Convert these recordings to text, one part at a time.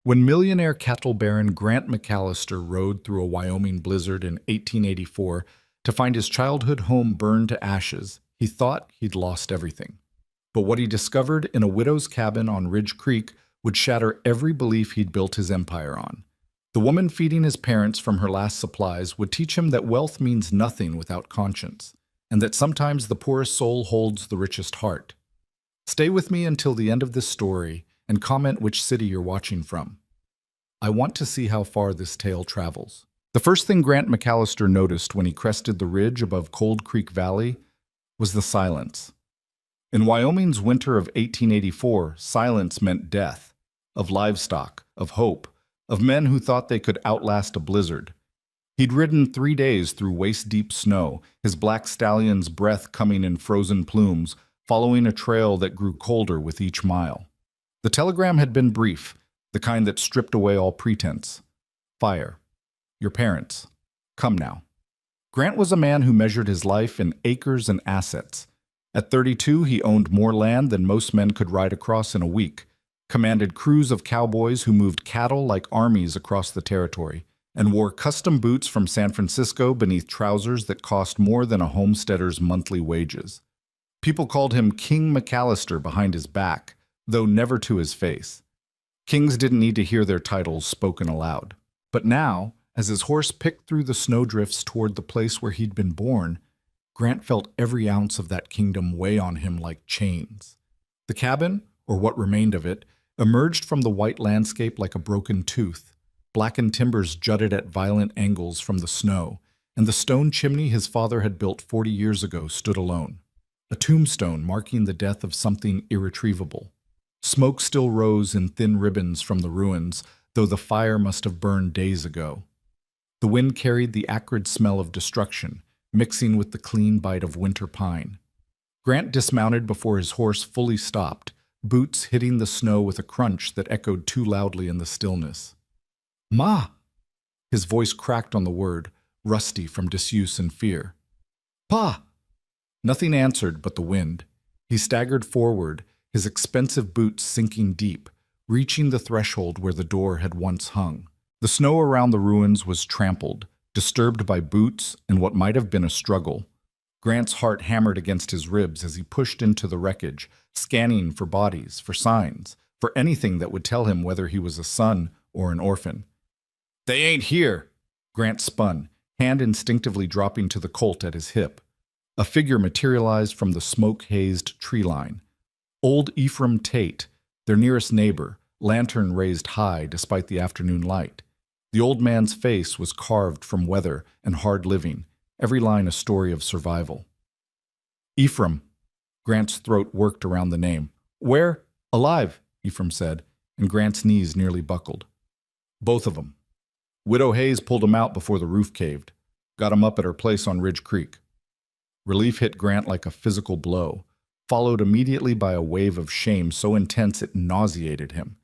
When millionaire cattle baron Grant McAllister rode through a Wyoming blizzard in 1884 to find his childhood home burned to ashes, he thought he'd lost everything. But what he discovered in a widow's cabin on Ridge Creek would shatter every belief he'd built his empire on. The woman feeding his parents from her last supplies would teach him that wealth means nothing without conscience, and that sometimes the poorest soul holds the richest heart. Stay with me until the end of this story and comment which city you're watching from. I want to see how far this tale travels. The first thing Grant McAllister noticed when he crested the ridge above Cold Creek Valley was the silence. In Wyoming's winter of 1884, silence meant death, of livestock, of hope, of men who thought they could outlast a blizzard. He'd ridden 3 days through waist-deep snow, his black stallion's breath coming in frozen plumes, following a trail that grew colder with each mile. The telegram had been brief, the kind that stripped away all pretense. Fire. Your parents. Come now. Grant was a man who measured his life in acres and assets. At 32, he owned more land than most men could ride across in a week, commanded crews of cowboys who moved cattle like armies across the territory, and wore custom boots from San Francisco beneath trousers that cost more than a homesteader's monthly wages. People called him King McAllister behind his back, though never to his face. Kings didn't need to hear their titles spoken aloud. But now, as his horse picked through the snowdrifts toward the place where he'd been born, Grant felt every ounce of that kingdom weigh on him like chains. The cabin, or what remained of it, emerged from the white landscape like a broken tooth. Blackened timbers jutted at violent angles from the snow, and the stone chimney his father had built 40 years ago stood alone, a tombstone marking the death of something irretrievable. Smoke still rose in thin ribbons from the ruins, though the fire must have burned days ago. The wind carried the acrid smell of destruction, mixing with the clean bite of winter pine. Grant dismounted before his horse fully stopped, boots hitting the snow with a crunch that echoed too loudly in the stillness. "Ma!" His voice cracked on the word, rusty from disuse and fear. "Pa!" Nothing answered but the wind. He staggered forward, his expensive boots sinking deep, reaching the threshold where the door had once hung. The snow around the ruins was trampled, disturbed by boots and what might have been a struggle. Grant's heart hammered against his ribs as he pushed into the wreckage, scanning for bodies, for signs, for anything that would tell him whether he was a son or an orphan. "They ain't here!" Grant spun, hand instinctively dropping to the Colt at his hip. A figure materialized from the smoke-hazed tree line. Old Ephraim Tate, their nearest neighbor, lantern raised high despite the afternoon light. The old man's face was carved from weather and hard living, every line a story of survival. "Ephraim." Grant's throat worked around the name. "Where?" "Alive," Ephraim said, and Grant's knees nearly buckled. "Both of 'em. Widow Hayes pulled 'em out before the roof caved. Got 'em up at her place on Ridge Creek." Relief hit Grant like a physical blow, followed immediately by a wave of shame so intense it nauseated him.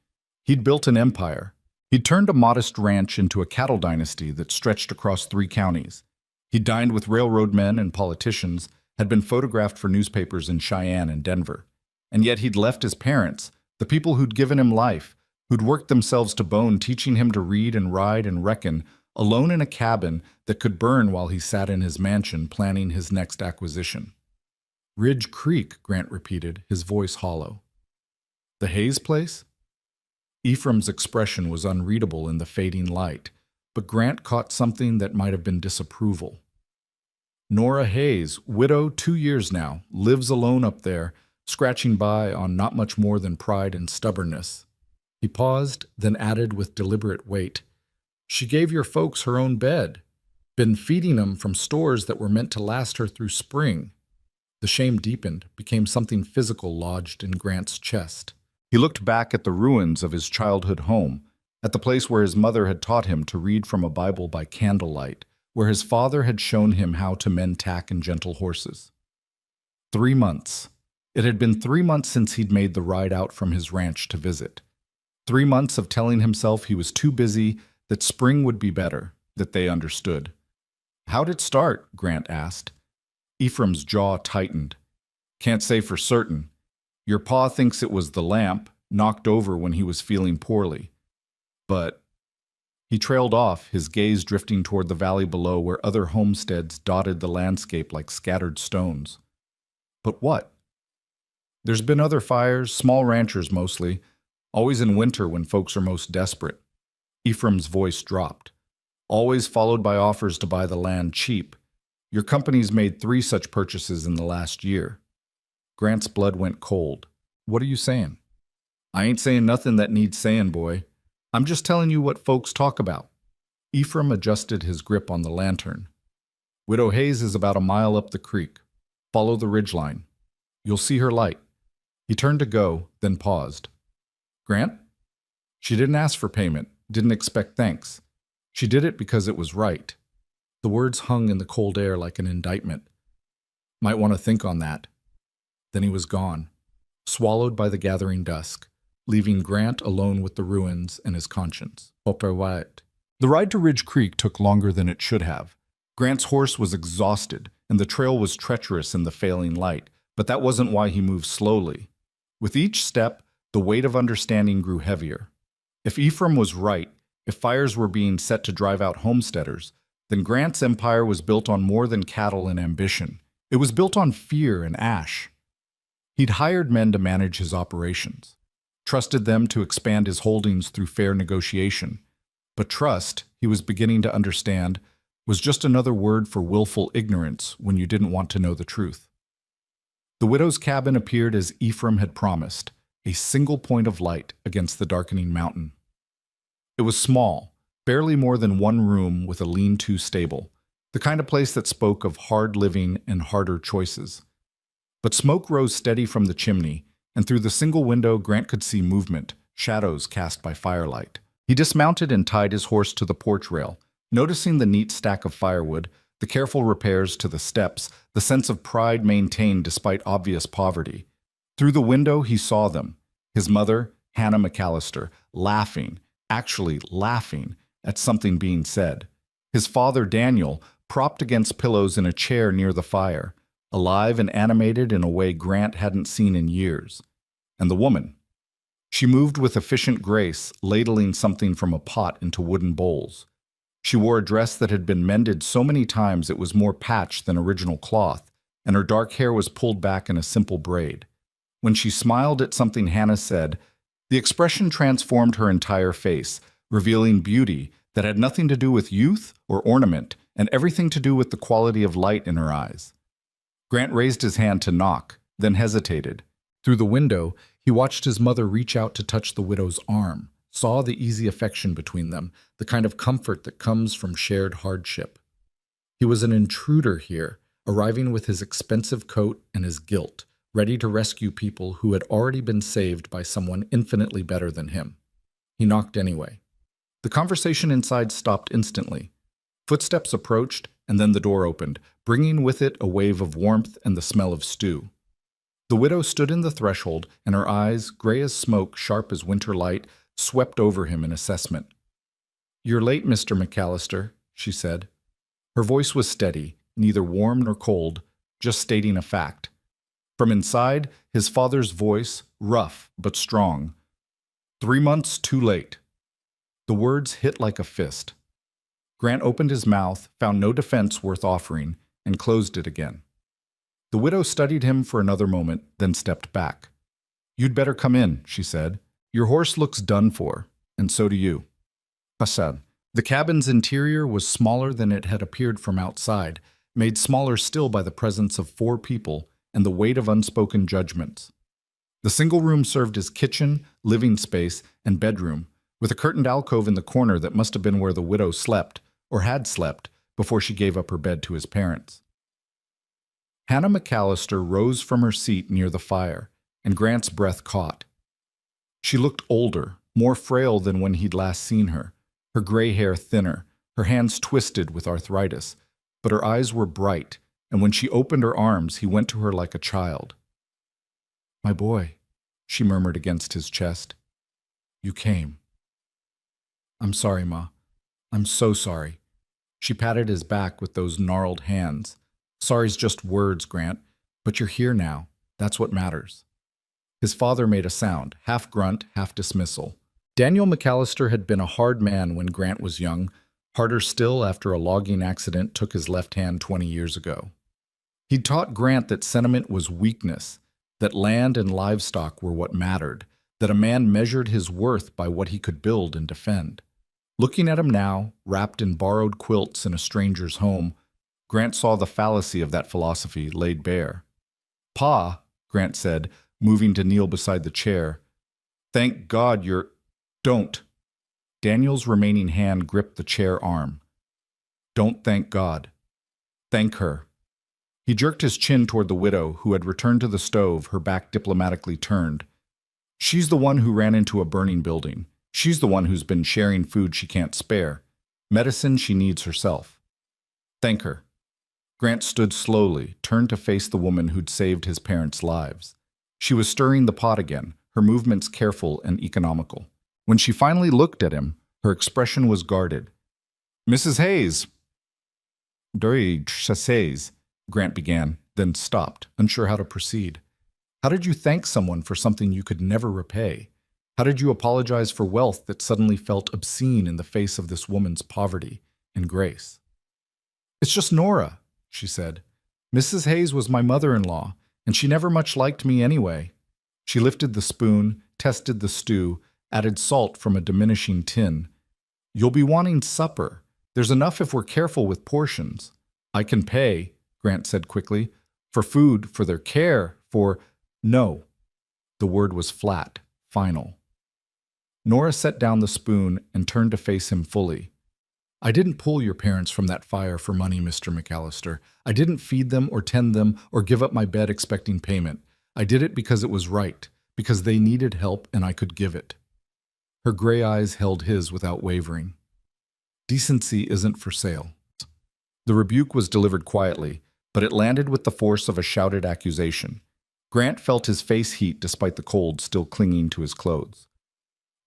He'd built an empire. He'd turned a modest ranch into a cattle dynasty that stretched across 3 counties. He'd dined with railroad men and politicians, had been photographed for newspapers in Cheyenne and Denver. And yet he'd left his parents, the people who'd given him life, who'd worked themselves to bone teaching him to read and ride and reckon, alone in a cabin that could burn while he sat in his mansion planning his next acquisition. "Ridge Creek," Grant repeated, his voice hollow. "The Hayes place?" Ephraim's expression was unreadable in the fading light, but Grant caught something that might have been disapproval. "Nora Hayes, widow 2 years now, lives alone up there, scratching by on not much more than pride and stubbornness." He paused, then added with deliberate weight, "She gave your folks her own bed. Been feeding 'em from stores that were meant to last her through spring." The shame deepened, became something physical lodged in Grant's chest. He looked back at the ruins of his childhood home, at the place where his mother had taught him to read from a Bible by candlelight, where his father had shown him how to mend tack and gentle horses. 3 months. It had been 3 months since he'd made the ride out from his ranch to visit. 3 months of telling himself he was too busy, that spring would be better, that they understood. "How'd it start?" Grant asked. Ephraim's jaw tightened. "Can't say for certain. Your pa thinks it was the lamp, knocked over when he was feeling poorly. But he trailed off, his gaze drifting toward the valley below where other homesteads dotted the landscape like scattered stones. But what? There's been other fires, small ranchers mostly, always in winter when folks are most desperate. Ephraim's voice dropped. Always followed by offers to buy the land cheap. Your company's made 3 such purchases in the last year. Grant's blood went cold. What are you saying? I ain't saying nothing that needs saying, boy. I'm just telling you what folks talk about. Ephraim adjusted his grip on the lantern. Widow Hayes is about a mile up the creek. Follow the ridgeline. You'll see her light. He turned to go, then paused. Grant? She didn't ask for payment, didn't expect thanks. She did it because it was right. The words hung in the cold air like an indictment. Might want to think on that. Then he was gone, swallowed by the gathering dusk, leaving Grant alone with the ruins and his conscience. The ride to Ridge Creek took longer than it should have. Grant's horse was exhausted, and the trail was treacherous in the failing light, but that wasn't why he moved slowly. With each step, the weight of understanding grew heavier. If Ephraim was right, if fires were being set to drive out homesteaders, then Grant's empire was built on more than cattle and ambition. It was built on fear and ash. He'd hired men to manage his operations, trusted them to expand his holdings through fair negotiation. But trust, he was beginning to understand, was just another word for willful ignorance when you didn't want to know the truth. The widow's cabin appeared as Ephraim had promised, a single point of light against the darkening mountain. It was small, barely more than 1 room with a lean-to stable, the kind of place that spoke of hard living and harder choices. But smoke rose steady from the chimney, and through the single window Grant could see movement, shadows cast by firelight. He dismounted and tied his horse to the porch rail, noticing the neat stack of firewood, the careful repairs to the steps, the sense of pride maintained despite obvious poverty. Through the window he saw them, his mother, Hannah McAllister, laughing, actually laughing, at something being said. His father, Daniel, propped against pillows in a chair near the fire, alive and animated in a way Grant hadn't seen in years. And the woman. She moved with efficient grace, ladling something from a pot into wooden bowls. She wore a dress that had been mended so many times it was more patch than original cloth, and her dark hair was pulled back in a simple braid. When she smiled at something Hannah said, the expression transformed her entire face, revealing beauty that had nothing to do with youth or ornament and everything to do with the quality of light in her eyes. Grant raised his hand to knock, then hesitated. Through the window, he watched his mother reach out to touch the widow's arm, saw the easy affection between them, the kind of comfort that comes from shared hardship. He was an intruder here, arriving with his expensive coat and his guilt, ready to rescue people who had already been saved by someone infinitely better than him. He knocked anyway. The conversation inside stopped instantly. Footsteps approached, and then the door opened, bringing with it a wave of warmth and the smell of stew. The widow stood in the threshold, and her eyes, gray as smoke, sharp as winter light, swept over him in assessment. "You're late, Mr. McAllister," she said. Her voice was steady, neither warm nor cold, just stating a fact. From inside, his father's voice, rough but strong. 3 months too late. The words hit like a fist. Grant opened his mouth, found no defense worth offering, and closed it again. The widow studied him for another moment, then stepped back. "You'd better come in," she said. "Your horse looks done for, and so do you." Hassan. The cabin's interior was smaller than it had appeared from outside, made smaller still by the presence of 4 people and the weight of unspoken judgments. The single room served as kitchen, living space, and bedroom, with a curtained alcove in the corner that must have been where the widow slept, or had slept, before she gave up her bed to his parents. Hannah McAllister rose from her seat near the fire, and Grant's breath caught. She looked older, more frail than when he'd last seen her, her gray hair thinner, her hands twisted with arthritis, but her eyes were bright, and when she opened her arms, he went to her like a child. "My boy," she murmured against his chest. "You came." "I'm sorry, Ma. I'm so sorry." She patted his back with those gnarled hands. "Sorry's just words, Grant, but you're here now. That's what matters." His father made a sound, half grunt, half dismissal. Daniel McAllister had been a hard man when Grant was young, harder still after a logging accident took his left hand 20 years ago. He'd taught Grant that sentiment was weakness, that land and livestock were what mattered, that a man measured his worth by what he could build and defend. Looking at him now, wrapped in borrowed quilts in a stranger's home, Grant saw the fallacy of that philosophy laid bare. "Pa," Grant said, moving to kneel beside the chair, "thank God you're—" "Don't." Daniel's remaining hand gripped the chair arm. "Don't thank God. Thank her." He jerked his chin toward the widow, who had returned to the stove, her back diplomatically turned. "She's the one who ran into a burning building. She's the one who's been sharing food she can't spare, medicine she needs herself. Thank her." Grant stood slowly, turned to face the woman who'd saved his parents' lives. She was stirring the pot again, her movements careful and economical. When she finally looked at him, her expression was guarded. "Mrs. Hayes." "Hayes," Grant began, then stopped, unsure how to proceed. "How did you thank someone for something you could never repay? How did you apologize for wealth that suddenly felt obscene in the face of this woman's poverty and grace?" "It's just Nora," she said. "Mrs. Hayes was my mother-in-law, and she never much liked me anyway." She lifted the spoon, tested the stew, added salt from a diminishing tin. "You'll be wanting supper. There's enough if we're careful with portions." "I can pay," Grant said quickly, "for food, for their care, for—" "No." The word was flat, final. Nora set down the spoon and turned to face him fully. "I didn't pull your parents from that fire for money, Mr. McAllister. I didn't feed them or tend them or give up my bed expecting payment. I did it because it was right, because they needed help and I could give it." Her gray eyes held his without wavering. "Decency isn't for sale." The rebuke was delivered quietly, but it landed with the force of a shouted accusation. Grant felt his face heat despite the cold still clinging to his clothes.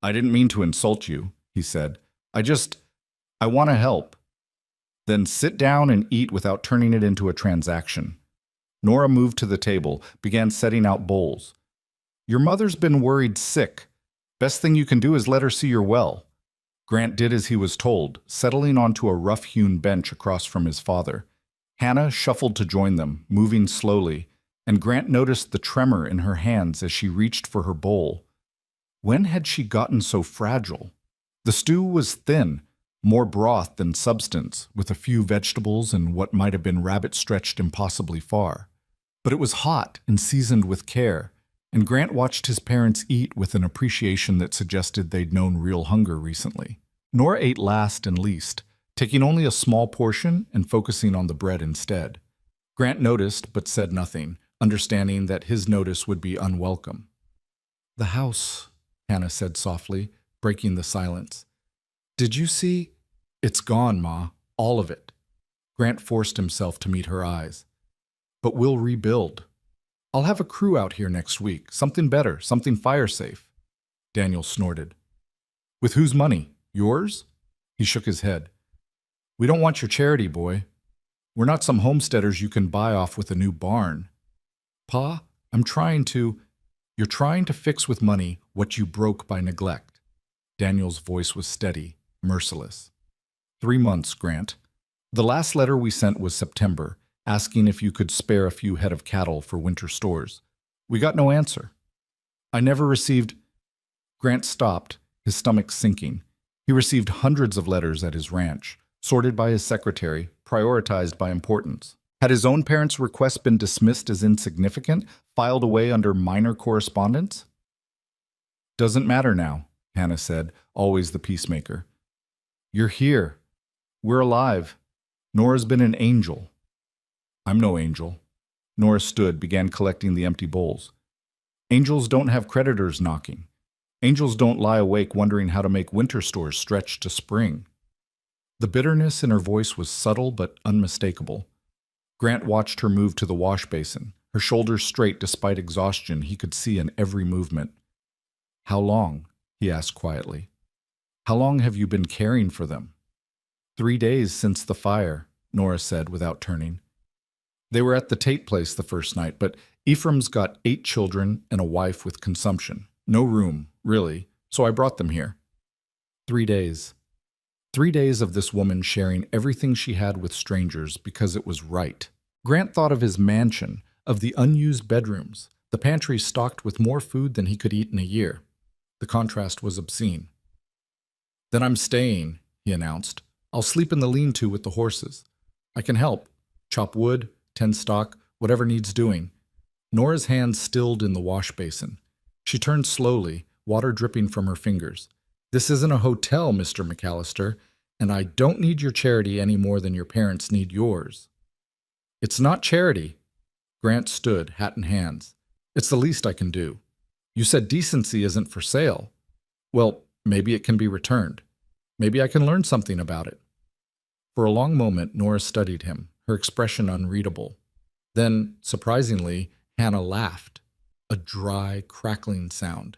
"I didn't mean to insult you," he said. I want to help." "Then sit down and eat without turning it into a transaction." Nora moved to the table, began setting out bowls. "Your mother's been worried sick. Best thing you can do is let her see you're well." Grant did as he was told, settling onto a rough-hewn bench across from his father. Hannah shuffled to join them, moving slowly, and Grant noticed the tremor in her hands as she reached for her bowl. When had she gotten so fragile? The stew was thin, more broth than substance, with a few vegetables and what might have been rabbit stretched impossibly far. But it was hot and seasoned with care, and Grant watched his parents eat with an appreciation that suggested they'd known real hunger recently. Nora ate last and least, taking only a small portion and focusing on the bread instead. Grant noticed but said nothing, understanding that his notice would be unwelcome. "The house," Hannah said softly, breaking the silence. "Did you see? It's gone, Ma. All of it." Grant forced himself to meet her eyes. "But we'll rebuild. I'll have a crew out here next week. Something better, something fire-safe." Daniel snorted. "With whose money? Yours?" He shook his head. "We don't want your charity, boy. We're not some homesteaders you can buy off with a new barn. Pa, You're trying to fix with money what you broke by neglect." Daniel's voice was steady, merciless. 3 months, Grant. The last letter we sent was September, asking if you could spare a few head of cattle for winter stores. We got no answer. I never received—" Grant stopped, his stomach sinking. He received hundreds of letters at his ranch, sorted by his secretary, prioritized by importance. Had his own parents' request been dismissed as insignificant, filed away under minor correspondence? "Doesn't matter now," Hannah said, always the peacemaker. "You're here. We're alive. Nora's been an angel." "I'm no angel." Nora stood, began collecting the empty bowls. "Angels don't have creditors knocking. Angels don't lie awake wondering how to make winter stores stretch to spring." The bitterness in her voice was subtle but unmistakable. Grant watched her move to the wash basin, her shoulders straight despite exhaustion he could see in every movement. "How long?" he asked quietly. "How long have you been caring for them?" 3 days since the fire, Nora said without turning. They were at the Tate place the first night, but Ephraim's got 8 children and a wife with consumption. No room, really, so I brought them here. 3 days. 3 days of this woman sharing everything she had with strangers because it was right. Grant thought of his mansion, of the unused bedrooms, the pantry stocked with more food than he could eat in a year. The contrast was obscene. "Then I'm staying," he announced. "I'll sleep in the lean-to with the horses. I can help. Chop wood, tend stock, whatever needs doing." Nora's hands stilled in the wash basin. She turned slowly, water dripping from her fingers. "This isn't a hotel, Mr. McAllister, and I don't need your charity any more than your parents need yours." "It's not charity." Grant stood, hat in hands. "It's the least I can do. You said decency isn't for sale. Well, maybe it can be returned. Maybe I can learn something about it." For a long moment, Nora studied him, her expression unreadable. Then, surprisingly, Hannah laughed, a dry, crackling sound.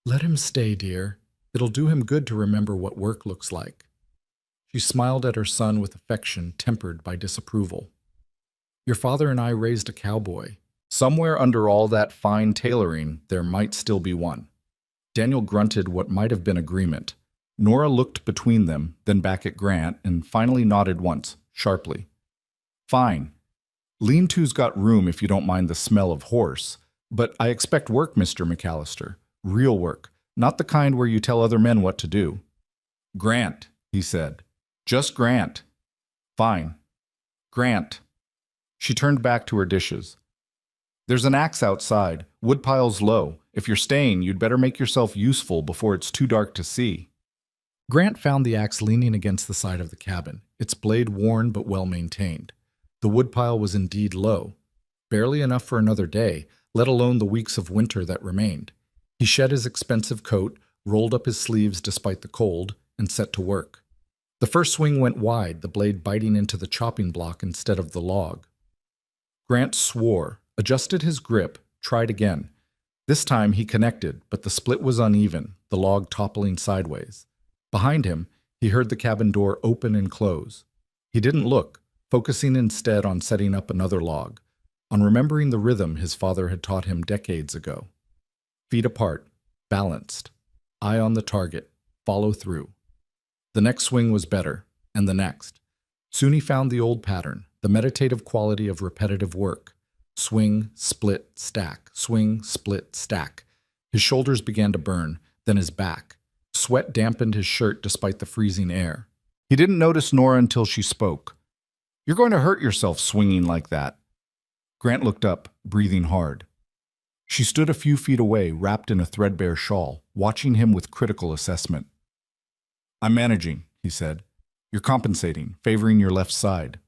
"Let him stay, dear. It'll do him good to remember what work looks like." She smiled at her son with affection tempered by disapproval. "Your father and I raised a cowboy. Somewhere under all that fine tailoring, there might still be one." Daniel grunted what might have been agreement. Nora looked between them, then back at Grant, and finally nodded once, sharply. "Fine. Lean-to's got room if you don't mind the smell of horse. But I expect work, Mr. McAllister. Real work. Not the kind where you tell other men what to do." "Grant," he said. "Just Grant." "Fine. Grant." She turned back to her dishes. "There's an axe outside. Woodpile's low. If you're staying, you'd better make yourself useful before it's too dark to see." Grant found the axe leaning against the side of the cabin, its blade worn but well maintained. The woodpile was indeed low, barely enough for another day, let alone the weeks of winter that remained. He shed his expensive coat, rolled up his sleeves despite the cold, and set to work. The first swing went wide, the blade biting into the chopping block instead of the log. Grant swore, adjusted his grip, tried again. This time he connected, but the split was uneven, the log toppling sideways. Behind him, he heard the cabin door open and close. He didn't look, focusing instead on setting up another log, on remembering the rhythm his father had taught him decades ago. Feet apart, balanced, eye on the target, follow through. The next swing was better, and the next. Soon he found the old pattern, the meditative quality of repetitive work. Swing, split, stack, swing, split, stack. His shoulders began to burn, then his back. Sweat dampened his shirt despite the freezing air. He didn't notice Nora until she spoke. "You're going to hurt yourself swinging like that." Grant looked up, breathing hard. She stood a few feet away, wrapped in a threadbare shawl, watching him with critical assessment. "I'm managing," he said. "You're compensating, favoring your left side."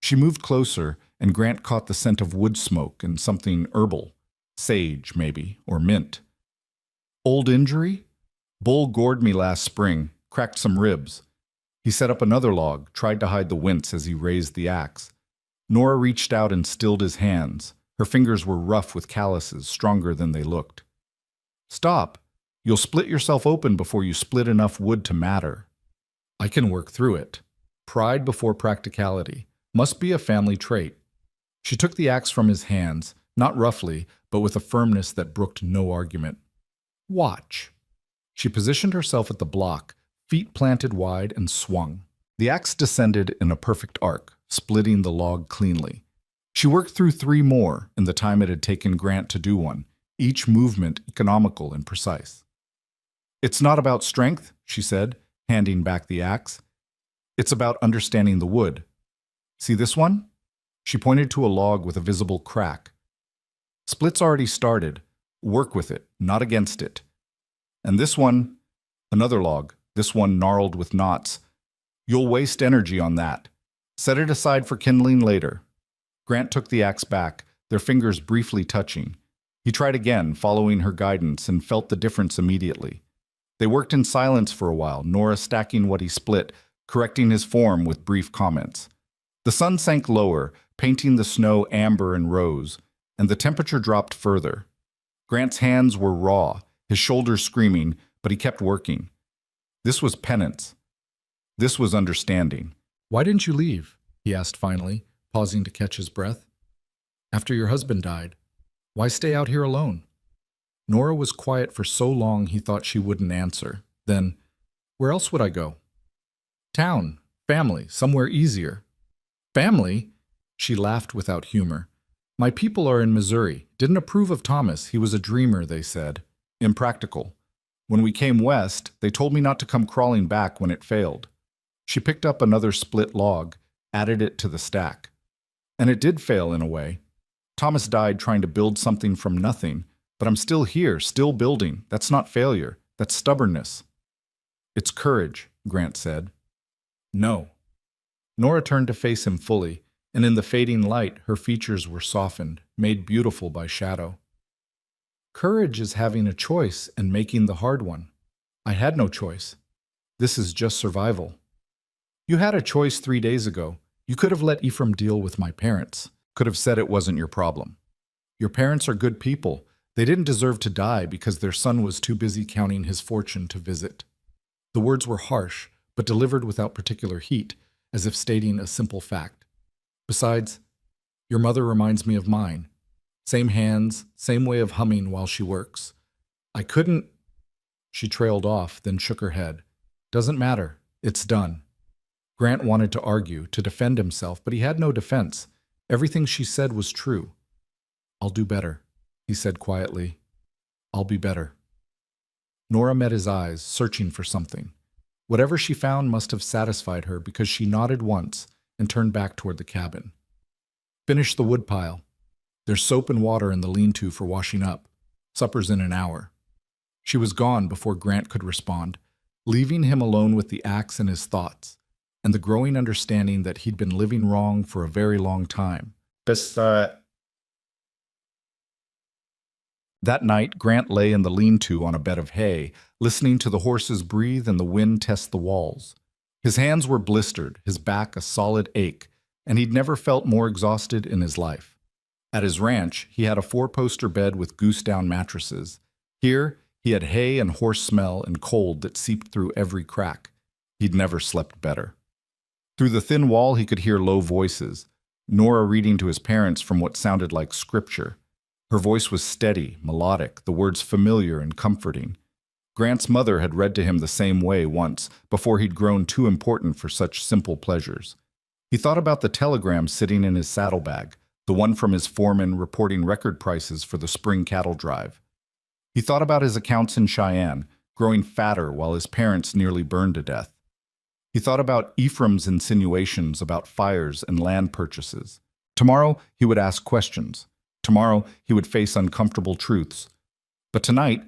She moved closer, and Grant caught the scent of wood smoke and something herbal. Sage, maybe, or mint. "Old injury? Bull gored me last spring, cracked some ribs." He set up another log, tried to hide the wince as he raised the axe. Nora reached out and stilled his hands. Her fingers were rough with calluses, stronger than they looked. "Stop. You'll split yourself open before you split enough wood to matter." "I can work through it." Pride before practicality. Must be a family trait. She took the axe from his hands, not roughly, but with a firmness that brooked no argument. "Watch." She positioned herself at the block, feet planted wide, and swung. The axe descended in a perfect arc, splitting the log cleanly. She worked through 3 more in the time it had taken Grant to do one, each movement economical and precise. "It's not about strength," she said, handing back the axe. "It's about understanding the wood. See this one?" She pointed to a log with a visible crack. "Split's already started. Work with it, not against it. And this one, another log, this one gnarled with knots. You'll waste energy on that. Set it aside for kindling later." Grant took the axe back, their fingers briefly touching. He tried again, following her guidance, and felt the difference immediately. They worked in silence for a while, Nora stacking what he split, correcting his form with brief comments. The sun sank lower, painting the snow amber and rose, and the temperature dropped further. Grant's hands were raw, his shoulders screaming, but he kept working. This was penance. This was understanding. "Why didn't you leave?" he asked finally, pausing to catch his breath. "After your husband died. Why stay out here alone?" Nora was quiet for so long he thought she wouldn't answer. Then, Where else would I go? Town, family, somewhere easier. Family? She laughed without humor. My people are in Missouri. Didn't approve of Thomas. He was a dreamer, they said. Impractical. When we came west, they told me not to come crawling back when it failed. She picked up another split log, added it to the stack. And it did fail in a way. Thomas died trying to build something from nothing, but I'm still here, still building. That's not failure. That's stubbornness. It's courage, Grant said. No. Nora turned to face him fully, and in the fading light, her features were softened, made beautiful by shadow. Courage is having a choice and making the hard one. I had no choice. This is just survival. You had a choice 3 days ago. You could have let Ephraim deal with my parents. Could have said it wasn't your problem. Your parents are good people. They didn't deserve to die because their son was too busy counting his fortune to visit. The words were harsh, but delivered without particular heat, as if stating a simple fact. Besides, your mother reminds me of mine. Same hands, same way of humming while she works. I couldn't... She trailed off, then shook her head. Doesn't matter. It's done. Grant wanted to argue, to defend himself, but he had no defense. Everything she said was true. I'll do better, he said quietly. I'll be better. Nora met his eyes, searching for something. Whatever she found must have satisfied her because she nodded once and turned back toward the cabin. Finish the woodpile. There's soap and water in the lean-to for washing up. Supper's in an hour. She was gone before Grant could respond, leaving him alone with the axe and his thoughts, and the growing understanding that he'd been living wrong for a very long time. That night, Grant lay in the lean-to on a bed of hay, listening to the horses breathe and the wind test the walls. His hands were blistered, his back a solid ache, and he'd never felt more exhausted in his life. At his ranch, he had a 4-poster bed with goose-down mattresses. Here, he had hay and horse smell and cold that seeped through every crack. He'd never slept better. Through the thin wall, he could hear low voices, Nora reading to his parents from what sounded like scripture. Her voice was steady, melodic, the words familiar and comforting. Grant's mother had read to him the same way once, before he'd grown too important for such simple pleasures. He thought about the telegram sitting in his saddlebag, the one from his foreman reporting record prices for the spring cattle drive. He thought about his accounts in Cheyenne, growing fatter while his parents nearly burned to death. He thought about Ephraim's insinuations about fires and land purchases. Tomorrow, he would ask questions. Tomorrow, he would face uncomfortable truths. But tonight,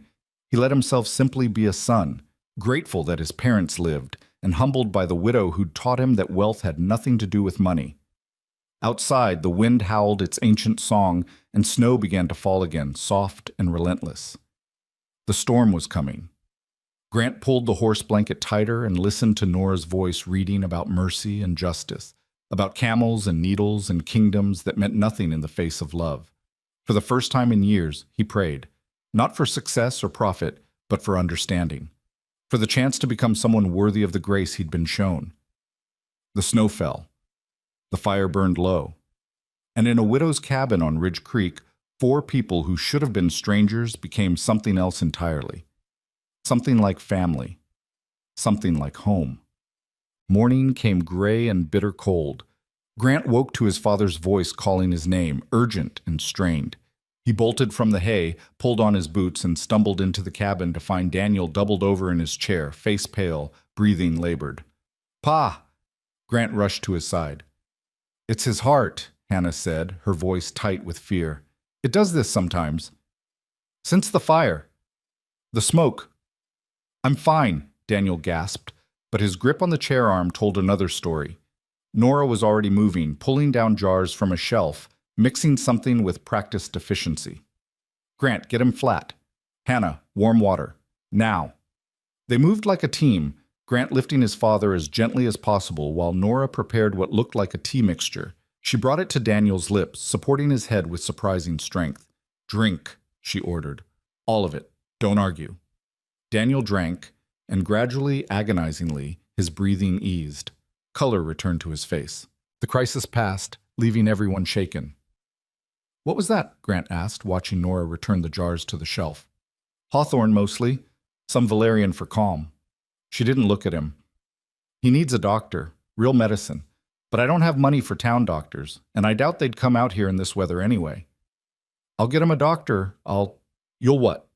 he let himself simply be a son, grateful that his parents lived, and humbled by the widow who'd taught him that wealth had nothing to do with money. Outside, the wind howled its ancient song, and snow began to fall again, soft and relentless. The storm was coming. Grant pulled the horse blanket tighter and listened to Nora's voice reading about mercy and justice, about camels and needles and kingdoms that meant nothing in the face of love. For the first time in years, he prayed, not for success or profit, but for understanding, for the chance to become someone worthy of the grace he'd been shown. The snow fell. The fire burned low. And in a widow's cabin on Ridge Creek, 4 people who should have been strangers became something else entirely. Something like family. Something like home. Morning came gray and bitter cold. Grant woke to his father's voice calling his name, urgent and strained. He bolted from the hay, pulled on his boots, and stumbled into the cabin to find Daniel doubled over in his chair, face pale, breathing labored. "Pa!" Grant rushed to his side. "It's his heart," Hannah said, her voice tight with fear. "It does this sometimes." "Since the fire." "The smoke." "I'm fine," Daniel gasped, but his grip on the chair arm told another story. Nora was already moving, pulling down jars from a shelf, mixing something with practiced efficiency. "Grant, get him flat." "Hannah, warm water. Now." They moved like a team, Grant lifting his father as gently as possible while Nora prepared what looked like a tea mixture. She brought it to Daniel's lips, supporting his head with surprising strength. "Drink," she ordered. "All of it. Don't argue." Daniel drank, and gradually, agonizingly, his breathing eased. Color returned to his face. The crisis passed, leaving everyone shaken. "What was that?" Grant asked, watching Nora return the jars to the shelf. "Hawthorn mostly. Some valerian for calm." She didn't look at him. He needs a doctor, real medicine. But I don't have money for town doctors, and I doubt they'd come out here in this weather anyway. I'll get him a doctor. You'll what?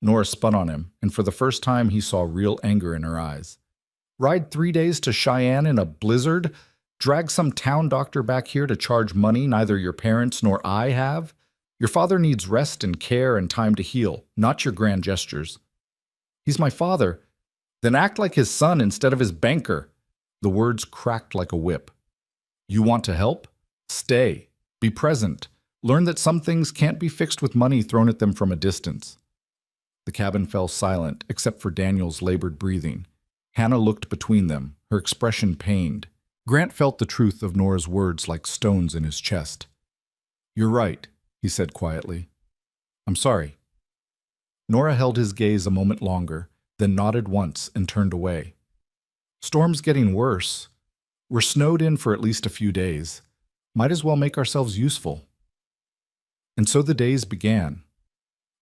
Nora spun on him, and for the first time he saw real anger in her eyes. Ride 3 days to Cheyenne in a blizzard? Drag some town doctor back here to charge money neither your parents nor I have? Your father needs rest and care and time to heal, not your grand gestures. He's my father. Then act like his son instead of his banker. The words cracked like a whip. You want to help? Stay. Be present. Learn that some things can't be fixed with money thrown at them from a distance. The cabin fell silent, except for Daniel's labored breathing. Hannah looked between them, her expression pained. Grant felt the truth of Nora's words like stones in his chest. You're right, he said quietly. I'm sorry. Nora held his gaze a moment longer, then nodded once and turned away. Storm's getting worse. We're snowed in for at least a few days. Might as well make ourselves useful. And so the days began.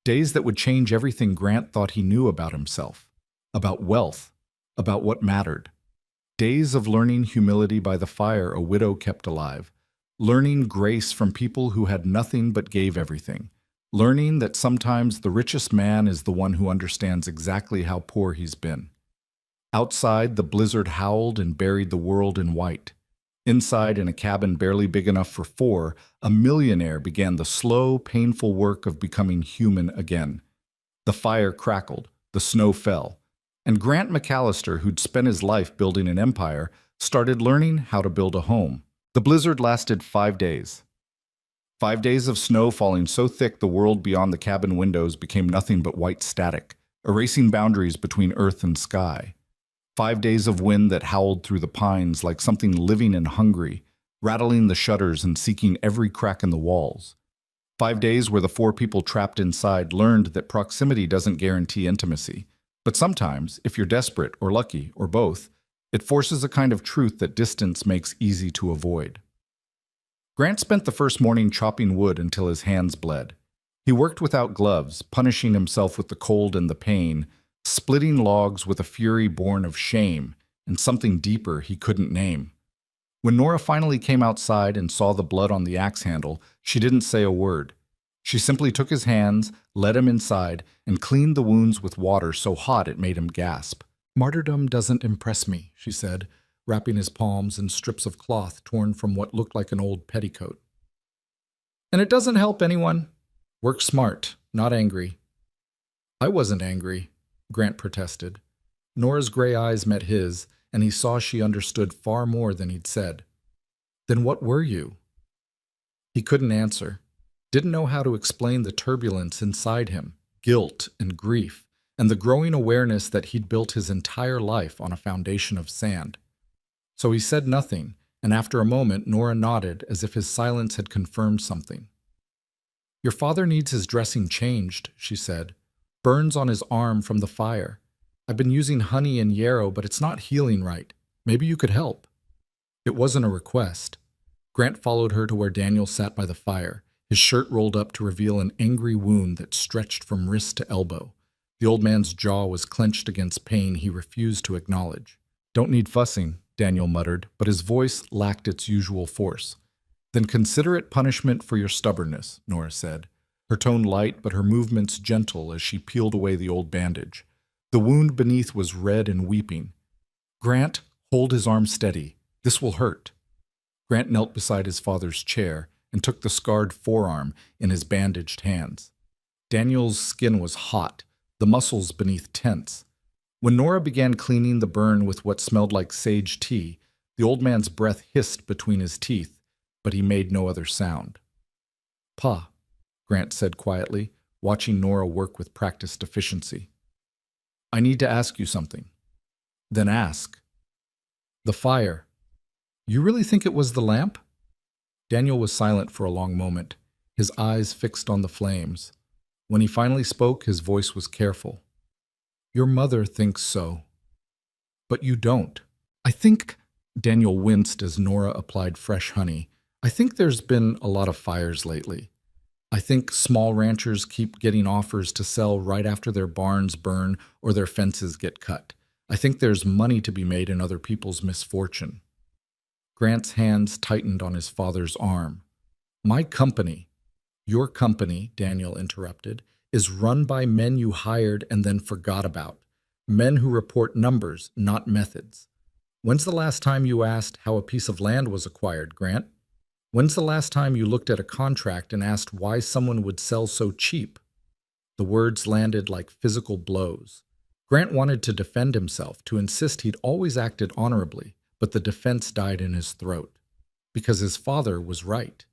Days that would change everything Grant thought he knew about himself, about wealth, about what mattered. Days of learning humility by the fire a widow kept alive, learning grace from people who had nothing but gave everything, learning that sometimes the richest man is the one who understands exactly how poor he's been. Outside, the blizzard howled and buried the world in white. Inside, in a cabin barely big enough for 4, a millionaire began the slow, painful work of becoming human again. The fire crackled, the snow fell, and Grant McAllister, who'd spent his life building an empire, started learning how to build a home. The blizzard lasted 5 days. 5 days of snow falling so thick the world beyond the cabin windows became nothing but white static, erasing boundaries between earth and sky. 5 days of wind that howled through the pines like something living and hungry, rattling the shutters and seeking every crack in the walls. 5 days where the 4 people trapped inside learned that proximity doesn't guarantee intimacy. But sometimes, if you're desperate or lucky or both, it forces a kind of truth that distance makes easy to avoid. Grant spent the first morning chopping wood until his hands bled. He worked without gloves, punishing himself with the cold and the pain, splitting logs with a fury born of shame and something deeper he couldn't name. When Nora finally came outside and saw the blood on the axe handle, she didn't say a word. She simply took his hands, led him inside, and cleaned the wounds with water so hot it made him gasp. Martyrdom doesn't impress me, she said, wrapping his palms in strips of cloth torn from what looked like an old petticoat. And it doesn't help anyone. Work smart, not angry. I wasn't angry, Grant protested. Nora's gray eyes met his, and he saw she understood far more than he'd said. Then what were you? He couldn't answer, didn't know how to explain the turbulence inside him, guilt and grief, and the growing awareness that he'd built his entire life on a foundation of sand. So he said nothing, and after a moment Nora nodded as if his silence had confirmed something. Your father needs his dressing changed, she said. Burns on his arm from the fire. I've been using honey and yarrow, but it's not healing right. Maybe you could help. It wasn't a request. Grant followed her to where Daniel sat by the fire, his shirt rolled up to reveal an angry wound that stretched from wrist to elbow. The old man's jaw was clenched against pain he refused to acknowledge. Don't need fussing, Daniel muttered, but his voice lacked its usual force. Then consider it punishment for your stubbornness, Nora said, her tone light but her movements gentle as she peeled away the old bandage. The wound beneath was red and weeping. Grant, hold his arm steady. This will hurt. Grant knelt beside his father's chair and took the scarred forearm in his bandaged hands. Daniel's skin was hot, the muscles beneath tense. When Nora began cleaning the burn with what smelled like sage tea, the old man's breath hissed between his teeth, but he made no other sound. Pa, Grant said quietly, watching Nora work with practiced efficiency. I need to ask you something. Then ask. The fire. You really think it was the lamp? Daniel was silent for a long moment, his eyes fixed on the flames. When he finally spoke, his voice was careful. Your mother thinks so. But you don't. I think, Daniel winced as Nora applied fresh honey, I think there's been a lot of fires lately. I think small ranchers keep getting offers to sell right after their barns burn or their fences get cut. I think there's money to be made in other people's misfortune. Grant's hands tightened on his father's arm. My company, your company, Daniel interrupted, is run by men you hired and then forgot about. Men who report numbers, not methods. When's the last time you asked how a piece of land was acquired, Grant? When's the last time you looked at a contract and asked why someone would sell so cheap? The words landed like physical blows. Grant wanted to defend himself, to insist he'd always acted honorably, but the defense died in his throat. Because his father was right.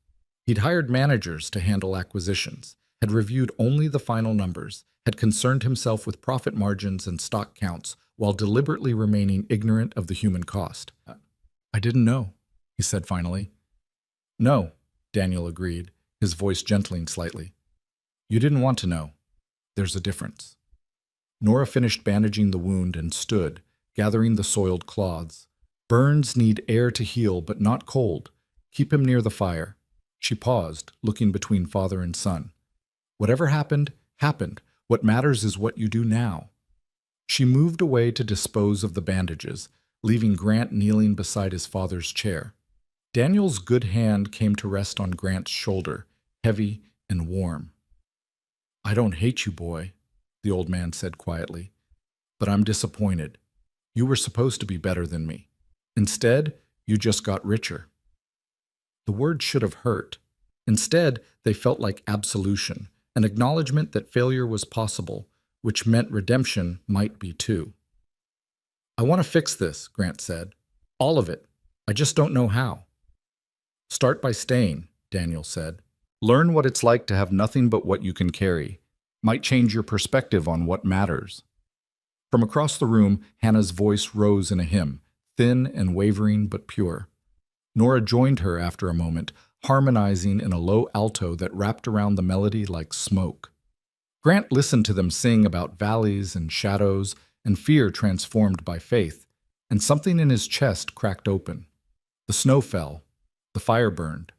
He'd hired managers to handle acquisitions, had reviewed only the final numbers, had concerned himself with profit margins and stock counts, while deliberately remaining ignorant of the human cost. I didn't know, he said finally. No, Daniel agreed, his voice gentling slightly. You didn't want to know. There's a difference. Nora finished bandaging the wound and stood, gathering the soiled cloths. Burns need air to heal, but not cold. Keep him near the fire. She paused, looking between father and son. Whatever happened, happened. What matters is what you do now. She moved away to dispose of the bandages, leaving Grant kneeling beside his father's chair. Daniel's good hand came to rest on Grant's shoulder, heavy and warm. I don't hate you, boy, the old man said quietly, but I'm disappointed. You were supposed to be better than me. Instead, you just got richer. The words should have hurt. Instead, they felt like absolution, an acknowledgement that failure was possible, which meant redemption might be too. I want to fix this, Grant said. All of it. I just don't know how. Start by staying, Daniel said. Learn what it's like to have nothing but what you can carry. Might change your perspective on what matters. From across the room, Hannah's voice rose in a hymn, thin and wavering but pure. Nora joined her after a moment, harmonizing in a low alto that wrapped around the melody like smoke. Grant listened to them sing about valleys and shadows and fear transformed by faith, and something in his chest cracked open. The snow fell. The fire burned.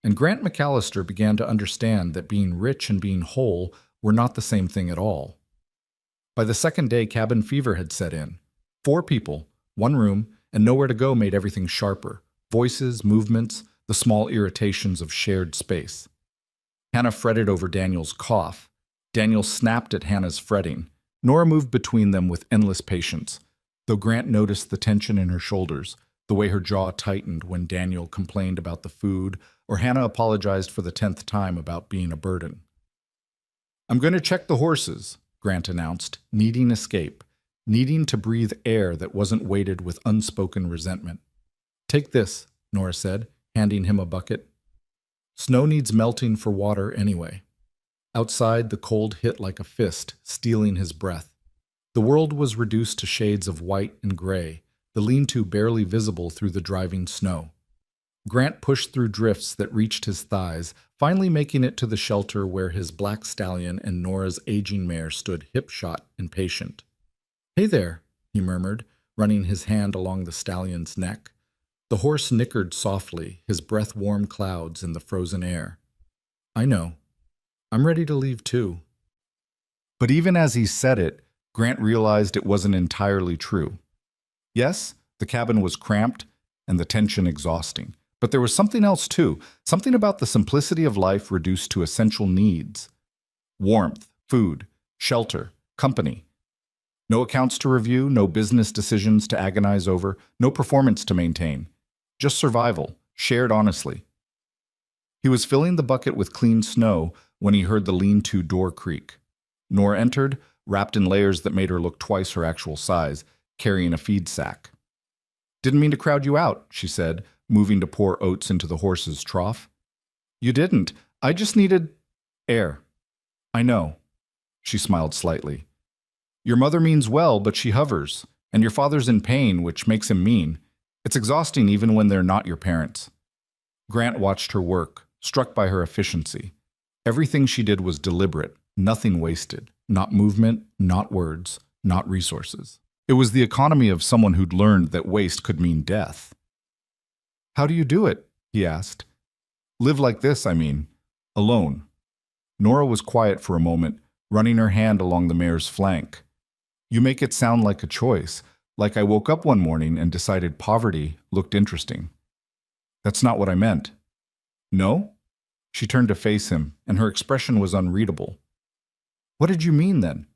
And Grant McAllister began to understand that being rich and being whole were not the same thing at all. By the second day, cabin fever had set in. 4 people, 1 room, and nowhere to go made everything sharper. Voices, movements, the small irritations of shared space. Hannah fretted over Daniel's cough. Daniel snapped at Hannah's fretting. Nora moved between them with endless patience, though Grant noticed the tension in her shoulders, the way her jaw tightened when Daniel complained about the food or Hannah apologized for the 10th time about being a burden. I'm going to check the horses, Grant announced, needing escape, needing to breathe air that wasn't weighted with unspoken resentment. Take this, Nora said, handing him a bucket. Snow needs melting for water anyway. Outside, the cold hit like a fist, stealing his breath. The world was reduced to shades of white and gray, the lean-to barely visible through the driving snow. Grant pushed through drifts that reached his thighs, finally making it to the shelter where his black stallion and Nora's aging mare stood hip-shot and patient. Hey there, he murmured, running his hand along the stallion's neck. The horse nickered softly, his breath warm clouds in the frozen air. I know. I'm ready to leave too. But even as he said it, Grant realized it wasn't entirely true. Yes, the cabin was cramped and the tension exhausting. But there was something else too, something about the simplicity of life reduced to essential needs. Warmth, food, shelter, company. No accounts to review, no business decisions to agonize over, no performance to maintain. Just survival, shared honestly. He was filling the bucket with clean snow when he heard the lean-to door creak. Nora entered, wrapped in layers that made her look twice her actual size, carrying a feed sack. Didn't mean to crowd you out, she said, moving to pour oats into the horse's trough. You didn't. I just needed air. I know. She smiled slightly. Your mother means well, but she hovers, and your father's in pain, which makes him mean. It's exhausting even when they're not your parents. Grant watched her work, struck by her efficiency. Everything she did was deliberate, nothing wasted, not movement, not words, not resources. It was the economy of someone who'd learned that waste could mean death. How do you do it? He asked. Live like this, I mean. Alone. Nora was quiet for a moment, running her hand along the mare's flank. You make it sound like a choice, like I woke up one morning and decided poverty looked interesting. That's not what I meant. No? She turned to face him, and her expression was unreadable. What did you mean then?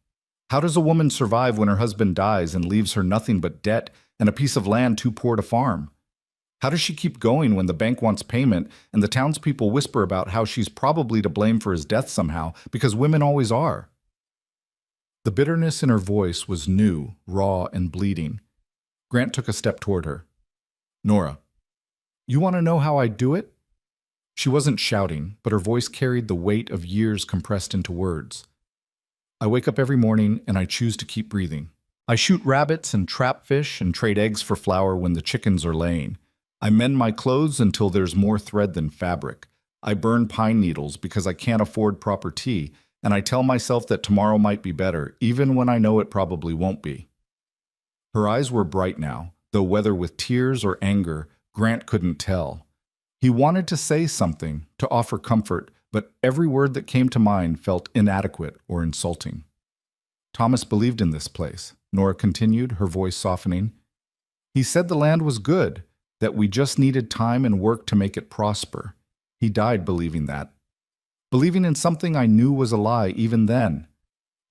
How does a woman survive when her husband dies and leaves her nothing but debt and a piece of land too poor to farm? How does she keep going when the bank wants payment and the townspeople whisper about how she's probably to blame for his death somehow, because women always are? The bitterness in her voice was new, raw, and bleeding. Grant took a step toward her. Nora, you want to know how I do it? She wasn't shouting, but her voice carried the weight of years compressed into words. I wake up every morning and I choose to keep breathing. I shoot rabbits and trap fish and trade eggs for flour when the chickens are laying. I mend my clothes until there's more thread than fabric. I burn pine needles because I can't afford proper tea, and I tell myself that tomorrow might be better, even when I know it probably won't be. Her eyes were bright now, though whether with tears or anger, Grant couldn't tell. He wanted to say something, to offer comfort, but every word that came to mind felt inadequate or insulting. Thomas believed in this place, Nora continued, her voice softening. He said the land was good, that we just needed time and work to make it prosper. He died believing that. Believing in something I knew was a lie even then.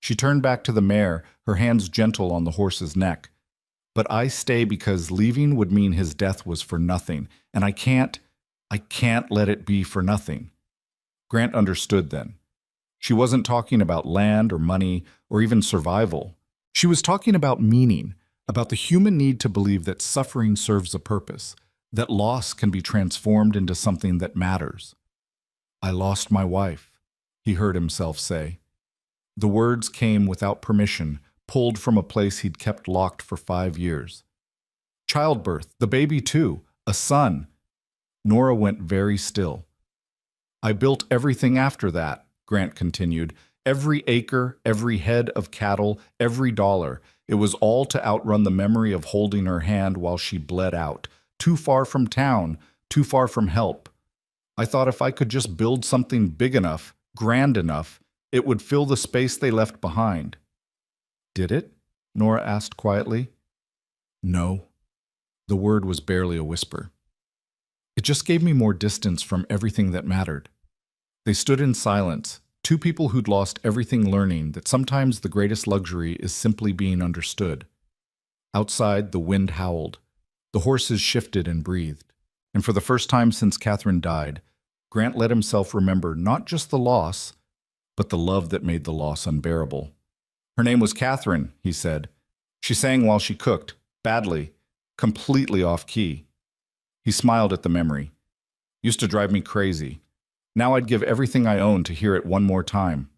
She turned back to the mare, her hands gentle on the horse's neck. But I stay because leaving would mean his death was for nothing, and I can't let it be for nothing. Grant understood then. She wasn't talking about land or money or even survival. She was talking about meaning, about the human need to believe that suffering serves a purpose, that loss can be transformed into something that matters. I lost my wife, he heard himself say. The words came without permission, pulled from a place he'd kept locked for 5 years. Childbirth, the baby too, a son. Nora went very still. I built everything after that, Grant continued. Every acre, every head of cattle, every dollar. It was all to outrun the memory of holding her hand while she bled out. Too far from town, too far from help. I thought if I could just build something big enough, grand enough, it would fill the space they left behind. Did it? Nora asked quietly. No. The word was barely a whisper. It just gave me more distance from everything that mattered. They stood in silence, two people who'd lost everything, learning that sometimes the greatest luxury is simply being understood. Outside, the wind howled. The horses shifted and breathed. And for the first time since Catherine died, Grant let himself remember not just the loss, but the love that made the loss unbearable. Her name was Catherine, he said. She sang while she cooked, badly, completely off key. He smiled at the memory. Used to drive me crazy. Now I'd give everything I own to hear it one more time.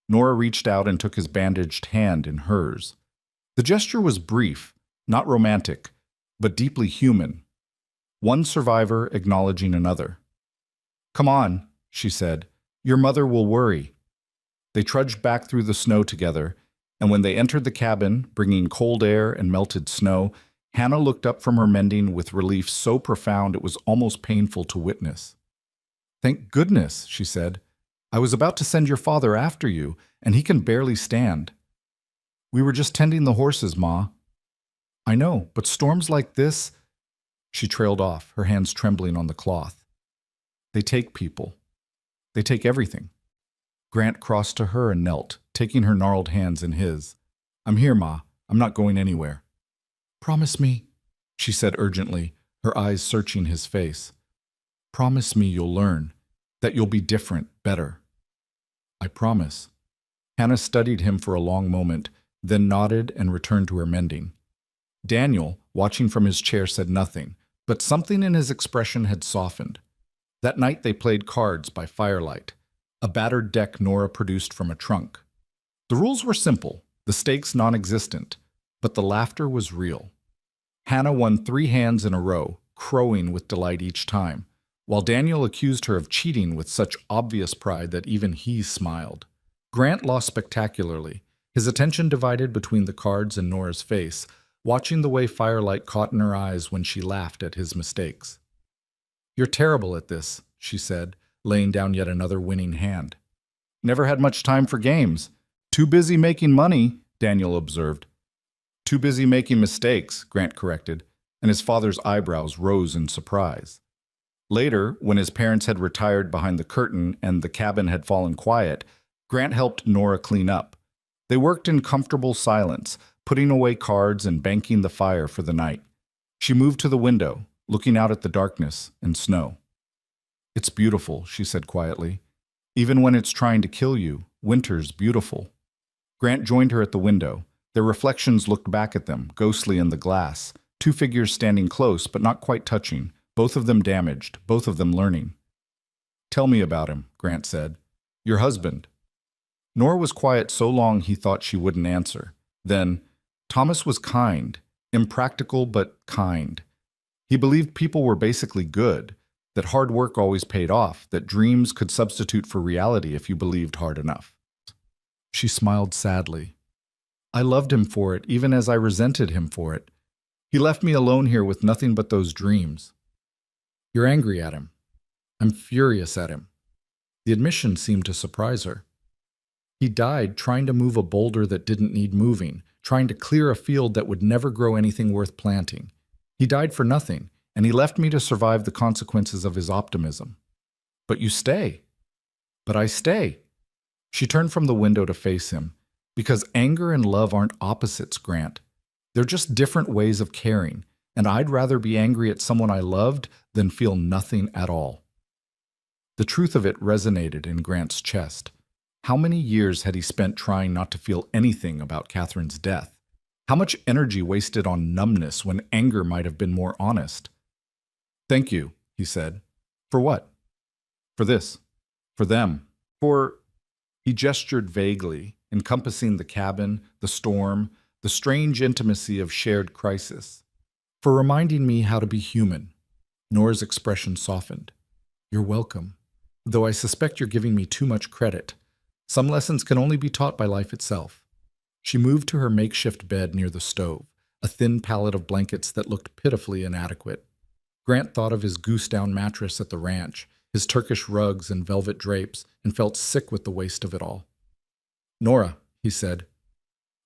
Nora reached out and took his bandaged hand in hers. The gesture was brief, not romantic, but deeply human. One survivor acknowledging another. Come on, she said. Your mother will worry. They trudged back through the snow together, and when they entered the cabin, bringing cold air and melted snow, Hannah looked up from her mending with relief so profound it was almost painful to witness. Thank goodness, she said. I was about to send your father after you, and he can barely stand. We were just tending the horses, Ma. I know, but storms like this... She trailed off, her hands trembling on the cloth. They take people. They take everything. Grant crossed to her and knelt, taking her gnarled hands in his. I'm here, Ma. I'm not going anywhere. Promise me, she said urgently, her eyes searching his face. Promise me you'll learn, that you'll be different, better. I promise. Hannah studied him for a long moment, then nodded and returned to her mending. Daniel, watching from his chair, said nothing, but something in his expression had softened. That night they played cards by firelight, a battered deck Nora produced from a trunk. The rules were simple, the stakes non-existent, but the laughter was real. Hannah won 3 hands in a row, crowing with delight each time, while Daniel accused her of cheating with such obvious pride that even he smiled. Grant lost spectacularly, his attention divided between the cards and Nora's face, watching the way firelight caught in her eyes when she laughed at his mistakes. You're terrible at this, she said, laying down yet another winning hand. Never had much time for games. Too busy making money, Daniel observed. Too busy making mistakes, Grant corrected, and his father's eyebrows rose in surprise. Later, when his parents had retired behind the curtain and the cabin had fallen quiet, Grant helped Nora clean up. They worked in comfortable silence, putting away cards and banking the fire for the night. She moved to the window, looking out at the darkness and snow. It's beautiful, she said quietly. Even when it's trying to kill you, winter's beautiful. Grant joined her at the window. Their reflections looked back at them, ghostly in the glass. Two figures standing close, but not quite touching. Both of them damaged, both of them learning. Tell me about him, Grant said. Your husband. Nora was quiet so long he thought she wouldn't answer. Then, Thomas was kind, impractical but kind. He believed people were basically good, that hard work always paid off, that dreams could substitute for reality if you believed hard enough. She smiled sadly. I loved him for it, even as I resented him for it. He left me alone here with nothing but those dreams. You're angry at him. I'm furious at him. The admission seemed to surprise her. He died trying to move a boulder that didn't need moving, trying to clear a field that would never grow anything worth planting. He died for nothing, and he left me to survive the consequences of his optimism. But you stay. But I stay. She turned from the window to face him. Because anger and love aren't opposites, Grant. They're just different ways of caring, and I'd rather be angry at someone I loved than feel nothing at all. The truth of it resonated in Grant's chest. How many years had he spent trying not to feel anything about Catherine's death? How much energy wasted on numbness when anger might have been more honest? Thank you, he said. For what? For this. For them. For... He gestured vaguely, encompassing the cabin, the storm, the strange intimacy of shared crisis. For reminding me how to be human. Nora's expression softened. You're welcome. Though I suspect you're giving me too much credit. Some lessons can only be taught by life itself. She moved to her makeshift bed near the stove, a thin pallet of blankets that looked pitifully inadequate. Grant thought of his goose-down mattress at the ranch, his Turkish rugs and velvet drapes, and felt sick with the waste of it all. Nora, he said,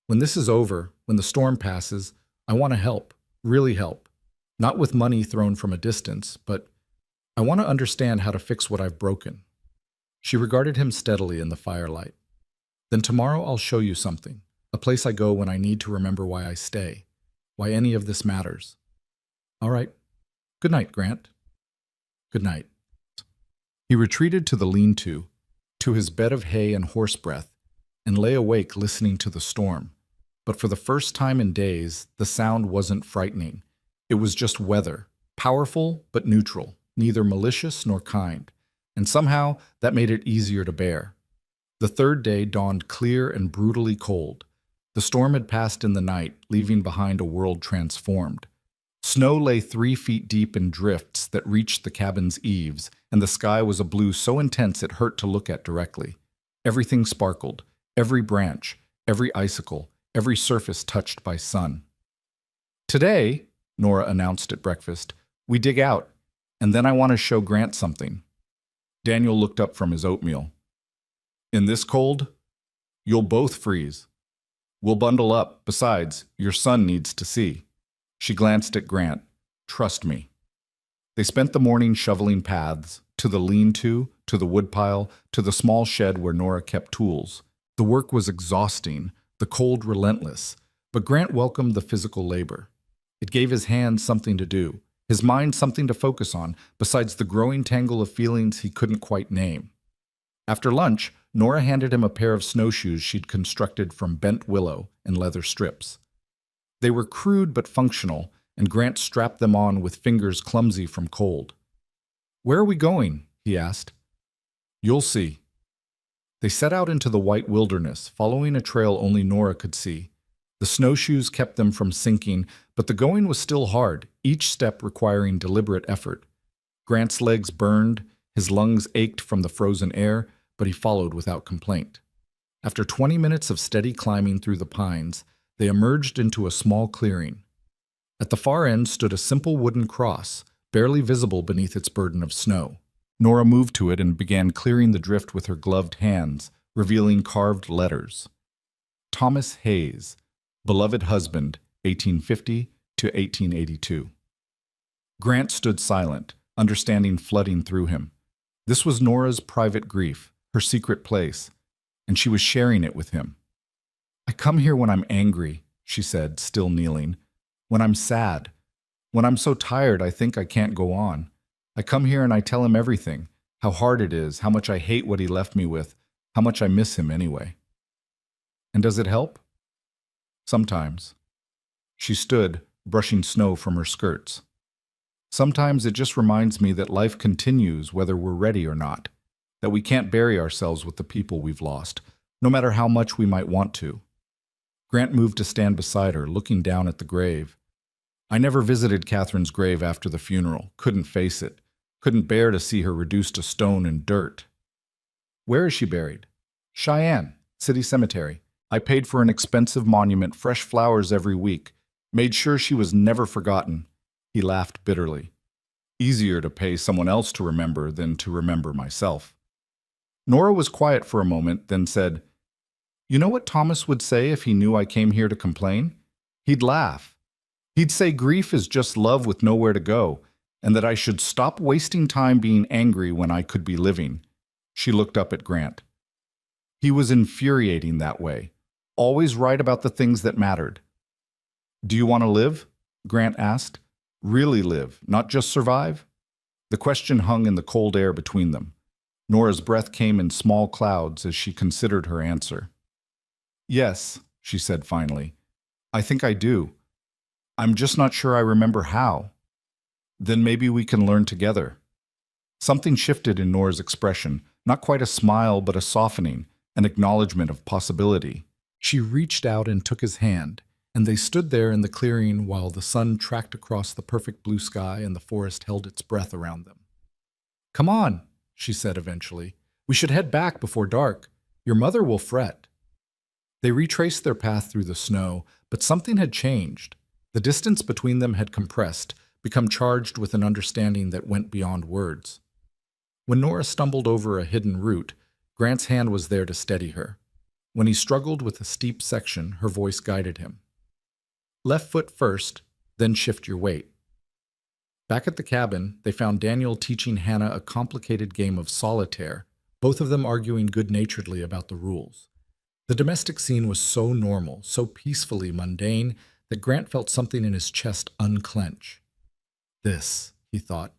when this is over, when the storm passes, I want to help, really help. Not with money thrown from a distance, but I want to understand how to fix what I've broken. She regarded him steadily in the firelight. Then tomorrow I'll show you something, a place I go when I need to remember why I stay, why any of this matters. All right. Good night, Grant. Good night. He retreated to the lean-to, to his bed of hay and horse breath, and lay awake listening to the storm. But for the first time in days, the sound wasn't frightening. It was just weather, powerful but neutral, neither malicious nor kind. And somehow that made it easier to bear. The third day dawned clear and brutally cold. The storm had passed in the night, leaving behind a world transformed. Snow lay 3 feet deep in drifts that reached the cabin's eaves, and the sky was a blue so intense it hurt to look at directly. Everything sparkled, every branch, every icicle, every surface touched by sun. Today, Nora announced at breakfast, we dig out, and then I want to show Grant something. Daniel looked up from his oatmeal. In this cold, you'll both freeze. We'll bundle up. Besides, your son needs to see. She glanced at Grant. Trust me. They spent the morning shoveling paths, to the lean-to, to the woodpile, to the small shed where Nora kept tools. The work was exhausting, the cold relentless, but Grant welcomed the physical labor. It gave his hands something to do, his mind something to focus on, besides the growing tangle of feelings he couldn't quite name. After lunch, Nora handed him a pair of snowshoes she'd constructed from bent willow and leather strips. They were crude but functional, and Grant strapped them on with fingers clumsy from cold. Where are we going? He asked. You'll see. They set out into the white wilderness, following a trail only Nora could see. The snowshoes kept them from sinking, but the going was still hard, each step requiring deliberate effort. Grant's legs burned, his lungs ached from the frozen air, but he followed without complaint. After 20 minutes of steady climbing through the pines, they emerged into a small clearing. At the far end stood a simple wooden cross, barely visible beneath its burden of snow. Nora moved to it and began clearing the drift with her gloved hands, revealing carved letters. Thomas Hayes, beloved husband, 1850 to 1882. Grant stood silent, understanding flooding through him. This was Nora's private grief, her secret place, and she was sharing it with him. I come here when I'm angry, she said, still kneeling. When I'm sad. When I'm so tired I think I can't go on. I come here and I tell him everything, how hard it is, how much I hate what he left me with, how much I miss him anyway. And does it help? Sometimes. She stood, brushing snow from her skirts. Sometimes it just reminds me that life continues whether we're ready or not, that we can't bury ourselves with the people we've lost, no matter how much we might want to. Grant moved to stand beside her, looking down at the grave. I never visited Catherine's grave after the funeral, couldn't face it, couldn't bear to see her reduced to stone and dirt. Where is she buried? Cheyenne, City Cemetery. I paid for an expensive monument, fresh flowers every week, made sure she was never forgotten. He laughed bitterly. Easier to pay someone else to remember than to remember myself. Nora was quiet for a moment, then said, You know what Thomas would say if he knew I came here to complain? He'd laugh. He'd say grief is just love with nowhere to go, and that I should stop wasting time being angry when I could be living. She looked up at Grant. He was infuriating that way, always right about the things that mattered. Do you want to live? Grant asked. Really live, not just survive? The question hung in the cold air between them. Nora's breath came in small clouds as she considered her answer. Yes, she said finally. I think I do. I'm just not sure I remember how. Then maybe we can learn together. Something shifted in Nora's expression, not quite a smile but a softening, an acknowledgement of possibility. She reached out and took his hand, and they stood there in the clearing while the sun tracked across the perfect blue sky and the forest held its breath around them. Come on, she said eventually. We should head back before dark. Your mother will fret. They retraced their path through the snow, but something had changed. The distance between them had compressed, become charged with an understanding that went beyond words. When Nora stumbled over a hidden root, Grant's hand was there to steady her. When he struggled with a steep section, her voice guided him. Left foot first, then shift your weight. Back at the cabin, they found Daniel teaching Hannah a complicated game of solitaire, both of them arguing good-naturedly about the rules. The domestic scene was so normal, so peacefully mundane, that Grant felt something in his chest unclench. This, he thought,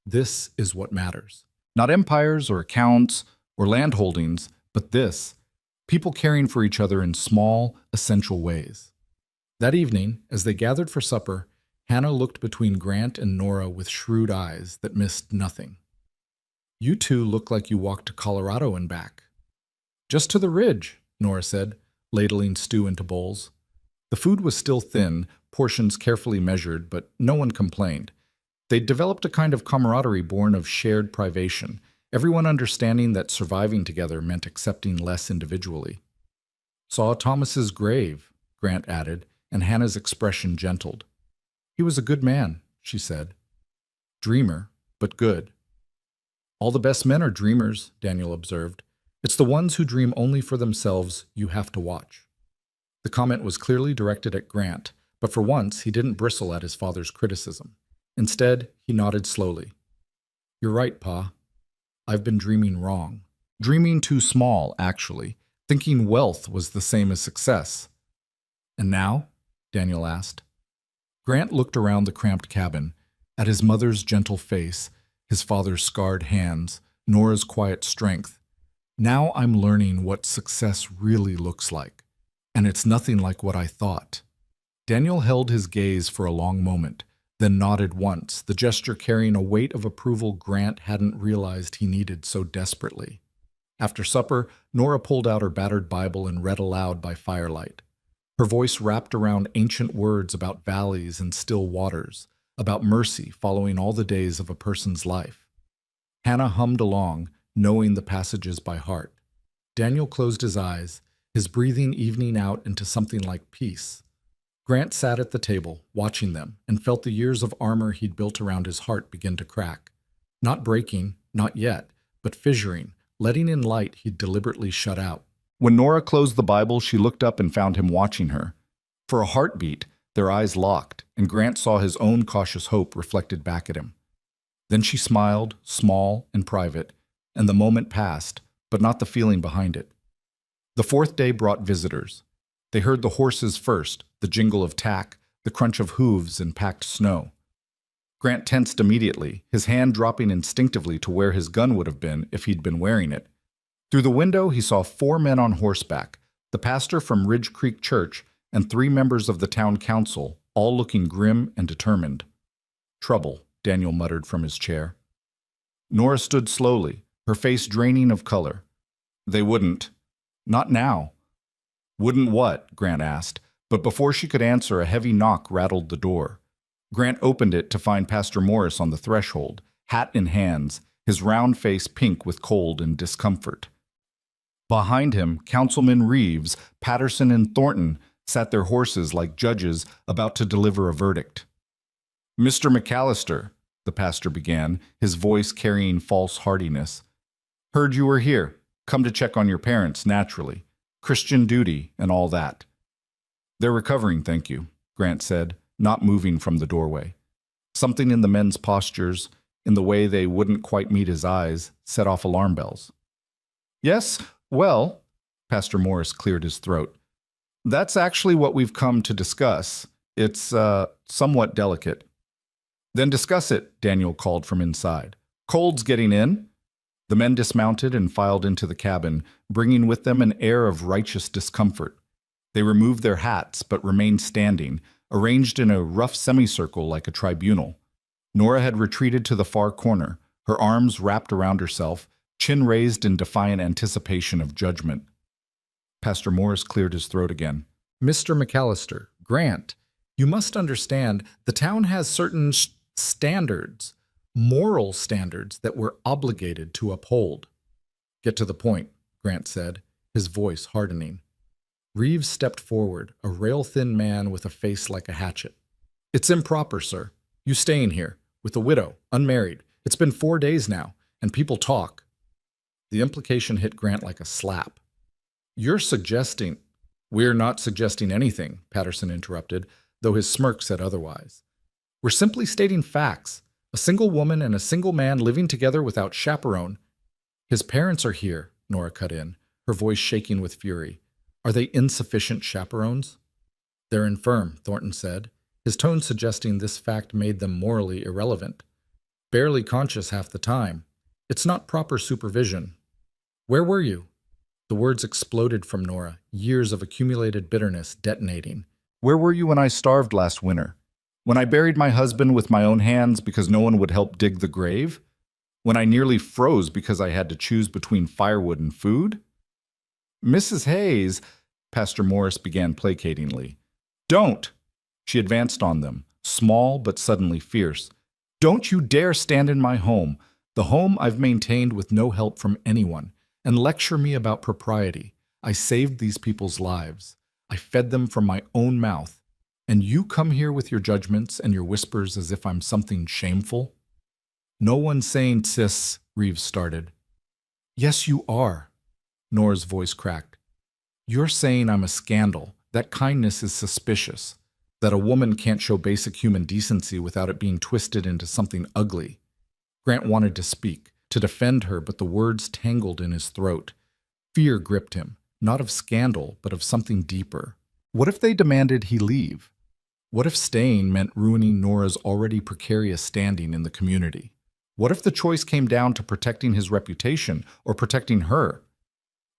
this is what matters. Not empires or accounts or land holdings, but this, people caring for each other in small, essential ways. That evening, as they gathered for supper, Hannah looked between Grant and Nora with shrewd eyes that missed nothing. You two look like you walked to Colorado and back. Just to the ridge, Nora said, ladling stew into bowls. The food was still thin, portions carefully measured, but no one complained. They'd developed a kind of camaraderie born of shared privation, everyone understanding that surviving together meant accepting less individually. Saw Thomas's grave, Grant added, and Hannah's expression gentled. He was a good man, she said. Dreamer, but good. All the best men are dreamers, Daniel observed. It's the ones who dream only for themselves you have to watch. The comment was clearly directed at Grant, but for once he didn't bristle at his father's criticism. Instead, he nodded slowly. You're right, Pa. I've been dreaming wrong. Dreaming too small, actually, thinking wealth was the same as success. And now? Daniel asked. Grant looked around the cramped cabin, at his mother's gentle face, his father's scarred hands, Nora's quiet strength. Now I'm learning what success really looks like, and it's nothing like what I thought. Daniel held his gaze for a long moment, then nodded once, the gesture carrying a weight of approval Grant hadn't realized he needed so desperately. After supper, Nora pulled out her battered Bible and read aloud by firelight. Her voice wrapped around ancient words about valleys and still waters, about mercy following all the days of a person's life. Hannah hummed along, knowing the passages by heart. Daniel closed his eyes, his breathing evening out into something like peace. Grant sat at the table, watching them, and felt the years of armor he'd built around his heart begin to crack. Not breaking, not yet, but fissuring, letting in light he'd deliberately shut out. When Nora closed the Bible, she looked up and found him watching her. For a heartbeat, their eyes locked, and Grant saw his own cautious hope reflected back at him. Then she smiled, small and private, and the moment passed, but not the feeling behind it. The fourth day brought visitors. They heard the horses first, the jingle of tack, the crunch of hooves in packed snow. Grant tensed immediately, his hand dropping instinctively to where his gun would have been if he'd been wearing it. Through the window, he saw 4 men on horseback, the pastor from Ridge Creek Church and 3 members of the town council, all looking grim and determined. "Trouble," Daniel muttered from his chair. Nora stood slowly, her face draining of color. "They wouldn't. Not now." "Wouldn't what?" Grant asked, but before she could answer, a heavy knock rattled the door. Grant opened it to find Pastor Morris on the threshold, hat in hands, his round face pink with cold and discomfort. Behind him, Councilman Reeves, Patterson, and Thornton sat their horses like judges about to deliver a verdict. "Mr. McAllister," the pastor began, his voice carrying false heartiness. "Heard you were here. Come to check on your parents, naturally. Christian duty and all that." "They're recovering, thank you," Grant said, not moving from the doorway. Something in the men's postures, in the way they wouldn't quite meet his eyes, set off alarm bells. "Yes, well," Pastor Morris cleared his throat. "That's actually what we've come to discuss. It's, somewhat delicate." "Then discuss it," Daniel called from inside. "Cold's getting in." The men dismounted and filed into the cabin, bringing with them an air of righteous discomfort. They removed their hats, but remained standing, arranged in a rough semicircle like a tribunal. Nora had retreated to the far corner, her arms wrapped around herself, chin raised in defiant anticipation of judgment. Pastor Morris cleared his throat again. "Mr. McAllister, Grant, you must understand the town has certain standards, moral standards that we're obligated to uphold." "Get to the point," Grant said, his voice hardening. Reeves stepped forward, a rail-thin man with a face like a hatchet. "It's improper, sir. You staying here, with a widow, unmarried. It's been 4 days now, and people talk." The implication hit Grant like a slap. "You're suggesting—" "We're not suggesting anything," Patterson interrupted, though his smirk said otherwise. "We're simply stating facts. A single woman and a single man living together without chaperone." "His parents are here," Nora cut in, her voice shaking with fury. "Are they insufficient chaperones?" "They're infirm," Thornton said, his tone suggesting this fact made them morally irrelevant. "Barely conscious half the time. It's not proper supervision." "Where were you?" The words exploded from Nora, years of accumulated bitterness detonating. "Where were you when I starved last winter? When I buried my husband with my own hands because no one would help dig the grave? When I nearly froze because I had to choose between firewood and food?" "Mrs. Hayes," Pastor Morris began placatingly. "Don't!" She advanced on them, small but suddenly fierce. "Don't you dare stand in my home, the home I've maintained with no help from anyone, and lecture me about propriety. I saved these people's lives. I fed them from my own mouth. And you come here with your judgments and your whispers as if I'm something shameful?" "No one's saying sis," Reeves started. "Yes, you are." Nora's voice cracked. "You're saying I'm a scandal, that kindness is suspicious, that a woman can't show basic human decency without it being twisted into something ugly." Grant wanted to speak, to defend her, but the words tangled in his throat. Fear gripped him, not of scandal, but of something deeper. What if they demanded he leave? What if staying meant ruining Nora's already precarious standing in the community? What if the choice came down to protecting his reputation or protecting her?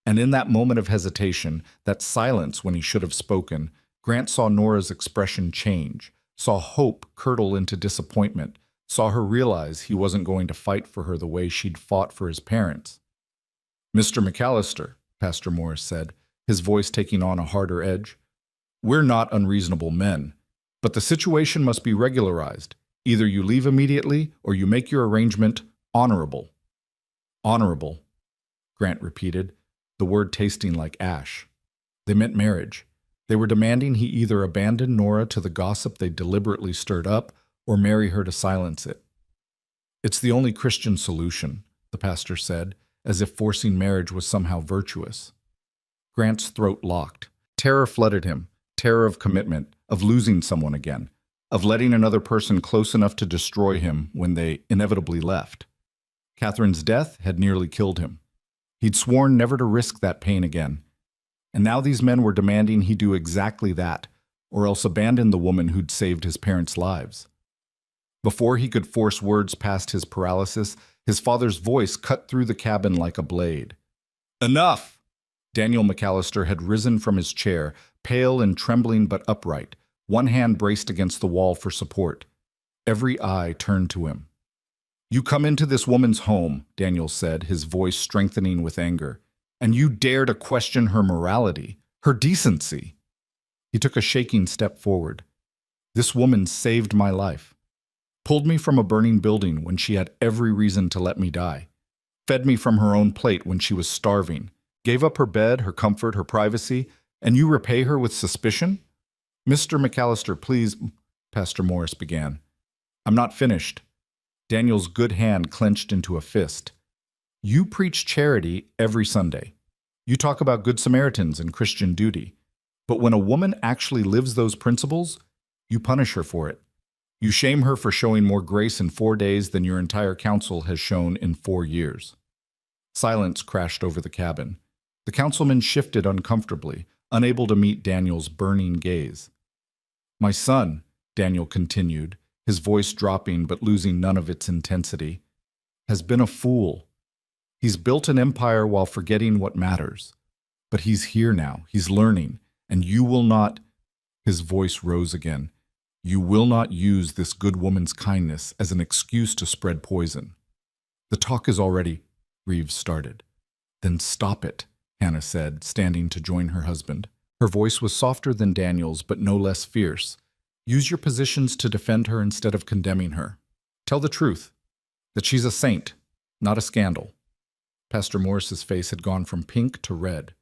And in that moment of hesitation, that silence when he should have spoken, Grant saw Nora's expression change, saw hope curdle into disappointment, saw her realize he wasn't going to fight for her the way she'd fought for his parents. "Mr. McAllister," Pastor Morris said, his voice taking on a harder edge, "we're not unreasonable men, but the situation must be regularized. Either you leave immediately or you make your arrangement honorable." "Honorable," Grant repeated, the word tasting like ash. They meant marriage. They were demanding he either abandon Nora to the gossip they deliberately stirred up or marry her to silence it. "It's the only Christian solution," the pastor said, as if forcing marriage was somehow virtuous. Grant's throat locked. Terror flooded him. Terror of commitment, of losing someone again, of letting another person close enough to destroy him when they inevitably left. Catherine's death had nearly killed him. He'd sworn never to risk that pain again. And now these men were demanding he do exactly that, or else abandon the woman who'd saved his parents' lives. Before he could force words past his paralysis, his father's voice cut through the cabin like a blade. "Enough!" Daniel McAllister had risen from his chair, pale and trembling but upright, one hand braced against the wall for support. Every eye turned to him. "You come into this woman's home," Daniel said, his voice strengthening with anger, "and you dare to question her morality, her decency." He took a shaking step forward. "This woman saved my life. Pulled me from a burning building when she had every reason to let me die. Fed me from her own plate when she was starving. Gave up her bed, her comfort, her privacy, and you repay her with suspicion?" "Mr. McAllister, please," Pastor Morris began. "I'm not finished." Daniel's good hand clenched into a fist. "You preach charity every Sunday. You talk about Good Samaritans and Christian duty. But when a woman actually lives those principles, you punish her for it. You shame her for showing more grace in 4 days than your entire council has shown in 4 years." Silence crashed over the cabin. The councilman shifted uncomfortably, unable to meet Daniel's burning gaze. "My son," Daniel continued, his voice dropping but losing none of its intensity, "has been a fool. He's built an empire while forgetting what matters. But he's here now, he's learning, and you will not—" His voice rose again. "You will not use this good woman's kindness as an excuse to spread poison." "The talk is already—" Reeves started. "Then stop it," Hannah said, standing to join her husband. Her voice was softer than Daniel's, but no less fierce. "Use your positions to defend her instead of condemning her. Tell the truth, that she's a saint, not a scandal." Pastor Morris's face had gone from pink to red.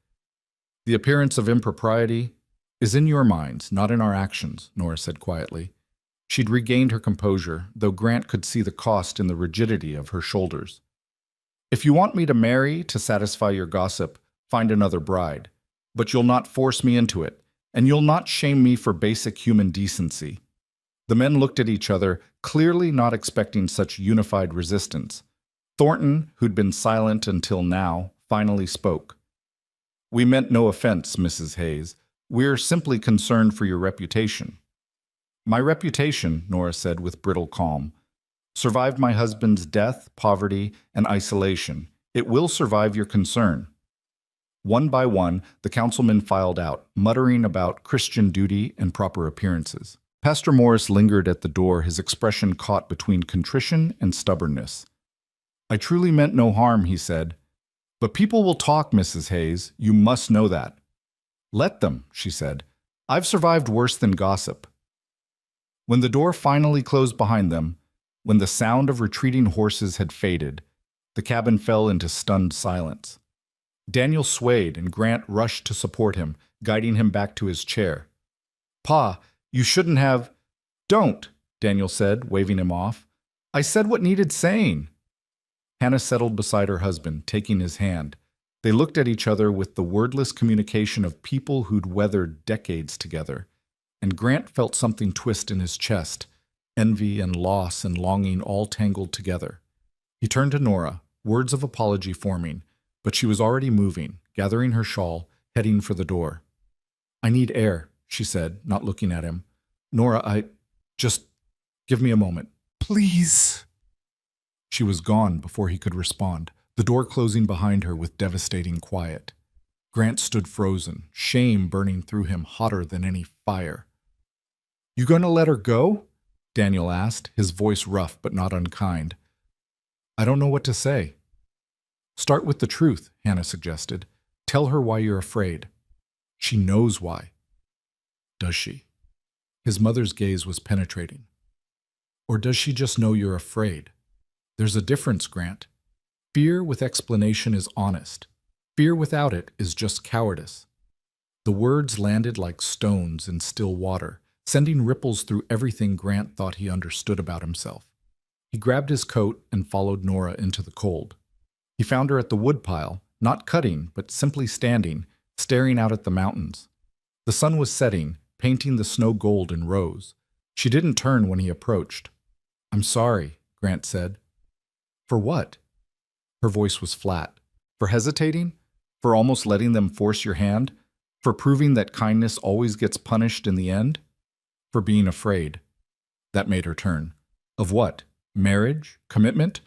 "The appearance of impropriety is in your minds, not in our actions," Nora said quietly. She'd regained her composure, though Grant could see the cost in the rigidity of her shoulders. "If you want me to marry to satisfy your gossip, find another bride. But you'll not force me into it, and you'll not shame me for basic human decency." The men looked at each other, clearly not expecting such unified resistance. Thornton, who'd been silent until now, finally spoke. "We meant no offense, Mrs. Hayes. We're simply concerned for your reputation." "My reputation," Nora said with brittle calm, "survived my husband's death, poverty, and isolation. It will survive your concern." One by one, the councilmen filed out, muttering about Christian duty and proper appearances. Pastor Morris lingered at the door, his expression caught between contrition and stubbornness. "I truly meant no harm," he said. "But people will talk, Mrs. Hayes. You must know that." "Let them," she said. "I've survived worse than gossip." When the door finally closed behind them, when the sound of retreating horses had faded, the cabin fell into stunned silence. Daniel swayed, and Grant rushed to support him, guiding him back to his chair. "Pa, you shouldn't have—" "Don't," Daniel said, waving him off. "I said what needed saying." Hannah settled beside her husband, taking his hand. They looked at each other with the wordless communication of people who'd weathered decades together, and Grant felt something twist in his chest, envy and loss and longing all tangled together. He turned to Nora, words of apology forming, but she was already moving, gathering her shawl, heading for the door. "I need air," she said, not looking at him. "Nora, just give me a moment. Please." She was gone before he could respond, the door closing behind her with devastating quiet. Grant stood frozen, shame burning through him hotter than any fire. "You going to let her go?" Daniel asked, his voice rough but not unkind. "I don't know what to say." "Start with the truth," Hannah suggested. "Tell her why you're afraid." "She knows why." "Does she?" His mother's gaze was penetrating. "Or does she just know you're afraid? There's a difference, Grant. Fear with explanation is honest. Fear without it is just cowardice." The words landed like stones in still water, sending ripples through everything Grant thought he understood about himself. He grabbed his coat and followed Nora into the cold. He found her at the woodpile, not cutting, but simply standing, staring out at the mountains. The sun was setting, painting the snow gold in rows. She didn't turn when he approached. "I'm sorry," Grant said. "For what?" Her voice was flat. "For hesitating? For almost letting them force your hand? For proving that kindness always gets punished in the end? For being afraid." That made her turn. Of what? Marriage? Commitment?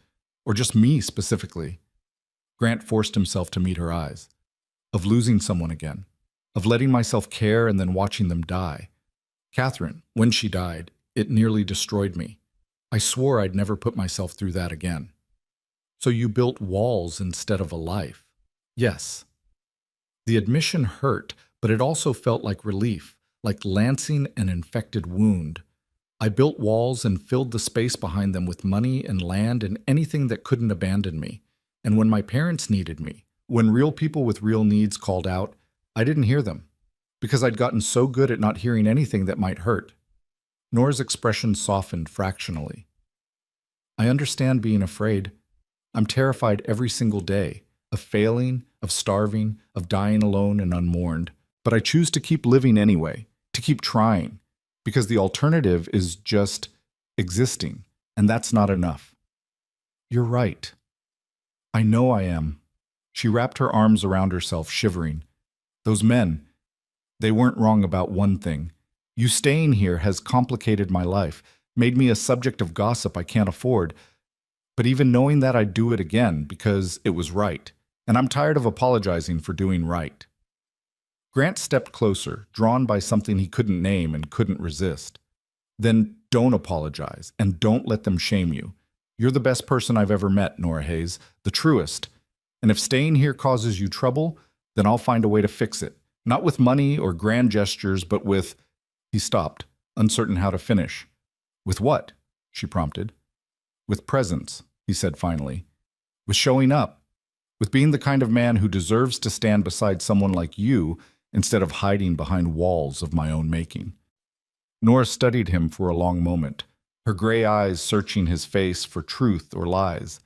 Or just me specifically? Grant forced himself to meet her eyes. Of losing someone again. Of letting myself care and then watching them die. Catherine, when she died, it nearly destroyed me. I swore I'd never put myself through that again. "So you built walls instead of a life?" "Yes." The admission hurt, but it also felt like relief, like lancing an infected wound. I built walls and filled the space behind them with money and land and anything that couldn't abandon me. And when my parents needed me, when real people with real needs called out, I didn't hear them, because I'd gotten so good at not hearing anything that might hurt. Nora's expression softened fractionally. "I understand being afraid. I'm terrified every single day, of failing, of starving, of dying alone and unmourned. But I choose to keep living anyway, to keep trying, because the alternative is just existing, and that's not enough." "You're right." "I know I am." She wrapped her arms around herself, shivering. "Those men, they weren't wrong about one thing. You staying here has complicated my life, made me a subject of gossip I can't afford. But even knowing that, I'd do it again because it was right, and I'm tired of apologizing for doing right." Grant stepped closer, drawn by something he couldn't name and couldn't resist. "Then don't apologize, and don't let them shame you. You're the best person I've ever met, Nora Hayes, the truest. And if staying here causes you trouble, then I'll find a way to fix it. Not with money or grand gestures, but with—" He stopped, uncertain how to finish. "With what?" she prompted. "With presence," he said finally. "With showing up. With being the kind of man who deserves to stand beside someone like you instead of hiding behind walls of my own making." Nora studied him for a long moment, her gray eyes searching his face for truth or lies.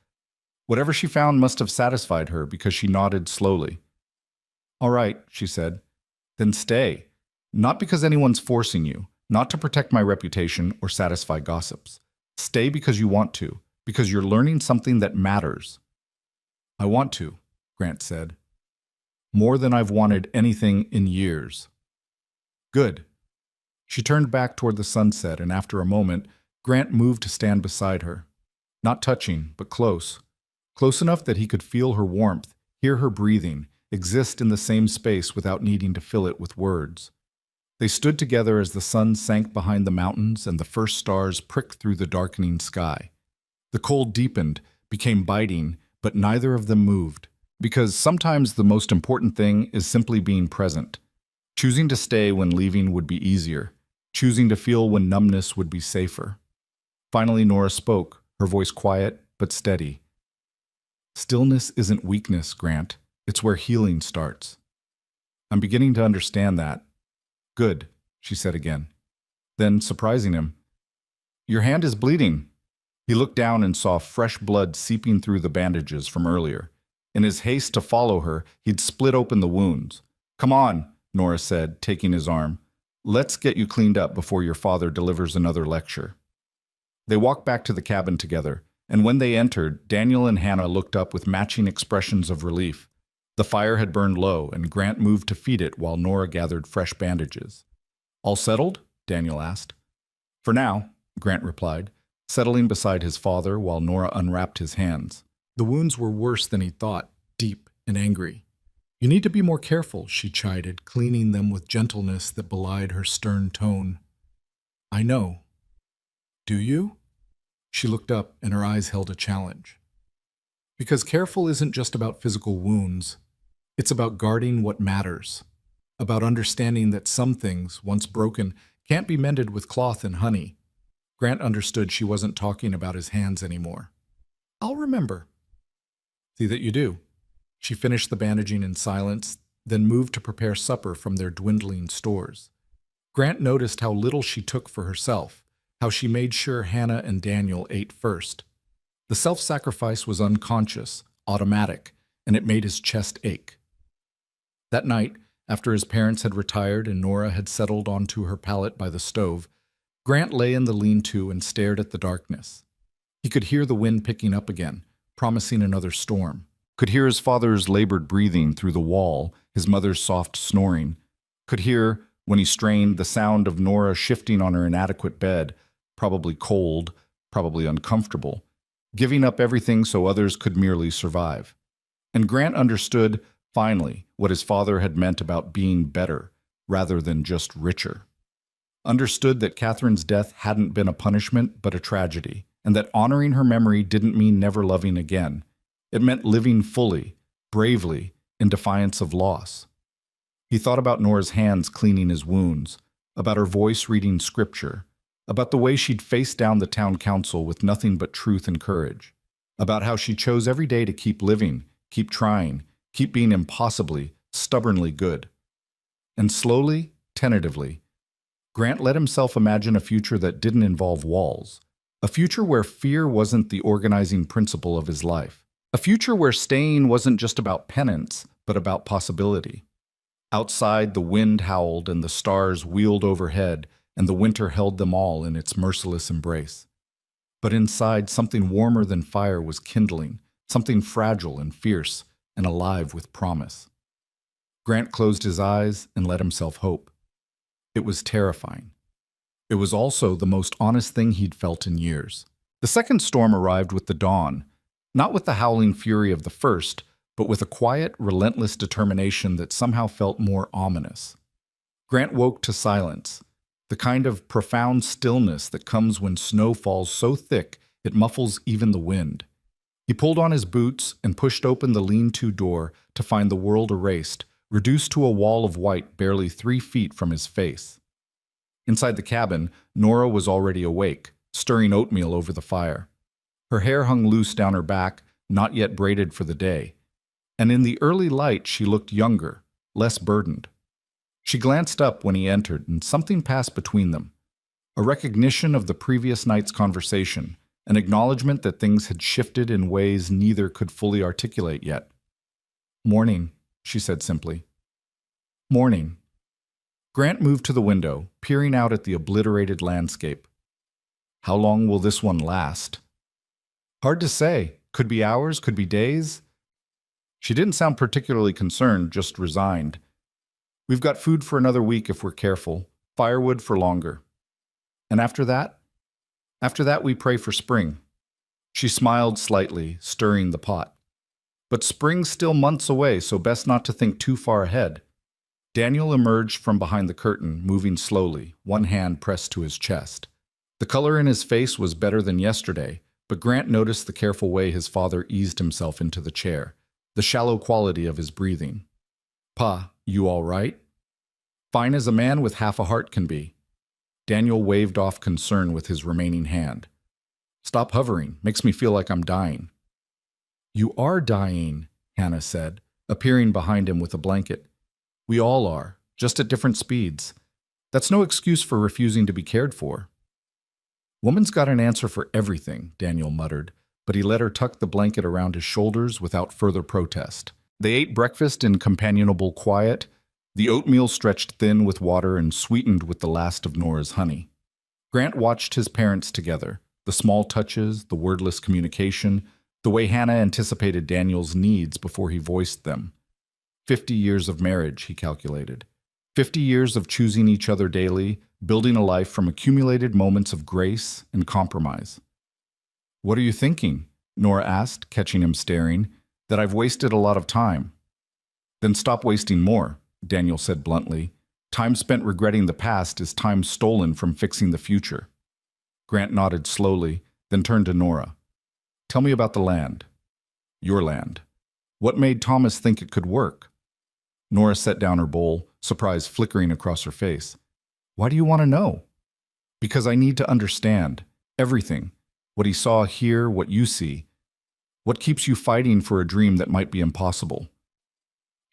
Whatever she found must have satisfied her because she nodded slowly. "All right," she said. "Then stay. Not because anyone's forcing you, not to protect my reputation or satisfy gossips. Stay because you want to, because you're learning something that matters." "I want to," Grant said. "More than I've wanted anything in years." "Good." She turned back toward the sunset, and after a moment, Grant moved to stand beside her. Not touching, but close. Close enough that he could feel her warmth, hear her breathing, exist in the same space without needing to fill it with words. They stood together as the sun sank behind the mountains and the first stars pricked through the darkening sky. The cold deepened, became biting, but neither of them moved, because sometimes the most important thing is simply being present. Choosing to stay when leaving would be easier, choosing to feel when numbness would be safer. Finally, Nora spoke, her voice quiet but steady. "Stillness isn't weakness, Grant. It's where healing starts." "I'm beginning to understand that." "Good," she said again. Then, surprising him, "Your hand is bleeding." He looked down and saw fresh blood seeping through the bandages from earlier. In his haste to follow her, he'd split open the wounds. "Come on," Nora said, taking his arm. "Let's get you cleaned up before your father delivers another lecture." They walked back to the cabin together, and when they entered, Daniel and Hannah looked up with matching expressions of relief. The fire had burned low, and Grant moved to feed it while Nora gathered fresh bandages. "All settled?" Daniel asked. "For now," Grant replied, settling beside his father while Nora unwrapped his hands. The wounds were worse than he thought, deep and angry. "You need to be more careful," she chided, cleaning them with gentleness that belied her stern tone. "I know." "Do you?" She looked up, and her eyes held a challenge. "Because careful isn't just about physical wounds. It's about guarding what matters, about understanding that some things, once broken, can't be mended with cloth and honey." Grant understood she wasn't talking about his hands anymore. "I'll remember." "See that you do." She finished the bandaging in silence, then moved to prepare supper from their dwindling stores. Grant noticed how little she took for herself, how she made sure Hannah and Daniel ate first. The self-sacrifice was unconscious, automatic, and it made his chest ache. That night, After his parents had retired and Nora had settled onto her pallet by the stove, Grant lay in the lean-to and stared at the darkness. He could hear the wind picking up again, promising another storm. Could hear his father's labored breathing through the wall, his mother's soft snoring. Could hear, when he strained, the sound of Nora shifting on her inadequate bed, probably cold, probably uncomfortable, giving up everything so others could merely survive. And Grant understood, finally, what his father had meant about being better, rather than just richer. Understood that Catherine's death hadn't been a punishment, but a tragedy, and that honoring her memory didn't mean never loving again. It meant living fully, bravely, in defiance of loss. He thought about Nora's hands cleaning his wounds, about her voice reading scripture, about the way she'd faced down the town council with nothing but truth and courage, about how she chose every day to keep living, keep trying, keep being impossibly, stubbornly good. And slowly, tentatively, Grant let himself imagine a future that didn't involve walls, a future where fear wasn't the organizing principle of his life, a future where staying wasn't just about penance, but about possibility. Outside, the wind howled and the stars wheeled overhead, and the winter held them all in its merciless embrace. But inside, something warmer than fire was kindling, something fragile and fierce and alive with promise. Grant closed his eyes and let himself hope. It was terrifying. It was also the most honest thing he'd felt in years. The second storm arrived with the dawn, not with the howling fury of the first, but with a quiet, relentless determination that somehow felt more ominous. Grant woke to silence, the kind of profound stillness that comes when snow falls so thick it muffles even the wind. He pulled on his boots and pushed open the lean-to door to find the world erased, reduced to a wall of white barely 3 feet from his face. Inside the cabin, Nora was already awake, stirring oatmeal over the fire. Her hair hung loose down her back, not yet braided for the day. And in the early light she looked younger, less burdened. She glanced up when he entered, and something passed between them. A recognition of the previous night's conversation, an acknowledgement that things had shifted in ways neither could fully articulate yet. "Morning," she said simply. "Morning." Grant moved to the window, peering out at the obliterated landscape. How long will this one last? Hard to say. Could be hours, could be days. She didn't sound particularly concerned, just resigned. "We've got food for another week if we're careful, firewood for longer. And after that? After that we pray for spring." She smiled slightly, stirring the pot. "But spring's still months away, so best not to think too far ahead." Daniel emerged from behind the curtain, moving slowly, one hand pressed to his chest. The color in his face was better than yesterday, but Grant noticed the careful way his father eased himself into the chair, the shallow quality of his breathing. "Pa, you all right?" "Fine as a man with half a heart can be." Daniel waved off concern with his remaining hand. "Stop hovering. Makes me feel like I'm dying." "You are dying," Hannah said, appearing behind him with a blanket. "We all are, just at different speeds. That's no excuse for refusing to be cared for." "Woman's got an answer for everything," Daniel muttered, but he let her tuck the blanket around his shoulders without further protest. They ate breakfast in companionable quiet, the oatmeal stretched thin with water and sweetened with the last of Nora's honey. Grant watched his parents together, the small touches, the wordless communication, the way Hannah anticipated Daniel's needs before he voiced them. 50 years of marriage, he calculated. 50 years of choosing each other daily, building a life from accumulated moments of grace and compromise. "What are you thinking?" Nora asked, catching him staring. "That I've wasted a lot of time." "Then stop wasting more," Daniel said bluntly. "Time spent regretting the past is time stolen from fixing the future." Grant nodded slowly, then turned to Nora. "Tell me about the land." "Your land. What made Thomas think it could work?" Nora set down her bowl, surprise flickering across her face. "Why do you want to know?" "Because I need to understand. Everything. What he saw here, what you see. What keeps you fighting for a dream that might be impossible?"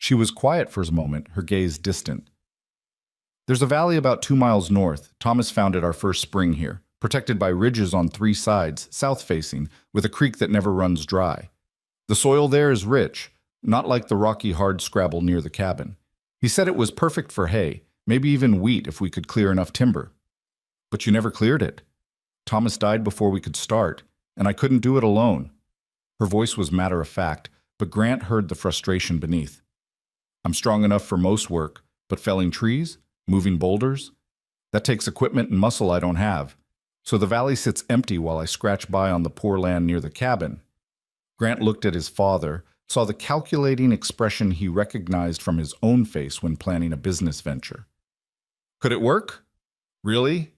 She was quiet for a moment, her gaze distant. "There's a valley about 2 miles north. Thomas found it our first spring here, protected by ridges on 3 sides, south-facing, with a creek that never runs dry. The soil there is rich, not like the rocky hardscrabble near the cabin. He said it was perfect for hay, maybe even wheat if we could clear enough timber. But you never cleared it. Thomas died before we could start, and I couldn't do it alone. Her voice was matter of fact, but Grant heard the frustration beneath. I'm strong enough for most work, but felling trees, moving boulders, that takes equipment and muscle I don't have. So the valley sits empty while I scratch by on the poor land near the cabin. Grant looked at his father, saw the calculating expression he recognized from his own face when planning a business venture. Could it work? Really?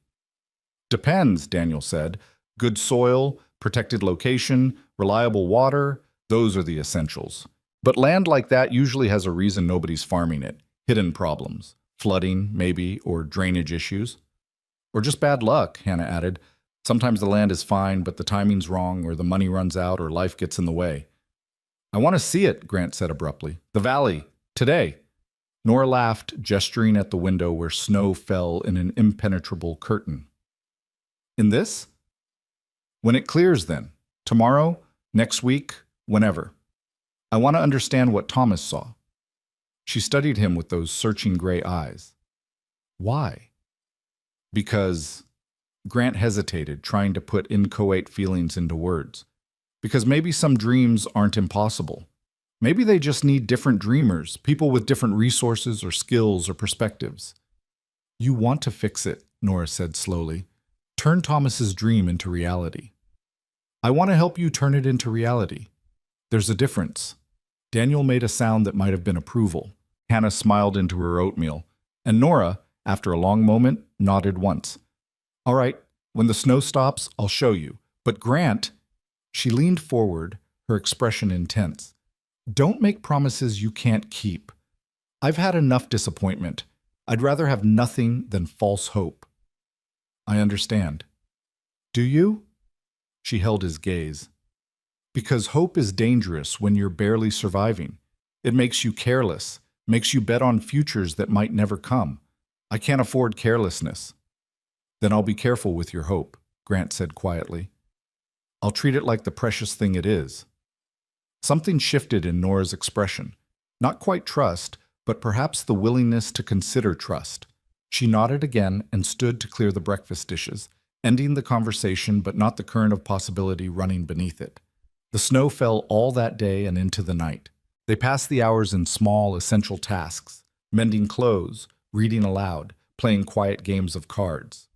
Depends, Daniel said. Good soil, protected location, reliable water, those are the essentials. But land like that usually has a reason nobody's farming it. Hidden problems. Flooding, maybe, or drainage issues. Or just bad luck, Hannah added. Sometimes the land is fine, but the timing's wrong, or the money runs out, or life gets in the way. I want to see it, Grant said abruptly. The valley. Today. Nora laughed, gesturing at the window where snow fell in an impenetrable curtain. In this? When it clears, then. Tomorrow? Next week? Whenever. I want to understand what Thomas saw. She studied him with those searching gray eyes. Why? Because Grant hesitated, trying to put inchoate feelings into words. Because maybe some dreams aren't impossible. Maybe they just need different dreamers, people with different resources or skills or perspectives. You want to fix it, Nora said slowly. Turn Thomas's dream into reality. I want to help you turn it into reality. There's a difference. Daniel made a sound that might have been approval. Hannah smiled into her oatmeal, and Nora, after a long moment, nodded once. All right, when the snow stops, I'll show you. But Grant, she leaned forward, her expression intense. Don't make promises you can't keep. I've had enough disappointment. I'd rather have nothing than false hope. I understand. Do you? She held his gaze. Because hope is dangerous when you're barely surviving. It makes you careless, makes you bet on futures that might never come. I can't afford carelessness. Then I'll be careful with your hope, Grant said quietly. I'll treat it like the precious thing it is. Something shifted in Nora's expression. Not quite trust, but perhaps the willingness to consider trust. She nodded again and stood to clear the breakfast dishes, ending the conversation but not the current of possibility running beneath it. The snow fell all that day and into the night. They passed the hours in small, essential tasks, mending clothes, reading aloud, playing quiet games of cards.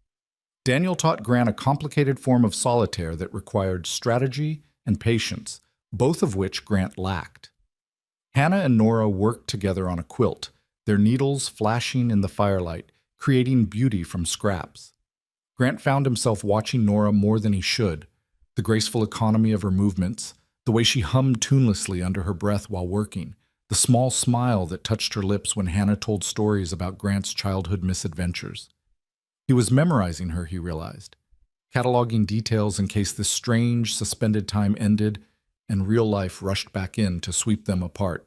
Daniel taught Grant a complicated form of solitaire that required strategy and patience, both of which Grant lacked. Hannah and Nora worked together on a quilt, their needles flashing in the firelight, creating beauty from scraps. Grant found himself watching Nora more than he should, the graceful economy of her movements, the way she hummed tunelessly under her breath while working, the small smile that touched her lips when Hannah told stories about Grant's childhood misadventures. He was memorizing her, he realized, cataloging details in case this strange, suspended time ended and real life rushed back in to sweep them apart.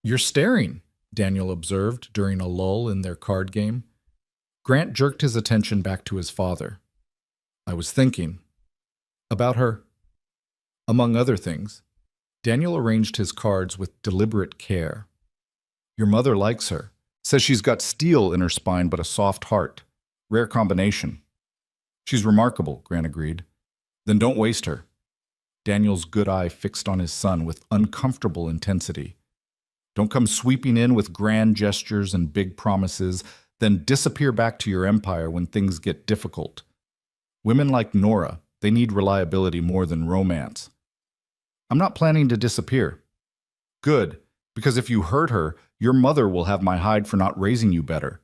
You're staring, Daniel observed during a lull in their card game. Grant jerked his attention back to his father. I was thinking. About her. Among other things, Daniel arranged his cards with deliberate care. Your mother likes her, says she's got steel in her spine but a soft heart. Rare combination. She's remarkable, Grant agreed. Then don't waste her. Daniel's good eye fixed on his son with uncomfortable intensity. Don't come sweeping in with grand gestures and big promises, then disappear back to your empire when things get difficult. Women like Nora, they need reliability more than romance. I'm not planning to disappear. Good, because if you hurt her, your mother will have my hide for not raising you better.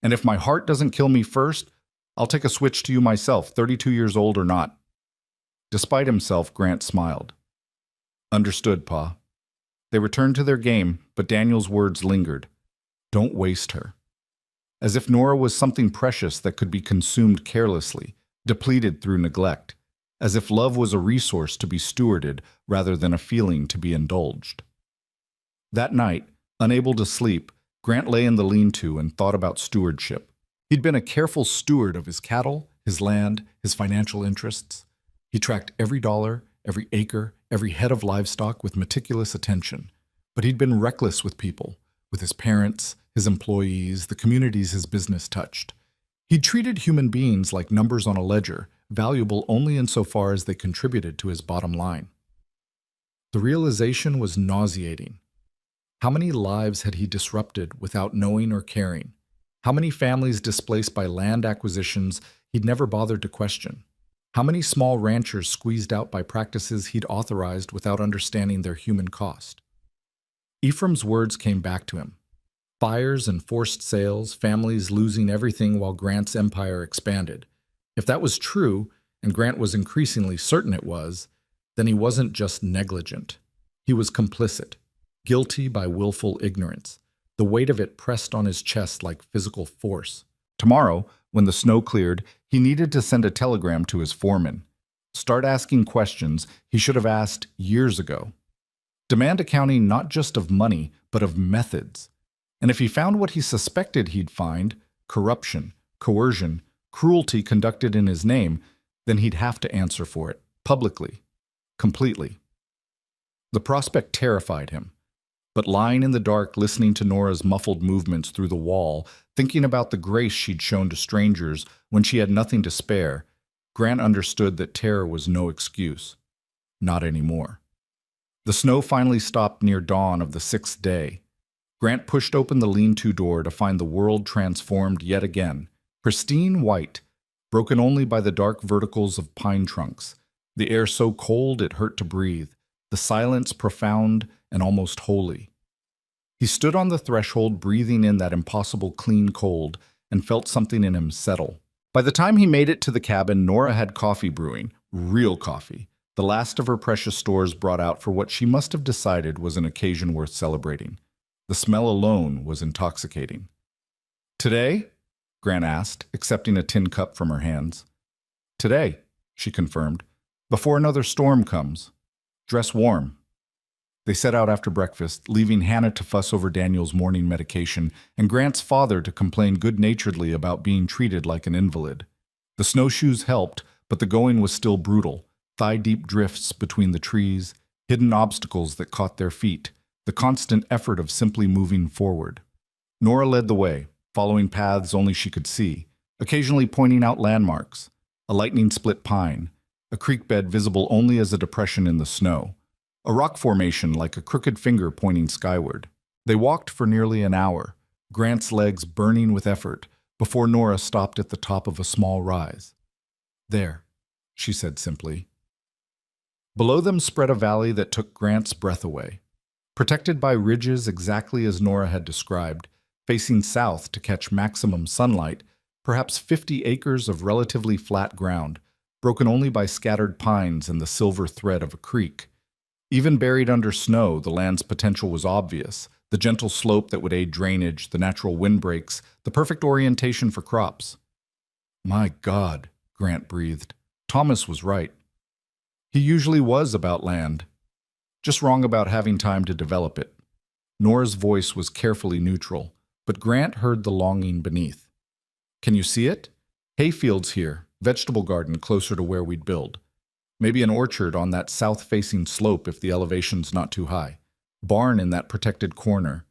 And if my heart doesn't kill me first, I'll take a switch to you myself, 32 years old or not. Despite himself, Grant smiled. Understood, Pa. They returned to their game, but Daniel's words lingered. Don't waste her. As if Nora was something precious that could be consumed carelessly, depleted through neglect. As if love was a resource to be stewarded rather than a feeling to be indulged. That night, unable to sleep, Grant lay in the lean-to and thought about stewardship. He'd been a careful steward of his cattle, his land, his financial interests. He tracked every dollar, every acre, every head of livestock with meticulous attention. But he'd been reckless with people, with his parents, his employees, the communities his business touched. He treated human beings like numbers on a ledger, valuable only insofar as they contributed to his bottom line. The realization was nauseating. How many lives had he disrupted without knowing or caring? How many families displaced by land acquisitions he'd never bothered to question? How many small ranchers squeezed out by practices he'd authorized without understanding their human cost? Ephraim's words came back to him. Fires and forced sales, families losing everything while Grant's empire expanded. If that was true, and Grant was increasingly certain it was, then he wasn't just negligent. He was complicit, guilty by willful ignorance. The weight of it pressed on his chest like physical force. Tomorrow, when the snow cleared, he needed to send a telegram to his foreman. Start asking questions he should have asked years ago. Demand accounting not just of money, but of methods. And if he found what he suspected he'd find, corruption, coercion, cruelty conducted in his name, then he'd have to answer for it, publicly, completely. The prospect terrified him. But lying in the dark, listening to Nora's muffled movements through the wall, thinking about the grace she'd shown to strangers when she had nothing to spare, Grant understood that terror was no excuse. Not anymore. The snow finally stopped near dawn of the 6th day. Grant pushed open the lean-to door to find the world transformed yet again, pristine white, broken only by the dark verticals of pine trunks, the air so cold it hurt to breathe, the silence profound and almost holy. He stood on the threshold, breathing in that impossible clean cold, and felt something in him settle. By the time he made it to the cabin, Nora had coffee brewing, real coffee, the last of her precious stores brought out for what she must have decided was an occasion worth celebrating. The smell alone was intoxicating. "Today?" Grant asked, accepting a tin cup from her hands. "Today," she confirmed, "before another storm comes. Dress warm." They set out after breakfast, leaving Hannah to fuss over Daniel's morning medication and Grant's father to complain good-naturedly about being treated like an invalid. The snowshoes helped, but the going was still brutal. Thigh-deep drifts between the trees, hidden obstacles that caught their feet, the constant effort of simply moving forward. Nora led the way, following paths only she could see, occasionally pointing out landmarks, a lightning-split pine, a creek bed visible only as a depression in the snow, a rock formation like a crooked finger pointing skyward. They walked for nearly an hour, Grant's legs burning with effort, before Nora stopped at the top of a small rise. "There," she said simply. Below them spread a valley that took Grant's breath away. Protected by ridges exactly as Nora had described, facing south to catch maximum sunlight, perhaps 50 acres of relatively flat ground, broken only by scattered pines and the silver thread of a creek. Even buried under snow, the land's potential was obvious. The gentle slope that would aid drainage, the natural windbreaks, the perfect orientation for crops. "My God," Grant breathed. Thomas was right. He usually was about land, just wrong about having time to develop it. Nora's voice was carefully neutral, but Grant heard the longing beneath. "Can you see it? Hayfields here, vegetable garden closer to where we'd build. Maybe an orchard on that south-facing slope if the elevation's not too high. Barn in that protected corner.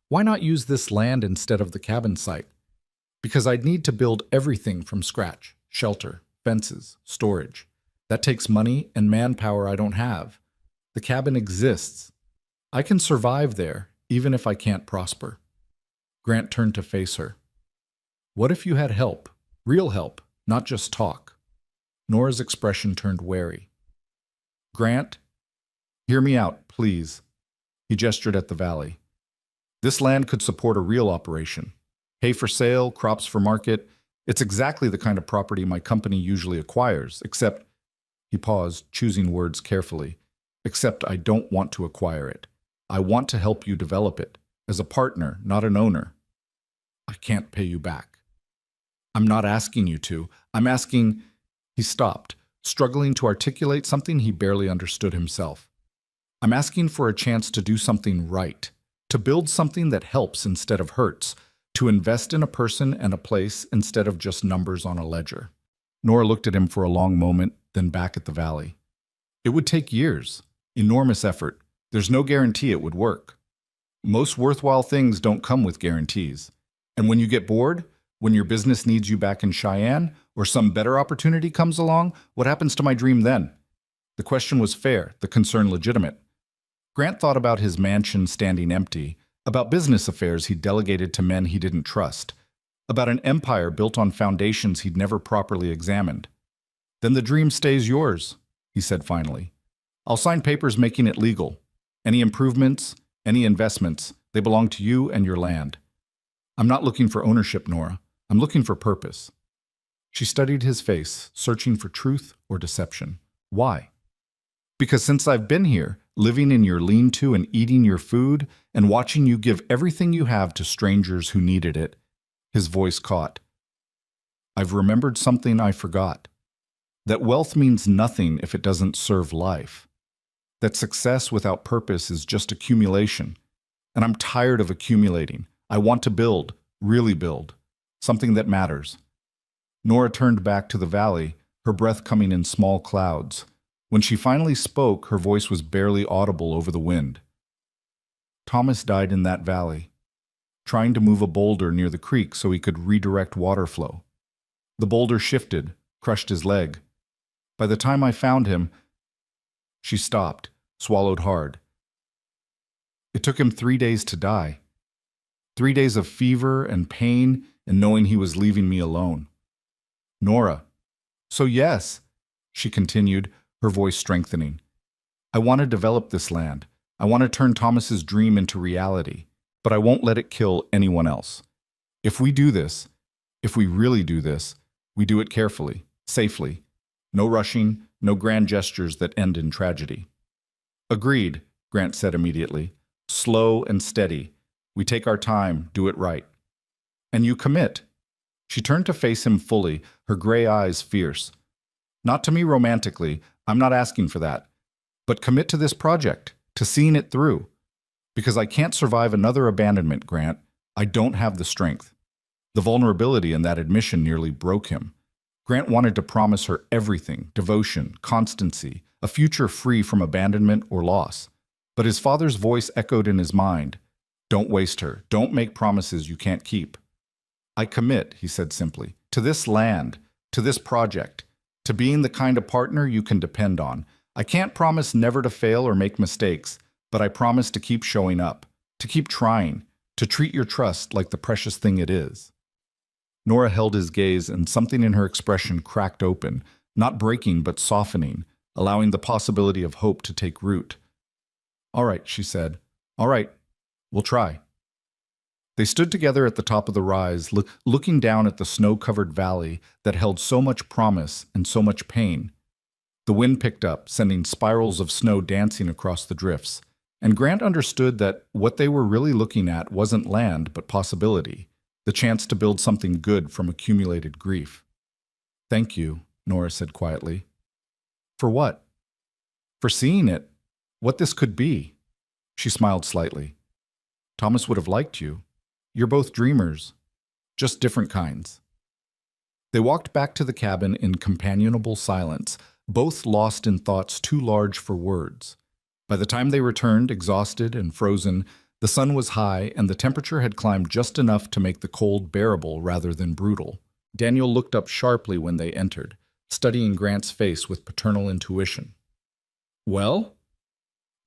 Why not use this land instead of the cabin site? Because I'd need to build everything from scratch. Shelter, fences, storage. That takes money and manpower I don't have. The cabin exists. I can survive there, even if I can't prosper." Grant turned to face her. "What if you had help? Real help, not just talk?" Nora's expression turned wary. "Grant, hear me out, please." He gestured at the valley. "This land could support a real operation. Hay for sale, crops for market. It's exactly the kind of property my company usually acquires, except..." He paused, choosing words carefully. "Except I don't want to acquire it. I want to help you develop it, as a partner, not an owner. I can't pay you back." "I'm not asking you to. I'm asking..." He stopped, struggling to articulate something he barely understood himself. "I'm asking for a chance to do something right, to build something that helps instead of hurts, to invest in a person and a place instead of just numbers on a ledger." Nora looked at him for a long moment, then back at the valley. "It would take years, enormous effort. There's no guarantee it would work." Most worthwhile things don't come with guarantees. And when you get bored, when your business needs you back in Cheyenne, or some better opportunity comes along, what happens to my dream then? The question was fair, the concern legitimate. Grant thought about his mansion standing empty, about business affairs he'd delegated to men he didn't trust, about an empire built on foundations he'd never properly examined. Then the dream stays yours, he said finally. I'll sign papers making it legal. Any improvements, any investments, they belong to you and your land. I'm not looking for ownership, Nora. I'm looking for purpose. She studied his face, searching for truth or deception. Why? Because since I've been here, living in your lean-to and eating your food, and watching you give everything you have to strangers who needed it, his voice caught. I've remembered something I forgot. That wealth means nothing if it doesn't serve life. That success without purpose is just accumulation. And I'm tired of accumulating. I want to build, really build, something that matters. Nora turned back to the valley, her breath coming in small clouds. When she finally spoke, her voice was barely audible over the wind. Thomas died in that valley, trying to move a boulder near the creek so he could redirect water flow. The boulder shifted, crushed his leg. By the time I found him, she stopped, swallowed hard. It took him 3 days to die. 3 days of fever and pain and knowing he was leaving me alone. Nora. So yes, she continued, her voice strengthening. I want to develop this land. I want to turn Thomas's dream into reality, but I won't let it kill anyone else. If we do this, if we really do this, we do it carefully, safely. No rushing, no grand gestures that end in tragedy. Agreed, Grant said immediately. Slow and steady. We take our time, do it right. And you commit. She turned to face him fully, her gray eyes fierce. Not to me romantically, I'm not asking for that. But commit to this project, to seeing it through. Because I can't survive another abandonment, Grant. I don't have the strength. The vulnerability in that admission nearly broke him. Grant wanted to promise her everything, devotion, constancy, a future free from abandonment or loss. But his father's voice echoed in his mind. Don't waste her. Don't make promises you can't keep. I commit, he said simply, to this land, to this project, to being the kind of partner you can depend on. I can't promise never to fail or make mistakes, but I promise to keep showing up, to keep trying, to treat your trust like the precious thing it is. Nora held his gaze, and something in her expression cracked open, not breaking but softening, allowing the possibility of hope to take root. All right, she said. All right, we'll try. They stood together at the top of the rise, looking down at the snow-covered valley that held so much promise and so much pain. The wind picked up, sending spirals of snow dancing across the drifts, and Grant understood that what they were really looking at wasn't land but possibility, the chance to build something good from accumulated grief. Thank you, Nora said quietly. For what? For seeing it, what this could be. She smiled slightly. Thomas would have liked you. You're both dreamers, just different kinds. They walked back to the cabin in companionable silence, both lost in thoughts too large for words. By the time they returned, exhausted and frozen, the sun was high and the temperature had climbed just enough to make the cold bearable rather than brutal. Daniel looked up sharply when they entered, studying Grant's face with paternal intuition. Well?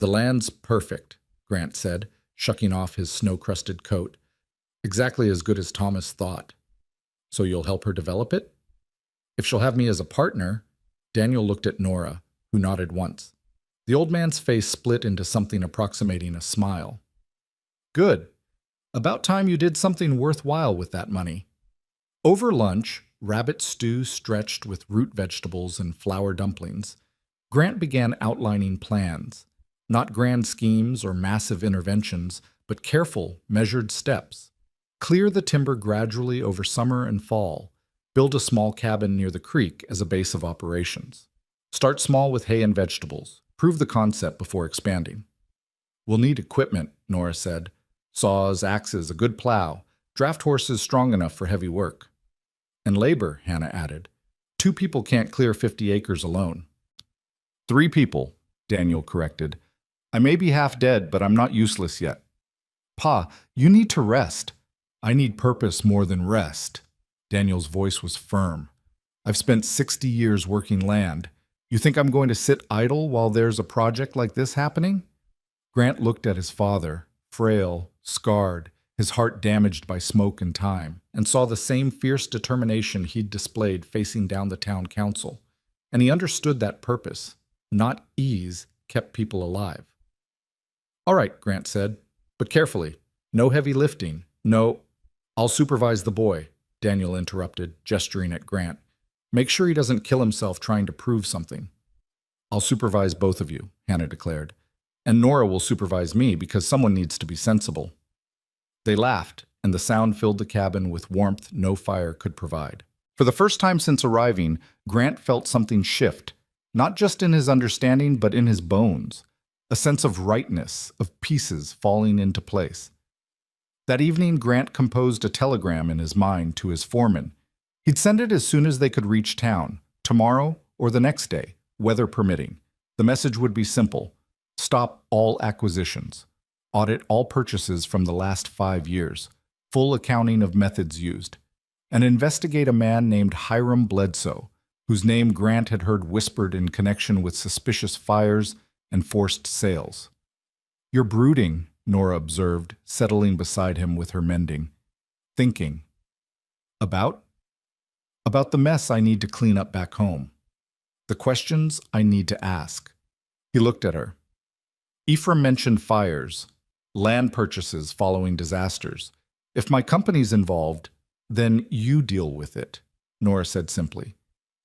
The land's perfect, Grant said, shucking off his snow-crusted coat. Exactly as good as Thomas thought. So you'll help her develop it? If she'll have me as a partner, Daniel looked at Nora, who nodded once. The old man's face split into something approximating a smile. Good. About time you did something worthwhile with that money. Over lunch, rabbit stew stretched with root vegetables and flour dumplings, Grant began outlining plans. Not grand schemes or massive interventions, but careful, measured steps. Clear the timber gradually over summer and fall. Build a small cabin near the creek as a base of operations. Start small with hay and vegetables. Prove the concept before expanding. We'll need equipment, Nora said. Saws, axes, a good plow. Draft horses strong enough for heavy work. And labor, Hannah added. 2 people can't clear 50 acres alone. 3 people, Daniel corrected. I may be half dead, but I'm not useless yet. Pa, you need to rest. I need purpose more than rest. Daniel's voice was firm. I've spent 60 years working land. You think I'm going to sit idle while there's a project like this happening? Grant looked at his father, frail, scarred, his heart damaged by smoke and time, and saw the same fierce determination he'd displayed facing down the town council. And he understood that purpose, not ease, kept people alive. All right, Grant said, but carefully. No heavy lifting. No. I'll supervise the boy, Daniel interrupted, gesturing at Grant. Make sure he doesn't kill himself trying to prove something. I'll supervise both of you, Hannah declared. And Nora will supervise me because someone needs to be sensible. They laughed, and the sound filled the cabin with warmth no fire could provide. For the first time since arriving, Grant felt something shift, not just in his understanding, but in his bones. A sense of rightness, of pieces falling into place. That evening, Grant composed a telegram in his mind to his foreman. He'd send it as soon as they could reach town, tomorrow or the next day, weather permitting. The message would be simple. Stop all acquisitions. Audit all purchases from the last 5 years. Full accounting of methods used. And investigate a man named Hiram Bledsoe, whose name Grant had heard whispered in connection with suspicious fires and forced sales. You're brooding, Nora observed, settling beside him with her mending. Thinking. About? About the mess I need to clean up back home. The questions I need to ask. He looked at her. Ephraim mentioned fires, land purchases following disasters. If my company's involved, then you deal with it, Nora said simply.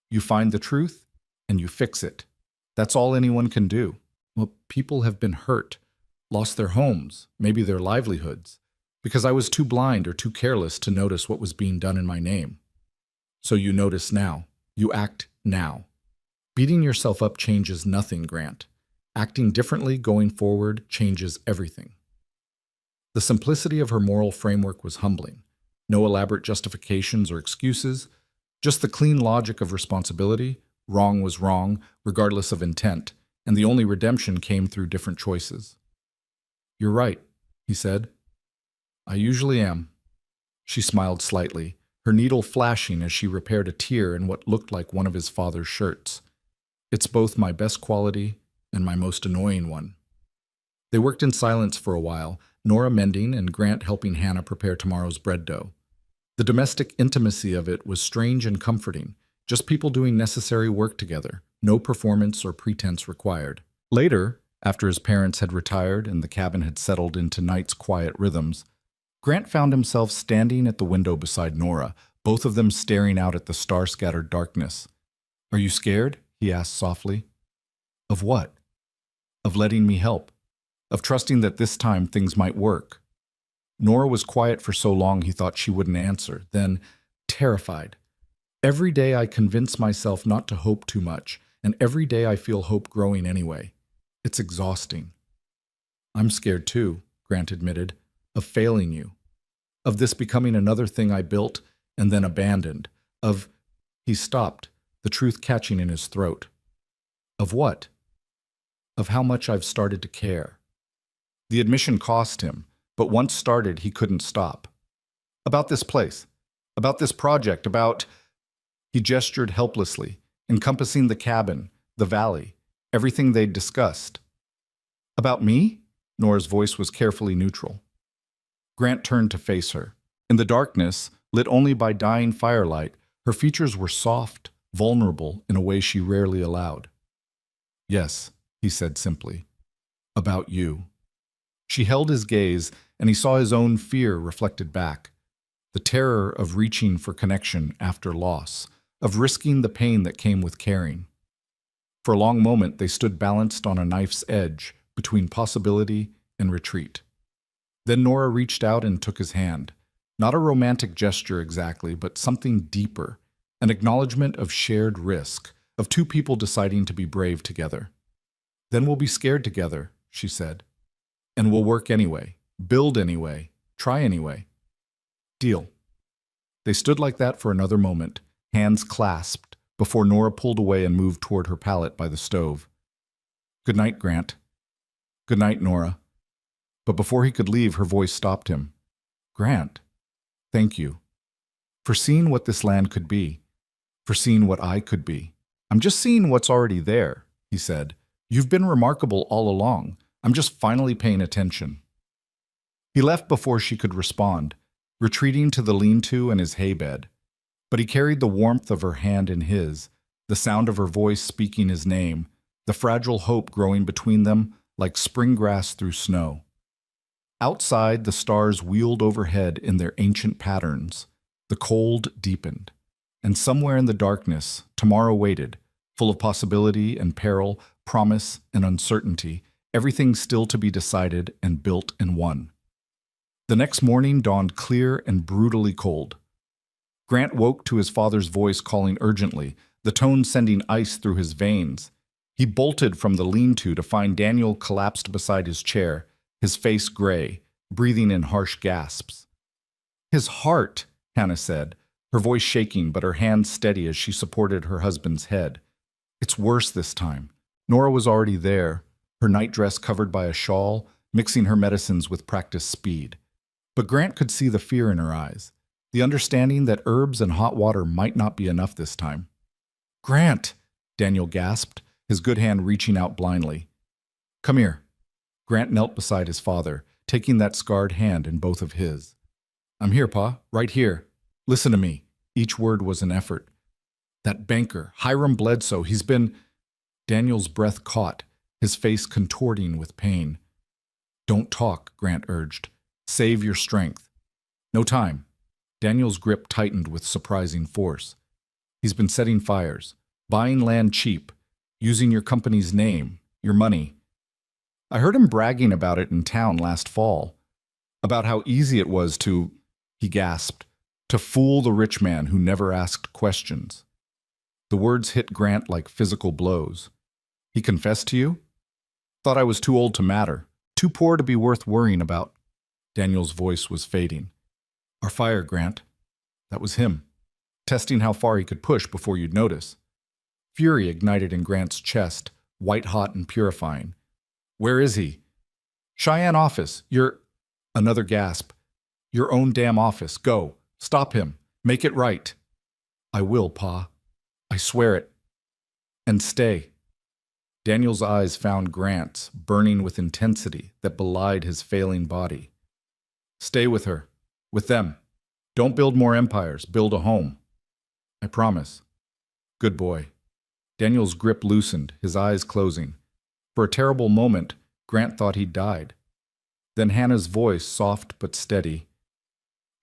You find the truth, and you fix it. That's all anyone can do. Well, people have been hurt, lost their homes, maybe their livelihoods, because I was too blind or too careless to notice what was being done in my name. So you notice now. You act now. Beating yourself up changes nothing, Grant. Acting differently going forward changes everything. The simplicity of her moral framework was humbling. No elaborate justifications or excuses, just the clean logic of responsibility. Wrong was wrong, regardless of intent, and the only redemption came through different choices. You're right, he said. I usually am. She smiled slightly, her needle flashing as she repaired a tear in what looked like one of his father's shirts. It's both my best quality and my most annoying one. They worked in silence for a while, Nora mending and Grant helping Hannah prepare tomorrow's bread dough. The domestic intimacy of it was strange and comforting, just people doing necessary work together, no performance or pretense required. Later, after his parents had retired and the cabin had settled into night's quiet rhythms, Grant found himself standing at the window beside Nora, both of them staring out at the star-scattered darkness. Are you scared? He asked softly. Of what? Of letting me help. Of trusting that this time things might work. Nora was quiet for so long he thought she wouldn't answer, then, terrified. Every day I convince myself not to hope too much, and every day I feel hope growing anyway. It's exhausting. I'm scared too, Grant admitted, of failing you. Of this becoming another thing I built and then abandoned. He stopped, the truth catching in his throat. Of what? Of how much I've started to care. The admission cost him, but once started, he couldn't stop. About this place, about this project, about... He gestured helplessly, encompassing the cabin, the valley, everything they'd discussed. About me? Nora's voice was carefully neutral. Grant turned to face her. In the darkness, lit only by dying firelight, her features were soft, vulnerable in a way she rarely allowed. Yes, he said simply. About you. She held his gaze, and he saw his own fear reflected back. The terror of reaching for connection after loss, of risking the pain that came with caring. For a long moment, they stood balanced on a knife's edge between possibility and retreat. Then Nora reached out and took his hand. Not a romantic gesture exactly, but something deeper, an acknowledgement of shared risk, of two people deciding to be brave together. Then we'll be scared together, she said. And we'll work anyway, build anyway, try anyway. Deal. They stood like that for another moment, hands clasped, before Nora pulled away and moved toward her pallet by the stove. Good night, Grant. Good night, Nora. But before he could leave, her voice stopped him. Grant, thank you for seeing what this land could be, for seeing what I could be. I'm just seeing what's already there, he said. You've been remarkable all along. I'm just finally paying attention. He left before she could respond, retreating to the lean-to and his hay bed. But he carried the warmth of her hand in his, the sound of her voice speaking his name, the fragile hope growing between them like spring grass through snow. Outside, the stars wheeled overhead in their ancient patterns. The cold deepened. And somewhere in the darkness, tomorrow waited, full of possibility and peril, promise and uncertainty, everything still to be decided and built and won. The next morning dawned clear and brutally cold. Grant woke to his father's voice calling urgently, the tone sending ice through his veins. He bolted from the lean-to to find Daniel collapsed beside his chair, his face gray, breathing in harsh gasps. His heart, Hannah said, her voice shaking but her hands steady as she supported her husband's head. It's worse this time. Nora was already there, her nightdress covered by a shawl, mixing her medicines with practiced speed. But Grant could see the fear in her eyes, the understanding that herbs and hot water might not be enough this time. Grant, Daniel gasped, his good hand reaching out blindly. Come here. Grant knelt beside his father, taking that scarred hand in both of his. I'm here, Pa, right here. Listen to me. Each word was an effort. That banker, Hiram Bledsoe, he's been... Daniel's breath caught, his face contorting with pain. Don't talk, Grant urged. Save your strength. No time. Daniel's grip tightened with surprising force. He's been setting fires, buying land cheap, using your company's name, your money. I heard him bragging about it in town last fall, about how easy it was to, he gasped, to fool the rich man who never asked questions. The words hit Grant like physical blows. He confessed to you? Thought I was too old to matter, too poor to be worth worrying about. Daniel's voice was fading. Our fire, Grant. That was him, testing how far he could push before you'd notice. Fury ignited in Grant's chest, white-hot and purifying. Where is he? Cheyenne office. Another gasp. Your own damn office. Go. Stop him. Make it right. I will, Pa. I swear it. And stay. Daniel's eyes found Grant's, burning with intensity that belied his failing body. Stay with her. With them. Don't build more empires. Build a home. I promise. Good boy. Daniel's grip loosened, his eyes closing. For a terrible moment, Grant thought he'd died. Then Hannah's voice, soft but steady.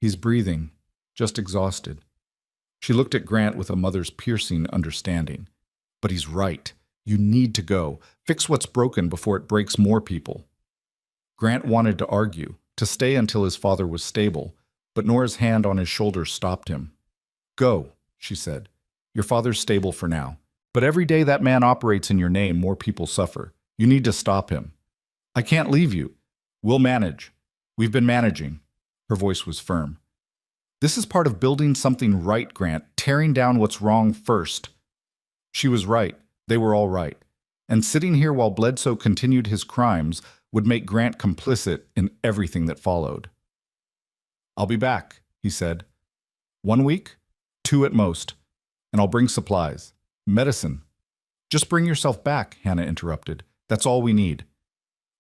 He's breathing, just exhausted. She looked at Grant with a mother's piercing understanding. But he's right. You need to go. Fix what's broken before it breaks more people. Grant wanted to argue, to stay until his father was stable, but Nora's hand on his shoulder stopped him. Go, she said. Your father's stable for now. But every day that man operates in your name, more people suffer. You need to stop him. I can't leave you. We'll manage. We've been managing. Her voice was firm. This is part of building something right, Grant, tearing down what's wrong first. She was right. They were all right. And sitting here while Bledsoe continued his crimes would make Grant complicit in everything that followed. I'll be back, he said. 1 week? 2 at most. And I'll bring supplies. Medicine. Just bring yourself back, Hannah interrupted. That's all we need.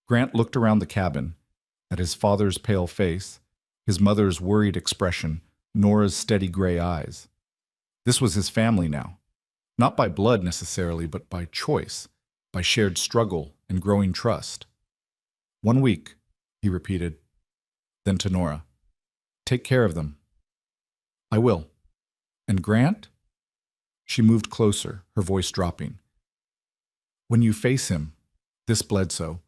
Grant looked around the cabin, at his father's pale face, his mother's worried expression, Nora's steady gray eyes. This was his family now. Not by blood necessarily, but by choice, by shared struggle and growing trust. 1 week, he repeated. Then to Nora, take care of them. I will. And Grant? She moved closer, her voice dropping. When you face him, this Bledsoe,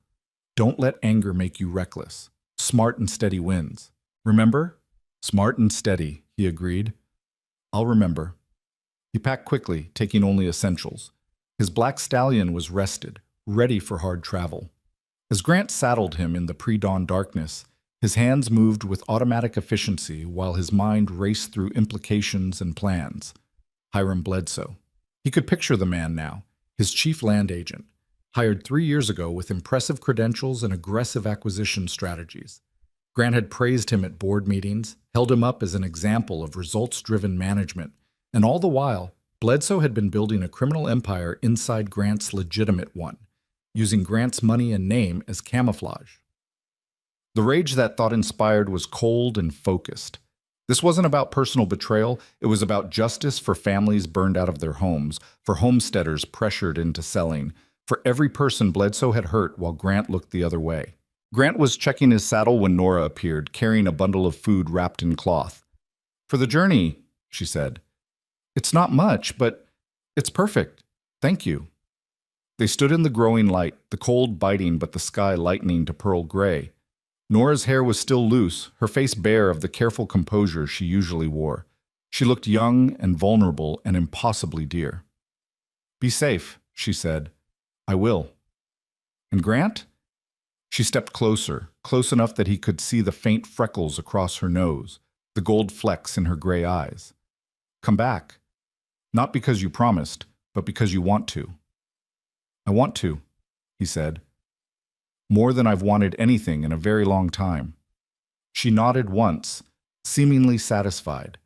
don't let anger make you reckless. Smart and steady wins. Remember? Smart and steady, he agreed. I'll remember. He packed quickly, taking only essentials. His black stallion was rested, ready for hard travel. As Grant saddled him in the pre-dawn darkness, his hands moved with automatic efficiency while his mind raced through implications and plans. Hiram Bledsoe. He could picture the man now, his chief land agent, hired 3 years ago with impressive credentials and aggressive acquisition strategies. Grant had praised him at board meetings, held him up as an example of results-driven management, and all the while, Bledsoe had been building a criminal empire inside Grant's legitimate one, using Grant's money and name as camouflage. The rage that thought inspired was cold and focused. This wasn't about personal betrayal, it was about justice for families burned out of their homes, for homesteaders pressured into selling, for every person Bledsoe had hurt while Grant looked the other way. Grant was checking his saddle when Nora appeared, carrying a bundle of food wrapped in cloth. "For the journey," she said. "It's not much, but it's perfect. Thank you." They stood in the growing light, the cold biting but the sky lightening to pearl gray. Nora's hair was still loose, her face bare of the careful composure she usually wore. She looked young and vulnerable and impossibly dear. "Be safe," she said. "I will." "And Grant?" She stepped closer, close enough that he could see the faint freckles across her nose, the gold flecks in her gray eyes. "Come back. Not because you promised, but because you want to." "I want to," he said. "More than I've wanted anything in a very long time." She nodded once, seemingly satisfied.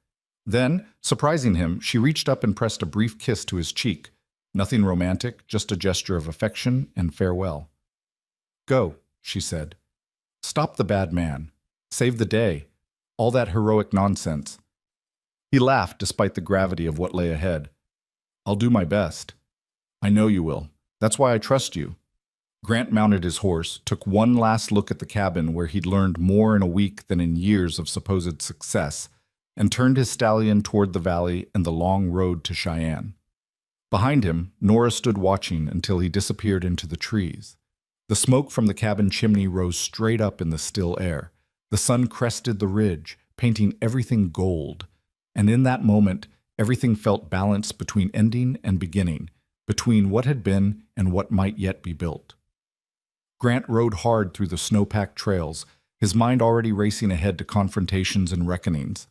Then, surprising him, she reached up and pressed a brief kiss to his cheek. Nothing romantic, just a gesture of affection and farewell. "Go," she said. "Stop the bad man. Save the day. All that heroic nonsense." He laughed despite the gravity of what lay ahead. "I'll do my best." "I know you will. That's why I trust you." Grant mounted his horse, took one last look at the cabin where he'd learned more in a week than in years of supposed success, and turned his stallion toward the valley and the long road to Cheyenne. Behind him, Nora stood watching until he disappeared into the trees. The smoke from the cabin chimney rose straight up in the still air. The sun crested the ridge, painting everything gold. And in that moment, everything felt balanced between ending and beginning, between what had been and what might yet be built. Grant rode hard through the snow-packed trails, his mind already racing ahead to confrontations and reckonings.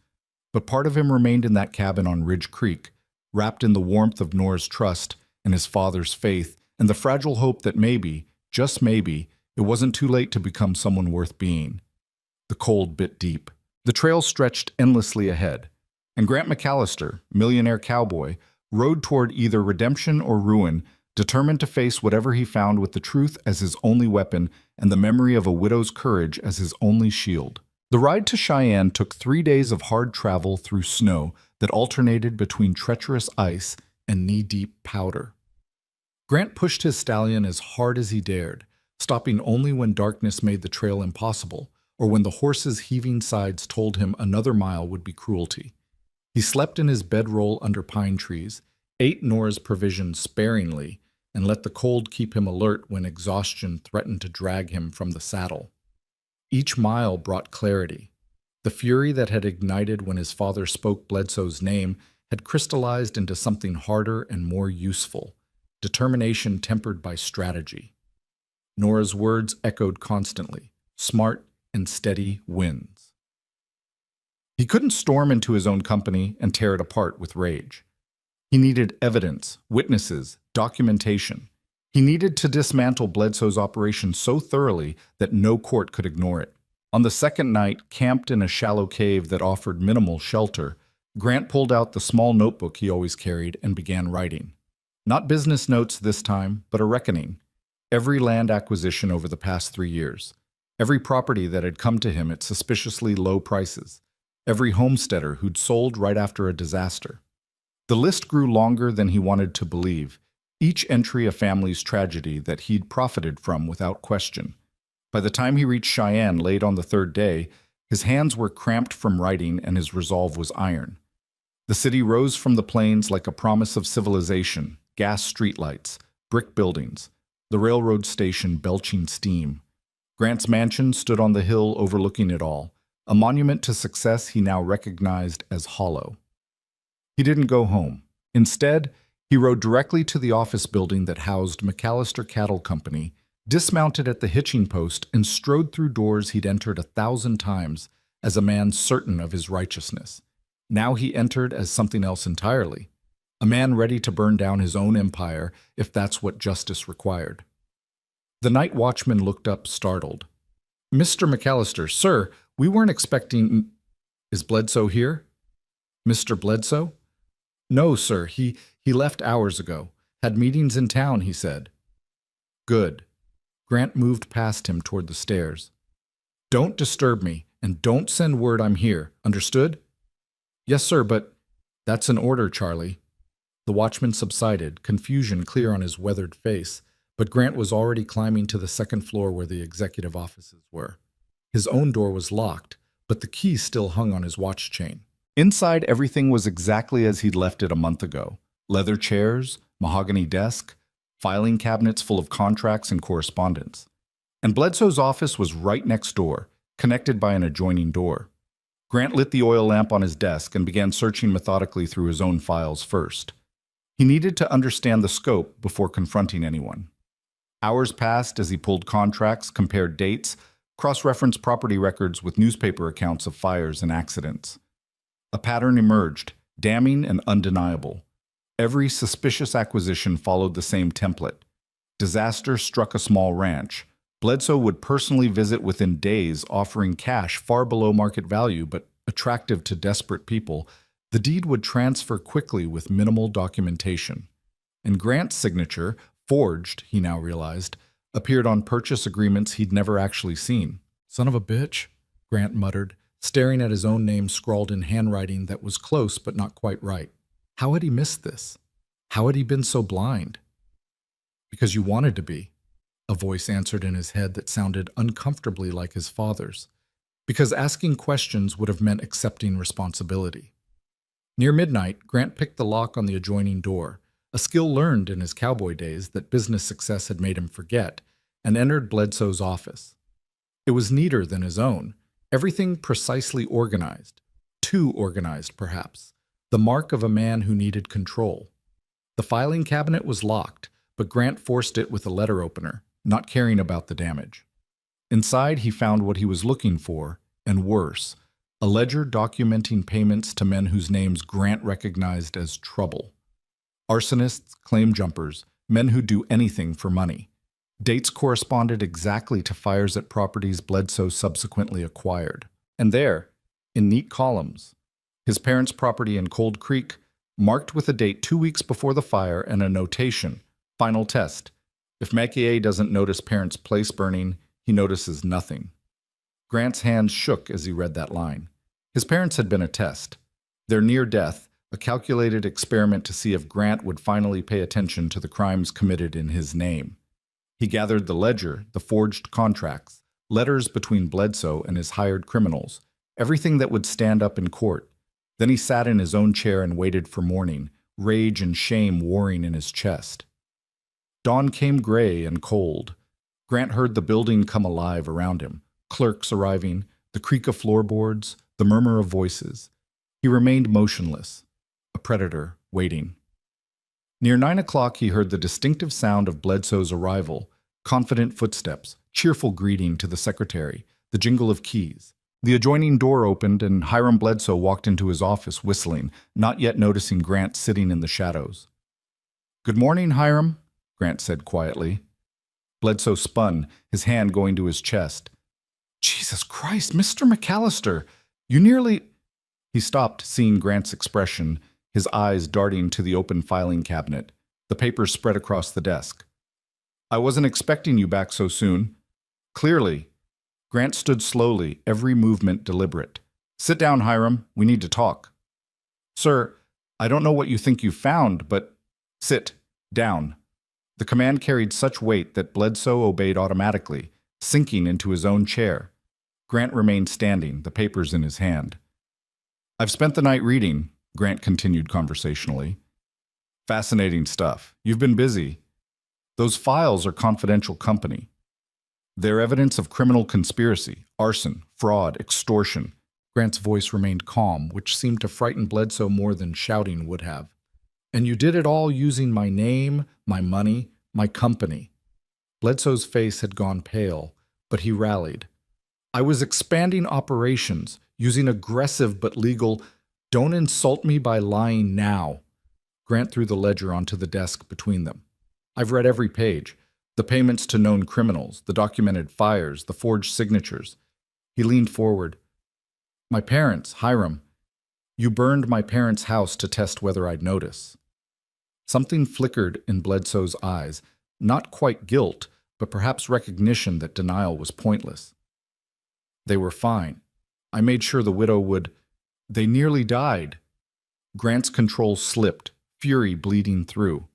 But part of him remained in that cabin on Ridge Creek, wrapped in the warmth of Nora's trust and his father's faith and the fragile hope that maybe, just maybe, it wasn't too late to become someone worth being. The cold bit deep. The trail stretched endlessly ahead, and Grant McAllister, millionaire cowboy, rode toward either redemption or ruin, determined to face whatever he found with the truth as his only weapon and the memory of a widow's courage as his only shield. The ride to Cheyenne took 3 days of hard travel through snow that alternated between treacherous ice and knee-deep powder. Grant pushed his stallion as hard as he dared, stopping only when darkness made the trail impossible, or when the horse's heaving sides told him another mile would be cruelty. He slept in his bedroll under pine trees, ate Nora's provisions sparingly, and let the cold keep him alert when exhaustion threatened to drag him from the saddle. Each mile brought clarity. The fury that had ignited when his father spoke Bledsoe's name had crystallized into something harder and more useful, determination tempered by strategy. Nora's words echoed constantly, smart and steady wins. He couldn't storm into his own company and tear it apart with rage. He needed evidence, witnesses, documentation. He needed to dismantle Bledsoe's operation so thoroughly that no court could ignore it. On the second night, camped in a shallow cave that offered minimal shelter, Grant pulled out the small notebook he always carried and began writing. Not business notes this time, but a reckoning. Every land acquisition over the past 3 years. Every property that had come to him at suspiciously low prices. Every homesteader who'd sold right after a disaster. The list grew longer than he wanted to believe, each entry a family's tragedy that he'd profited from without question. By the time he reached Cheyenne late on the third day, his hands were cramped from writing and his resolve was iron. The city rose from the plains like a promise of civilization, gas streetlights, brick buildings, the railroad station belching steam. Grant's mansion stood on the hill overlooking it all, a monument to success he now recognized as hollow. He didn't go home. Instead, he rode directly to the office building that housed McAllister Cattle Company, dismounted at the hitching post, and strode through doors he'd entered 1,000 times as a man certain of his righteousness. Now he entered as something else entirely, a man ready to burn down his own empire if that's what justice required. The night watchman looked up, startled. Mr. McAllister, sir, we weren't expecting. Is Bledsoe here? Mr. Bledsoe? No, sir, he left hours ago. Had meetings in town, he said. Good. Grant moved past him toward the stairs. Don't disturb me, and don't send word I'm here. Understood? Yes, sir, but that's an order, Charlie. The watchman subsided, confusion clear on his weathered face, but Grant was already climbing to the second floor where the executive offices were. His own door was locked, but the key still hung on his watch chain. Inside, everything was exactly as he'd left it a month ago. Leather chairs, mahogany desk, filing cabinets full of contracts and correspondence. And Bledsoe's office was right next door, connected by an adjoining door. Grant lit the oil lamp on his desk and began searching methodically through his own files first. He needed to understand the scope before confronting anyone. Hours passed as he pulled contracts, compared dates, cross-referenced property records with newspaper accounts of fires and accidents. A pattern emerged, damning and undeniable. Every suspicious acquisition followed the same template. Disaster struck a small ranch. Bledsoe would personally visit within days, offering cash far below market value but attractive to desperate people. The deed would transfer quickly with minimal documentation. And Grant's signature, forged, he now realized, appeared on purchase agreements he'd never actually seen. Son of a bitch, Grant muttered, staring at his own name scrawled in handwriting that was close but not quite right. How had he missed this? How had he been so blind? Because you wanted to be, a voice answered in his head that sounded uncomfortably like his father's. Because asking questions would have meant accepting responsibility. Near midnight, Grant picked the lock on the adjoining door, a skill learned in his cowboy days that business success had made him forget, and entered Bledsoe's office. It was neater than his own, everything precisely organized. Too organized, perhaps. The mark of a man who needed control. The filing cabinet was locked, but Grant forced it with a letter opener, not caring about the damage. Inside, he found what he was looking for, and worse, a ledger documenting payments to men whose names Grant recognized as trouble. Arsonists, claim jumpers, men who do anything for money. Dates corresponded exactly to fires at properties Bledsoe subsequently acquired. And there, in neat columns, his parents' property in Cold Creek, marked with a date 2 weeks before the fire and a notation, final test. If Macier doesn't notice parents' place burning, he notices nothing. Grant's hands shook as he read that line. His parents had been a test. Their near death, a calculated experiment to see if Grant would finally pay attention to the crimes committed in his name. He gathered the ledger, the forged contracts, letters between Bledsoe and his hired criminals, everything that would stand up in court. Then he sat in his own chair and waited for morning, rage and shame warring in his chest. Dawn came gray and cold. Grant heard the building come alive around him, clerks arriving, the creak of floorboards, the murmur of voices. He remained motionless, a predator waiting. Near 9 o'clock, he heard the distinctive sound of Bledsoe's arrival, confident footsteps, cheerful greeting to the secretary, the jingle of keys. The adjoining door opened, and Hiram Bledsoe walked into his office whistling, not yet noticing Grant sitting in the shadows. "Good morning, Hiram," Grant said quietly. Bledsoe spun, his hand going to his chest. "Jesus Christ, Mr. McAllister, you nearly—" He stopped, seeing Grant's expression, his eyes darting to the open filing cabinet, the papers spread across the desk. "I wasn't expecting you back so soon." Clearly. Grant stood slowly, every movement deliberate. "Sit down, Hiram. We need to talk." "Sir, I don't know what you think you found, but—" "Sit. Down." The command carried such weight that Bledsoe obeyed automatically, sinking into his own chair. Grant remained standing, the papers in his hand. "I've spent the night reading," Grant continued conversationally. "Fascinating stuff. You've been busy. Those files are confidential company. They're evidence of criminal conspiracy, arson, fraud, extortion." Grant's voice remained calm, which seemed to frighten Bledsoe more than shouting would have. "And you did it all using my name, my money, my company." Bledsoe's face had gone pale, but he rallied. "I was expanding operations, using aggressive but legal— Don't insult me by lying now." Grant threw the ledger onto the desk between them. "I've read every page. The payments to known criminals, the documented fires, the forged signatures. He leaned forward. My parents, Hiram. You burned my parents' house to test whether I'd notice. Something flickered in Bledsoe's eyes, not quite guilt, but perhaps recognition that denial was pointless. They were fine. I made sure the widow would. They nearly died. Grant's control slipped, fury bleeding through.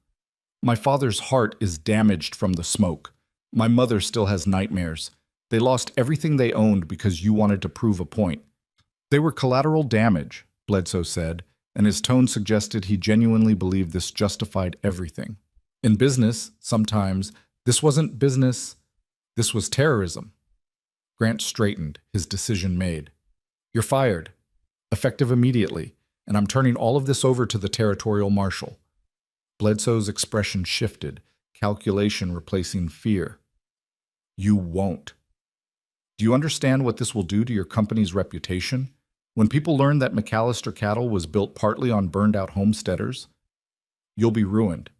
My father's heart is damaged from the smoke. My mother still has nightmares. They lost everything they owned because you wanted to prove a point. They were collateral damage, Bledsoe said, and his tone suggested he genuinely believed this justified everything. In business, sometimes, this wasn't business, this was terrorism. Grant straightened, his decision made. You're fired, effective immediately, and I'm turning all of this over to the territorial marshal. Bledsoe's expression shifted, calculation replacing fear. You won't. Do you understand what this will do to your company's reputation? When people learn that McAllister Cattle was built partly on burned-out homesteaders, you'll be ruined.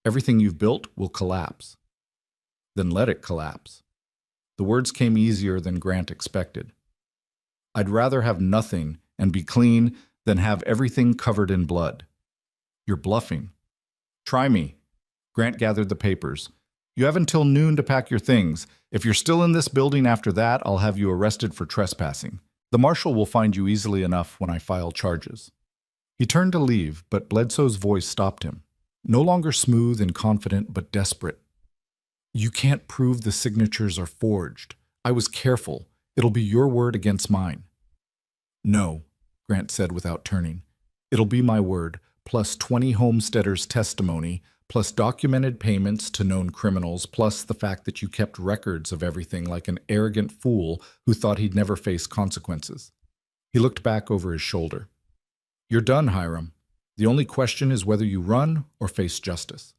Everything you've built will collapse. Then let it collapse. The words came easier than Grant expected. I'd rather have nothing and be clean than have everything covered in blood. You're bluffing. Try me. Grant gathered the papers. You have until noon to pack your things. If you're still in this building after that, I'll have you arrested for trespassing. The marshal will find you easily enough when I file charges. He turned to leave, but Bledsoe's voice stopped him. No longer smooth and confident, but desperate. You can't prove the signatures are forged. I was careful. It'll be your word against mine. No, Grant said without turning. It'll be my word, plus 20 homesteaders' testimony, plus documented payments to known criminals, plus the fact that you kept records of everything like an arrogant fool who thought he'd never face consequences. He looked back over his shoulder. You're done, Hiram. The only question is whether you run or face justice.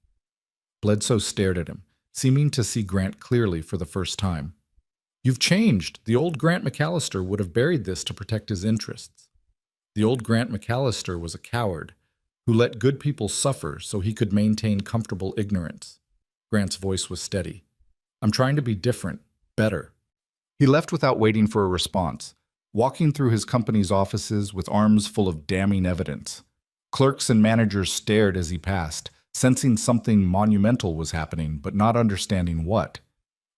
Bledsoe stared at him, seeming to see Grant clearly for the first time. You've changed. The old Grant McAllister would have buried this to protect his interests. The old Grant McAllister was a coward who let good people suffer so he could maintain comfortable ignorance. Grant's voice was steady. I'm trying to be different, better. He left without waiting for a response, walking through his company's offices with arms full of damning evidence. Clerks and managers stared as he passed, sensing something monumental was happening, but not understanding what.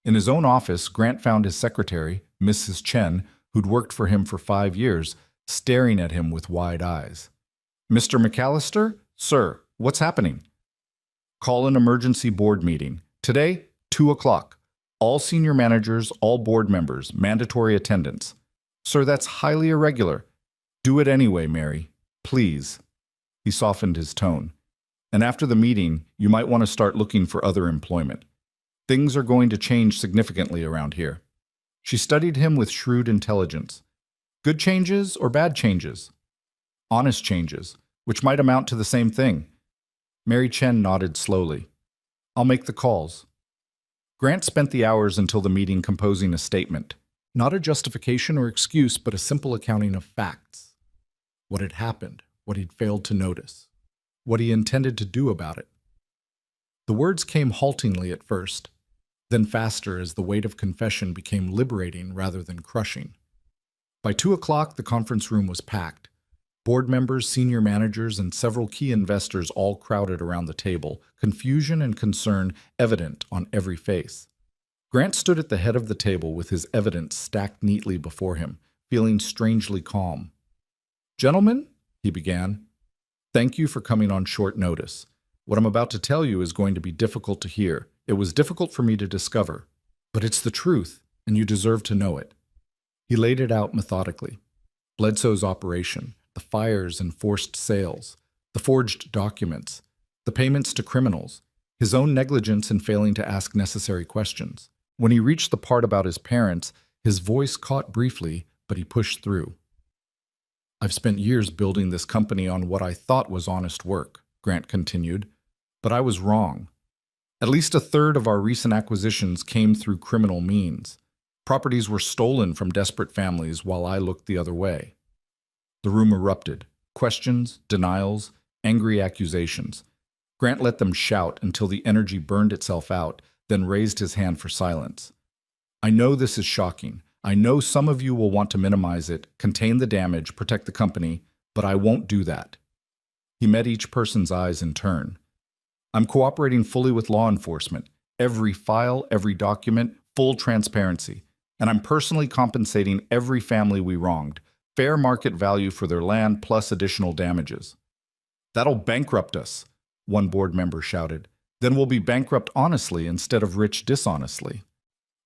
In his own office, Grant found his secretary, Mrs. Chen, who'd worked for him for 5 years, staring at him with wide eyes. Mr. McAllister? Sir, what's happening? Call an emergency board meeting. Today, 2 o'clock. All senior managers, all board members, mandatory attendance. Sir, that's highly irregular. Do it anyway, Mary. Please. He softened his tone. And after the meeting, you might want to start looking for other employment. Things are going to change significantly around here. She studied him with shrewd intelligence. Good changes or bad changes? Honest changes, which might amount to the same thing. Mary Chen nodded slowly. I'll make the calls. Grant spent the hours until the meeting composing a statement. Not a justification or excuse, but a simple accounting of facts. What had happened, what he'd failed to notice, what he intended to do about it. The words came haltingly at first, then faster as the weight of confession became liberating rather than crushing. By 2 o'clock, the conference room was packed. Board members, senior managers, and several key investors all crowded around the table, confusion and concern evident on every face. Grant stood at the head of the table with his evidence stacked neatly before him, feeling strangely calm. Gentlemen, he began, thank you for coming on short notice. What I'm about to tell you is going to be difficult to hear. It was difficult for me to discover, but it's the truth, and you deserve to know it. He laid it out methodically. Bledsoe's operation, the fires and forced sales, the forged documents, the payments to criminals, his own negligence in failing to ask necessary questions. When he reached the part about his parents, his voice caught briefly, but he pushed through. I've spent years building this company on what I thought was honest work, Grant continued, but I was wrong. At least a third of our recent acquisitions came through criminal means. Properties were stolen from desperate families while I looked the other way. The room erupted. Questions, denials, angry accusations. Grant let them shout until the energy burned itself out, then raised his hand for silence. I know this is shocking. I know some of you will want to minimize it, contain the damage, protect the company, but I won't do that. He met each person's eyes in turn. I'm cooperating fully with law enforcement. Every file, every document, full transparency. And I'm personally compensating every family we wronged. Fair market value for their land plus additional damages. That'll bankrupt us, one board member shouted. Then we'll be bankrupt honestly instead of rich dishonestly.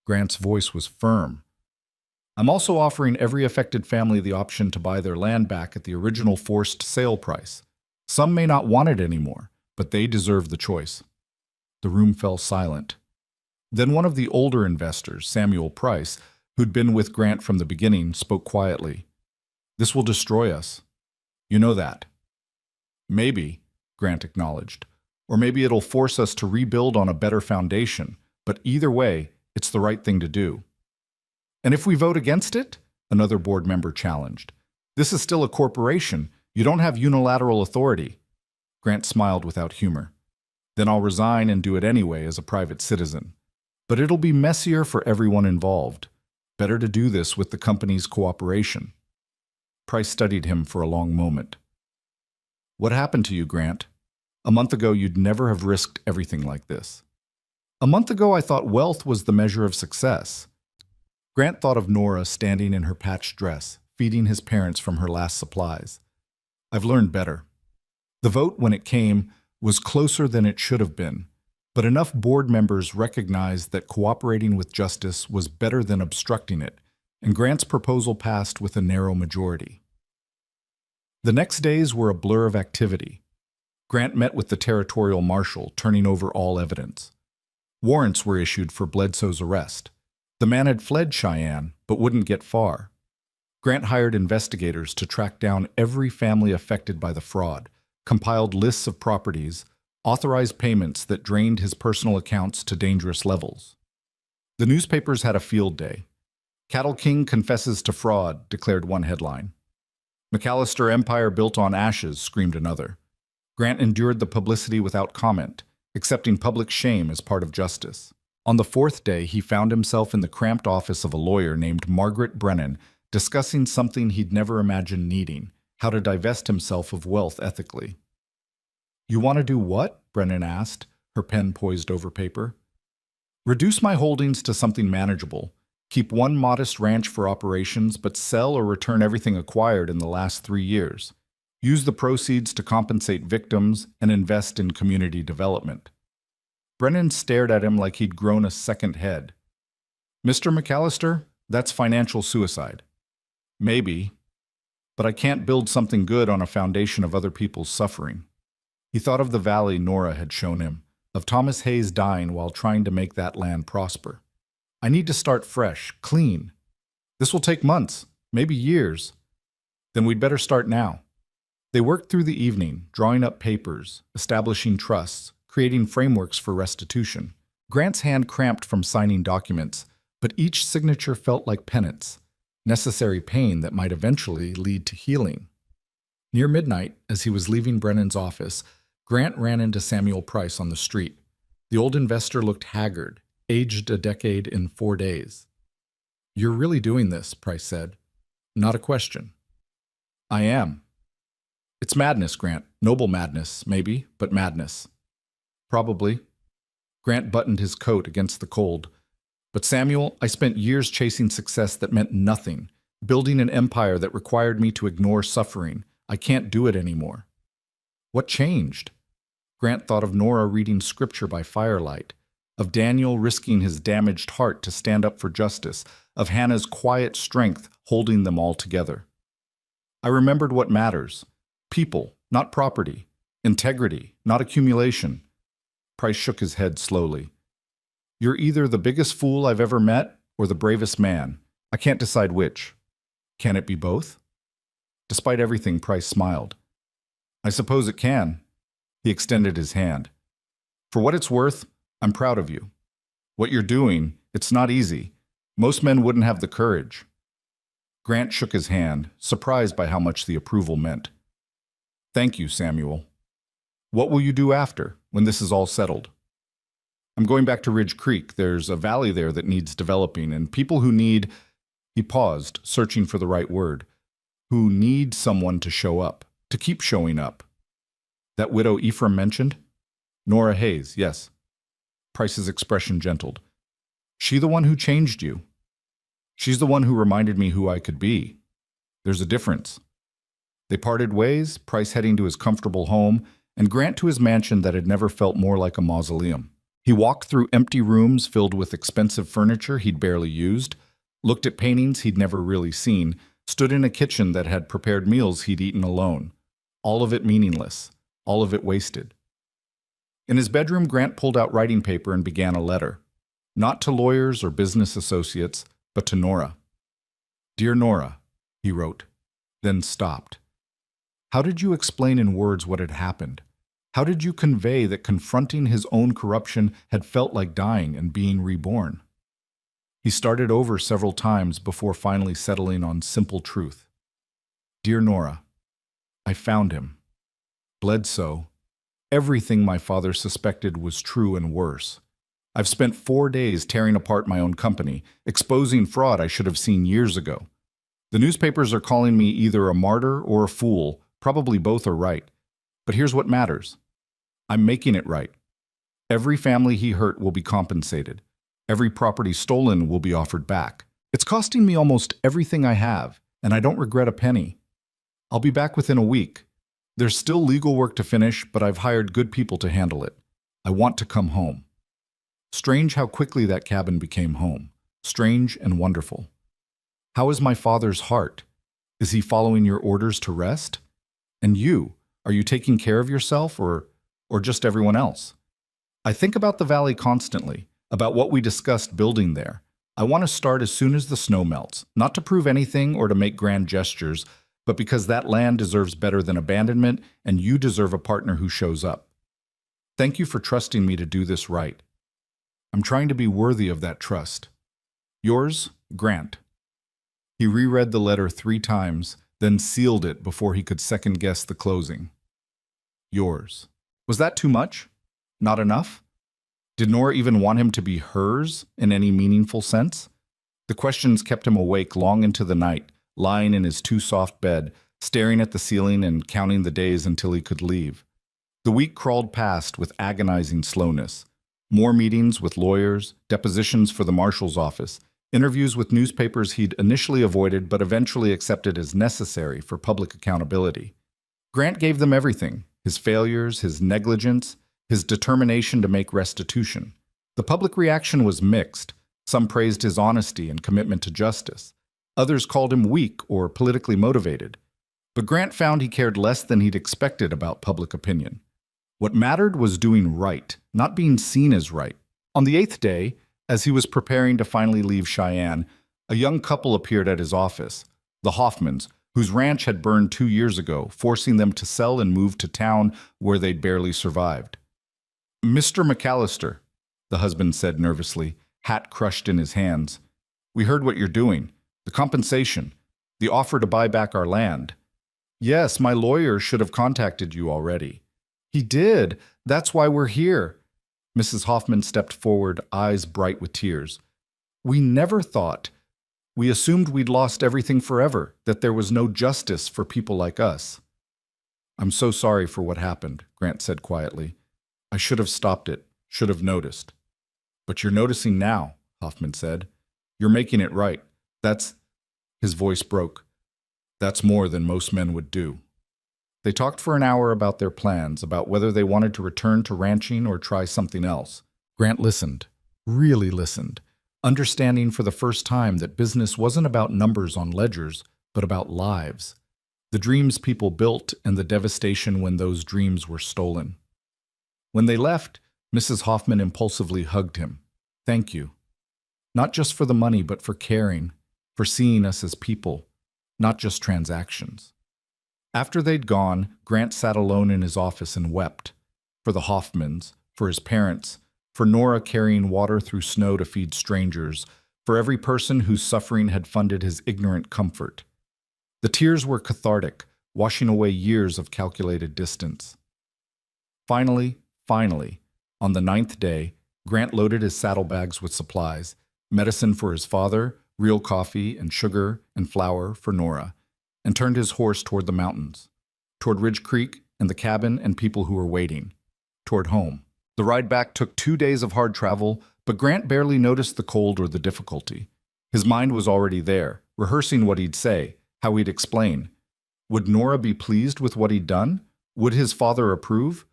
Grant's voice was firm. I'm also offering every affected family the option to buy their land back at the original forced sale price. Some may not want it anymore, but they deserve the choice. The room fell silent. Then one of the older investors, Samuel Price, who'd been with Grant from the beginning, spoke quietly. This will destroy us. You know that. Maybe, Grant acknowledged. Or maybe it'll force us to rebuild on a better foundation. But either way, it's the right thing to do. And if we vote against it? Another board member challenged. This is still a corporation. You don't have unilateral authority. Grant smiled without humor. Then I'll resign and do it anyway as a private citizen. But it'll be messier for everyone involved. Better to do this with the company's cooperation. Price studied him for a long moment. What happened to you, Grant? A month ago, you'd never have risked everything like this. A month ago, I thought wealth was the measure of success. Grant thought of Nora standing in her patched dress, feeding his parents from her last supplies. I've learned better. The vote, when it came, was closer than it should have been, but enough board members recognized that cooperating with justice was better than obstructing it, and Grant's proposal passed with a narrow majority. The next days were a blur of activity. Grant met with the territorial marshal, turning over all evidence. Warrants were issued for Bledsoe's arrest. The man had fled Cheyenne, but wouldn't get far. Grant hired investigators to track down every family affected by the fraud, compiled lists of properties, authorized payments that drained his personal accounts to dangerous levels. The newspapers had a field day. Cattle King confesses to fraud, declared one headline. McAllister Empire built on ashes, screamed another. Grant endured the publicity without comment, accepting public shame as part of justice. On the fourth day, he found himself in the cramped office of a lawyer named Margaret Brennan, discussing something he'd never imagined needing, how to divest himself of wealth ethically. You want to do what? Brennan asked, her pen poised over paper. Reduce my holdings to something manageable. Keep one modest ranch for operations, but sell or return everything acquired in the last 3 years. Use the proceeds to compensate victims and invest in community development. Brennan stared at him like he'd grown a second head. Mr. McAllister, that's financial suicide. Maybe, but I can't build something good on a foundation of other people's suffering. He thought of the valley Nora had shown him, of Thomas Hayes dying while trying to make that land prosper. I need to start fresh, clean. This will take months, maybe years. Then we'd better start now. They worked through the evening, drawing up papers, establishing trusts, creating frameworks for restitution. Grant's hand cramped from signing documents, but each signature felt like penance, necessary pain that might eventually lead to healing. Near midnight, as he was leaving Brennan's office, Grant ran into Samuel Price on the street. The old investor looked haggard, aged a decade in 4 days. You're really doing this, Price said. Not a question. I am. It's madness, Grant. Noble madness, maybe, but madness. Probably. Grant buttoned his coat against the cold. But Samuel, I spent years chasing success that meant nothing, building an empire that required me to ignore suffering. I can't do it anymore. What changed? Grant thought of Nora reading scripture by firelight, of Daniel risking his damaged heart to stand up for justice, of Hannah's quiet strength holding them all together. I remembered what matters. People, not property. Integrity, not accumulation. Price shook his head slowly. You're either the biggest fool I've ever met or the bravest man. I can't decide which. Can it be both? Despite everything, Price smiled. I suppose it can. He extended his hand. For what it's worth, I'm proud of you. What you're doing, it's not easy. Most men wouldn't have the courage. Grant shook his hand, surprised by how much the approval meant. Thank you, Samuel. What will you do after, when this is all settled? I'm going back to Ridge Creek. There's a valley there that needs developing, and people who need, he paused, searching for the right word, who need someone to show up, to keep showing up. That widow Ephraim mentioned? Nora Hayes, yes. Price's expression gentled. She the one who changed you. She's the one who reminded me who I could be. There's a difference. They parted ways, Price heading to his comfortable home, and Grant to his mansion that had never felt more like a mausoleum. He walked through empty rooms filled with expensive furniture he'd barely used, looked at paintings he'd never really seen, stood in a kitchen that had prepared meals he'd eaten alone. All of it meaningless, all of it wasted. In his bedroom, Grant pulled out writing paper and began a letter. Not to lawyers or business associates, but to Nora. Dear Nora, he wrote, then stopped. How did you explain in words what had happened? How did you convey that confronting his own corruption had felt like dying and being reborn? He started over several times before finally settling on simple truth. Dear Nora, I found him. Bledsoe. Everything my father suspected was true and worse. I've spent 4 days tearing apart my own company, exposing fraud I should have seen years ago. The newspapers are calling me either a martyr or a fool. Probably both are right. But here's what matters. I'm making it right. Every family he hurt will be compensated. Every property stolen will be offered back. It's costing me almost everything I have, and I don't regret a penny. I'll be back within a week. There's still legal work to finish, but I've hired good people to handle it. I want to come home. Strange how quickly that cabin became home. Strange and wonderful. How is my father's heart? Is he following your orders to rest? And you, are you taking care of yourself or just everyone else? I think about the valley constantly, about what we discussed building there. I want to start as soon as the snow melts, not to prove anything or to make grand gestures, but because that land deserves better than abandonment, and you deserve a partner who shows up. Thank you for trusting me to do this right. I'm trying to be worthy of that trust. Yours, Grant. He reread the letter 3 times, then sealed it before he could second-guess the closing. Yours. Was that too much? Not enough? Did Nora even want him to be hers in any meaningful sense? The questions kept him awake long into the night, lying in his too-soft bed, staring at the ceiling and counting the days until he could leave. The week crawled past with agonizing slowness. More meetings with lawyers, depositions for the marshal's office, interviews with newspapers he'd initially avoided but eventually accepted as necessary for public accountability. Grant gave them everything, his failures, his negligence, his determination to make restitution. The public reaction was mixed. Some praised his honesty and commitment to justice. Others called him weak or politically motivated. But Grant found he cared less than he'd expected about public opinion. What mattered was doing right, not being seen as right. On the 8th day, as he was preparing to finally leave Cheyenne, a young couple appeared at his office, the Hoffmans, whose ranch had burned 2 years ago, forcing them to sell and move to town where they'd barely survived. Mr. McAllister, the husband said nervously, hat crushed in his hands. We heard what you're doing. The compensation. The offer to buy back our land. Yes, my lawyer should have contacted you already. He did. That's why we're here. Mrs. Hoffman stepped forward, eyes bright with tears. We never thought. We assumed we'd lost everything forever, that there was no justice for people like us. I'm so sorry for what happened, Grant said quietly. I should have stopped it, should have noticed. But you're noticing now, Hoffman said. You're making it right. That's... His voice broke. That's more than most men would do. They talked for an hour about their plans, about whether they wanted to return to ranching or try something else. Grant listened, really listened, understanding for the first time that business wasn't about numbers on ledgers, but about lives. The dreams people built and the devastation when those dreams were stolen. When they left, Mrs. Hoffman impulsively hugged him. Thank you. Not just for the money, but for caring, for seeing us as people, not just transactions. After they'd gone, Grant sat alone in his office and wept. For the Hoffmans, for his parents, for Nora carrying water through snow to feed strangers, for every person whose suffering had funded his ignorant comfort. The tears were cathartic, washing away years of calculated distance. Finally, on the 9th day, Grant loaded his saddlebags with supplies, medicine for his father, real coffee and sugar and flour for Nora, and turned his horse toward the mountains, toward Ridge Creek and the cabin and people who were waiting, toward home. The ride back took 2 days of hard travel, but Grant barely noticed the cold or the difficulty. His mind was already there, rehearsing what he'd say, how he'd explain. Would Nora be pleased with what he'd done? Would his father approve?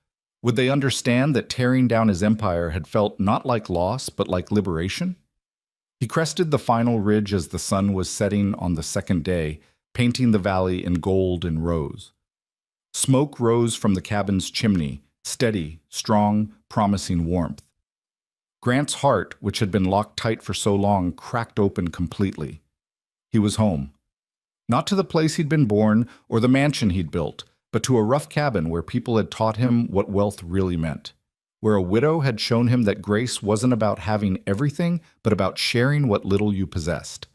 Would they understand that tearing down his empire had felt not like loss, but like liberation? He crested the final ridge as the sun was setting on the second day, painting the valley in gold and rose. Smoke rose from the cabin's chimney, steady, strong, promising warmth. Grant's heart, which had been locked tight for so long, cracked open completely. He was home. Not to the place he'd been born or the mansion he'd built, but to a rough cabin where people had taught him what wealth really meant, where a widow had shown him that grace wasn't about having everything, but about sharing what little you possessed,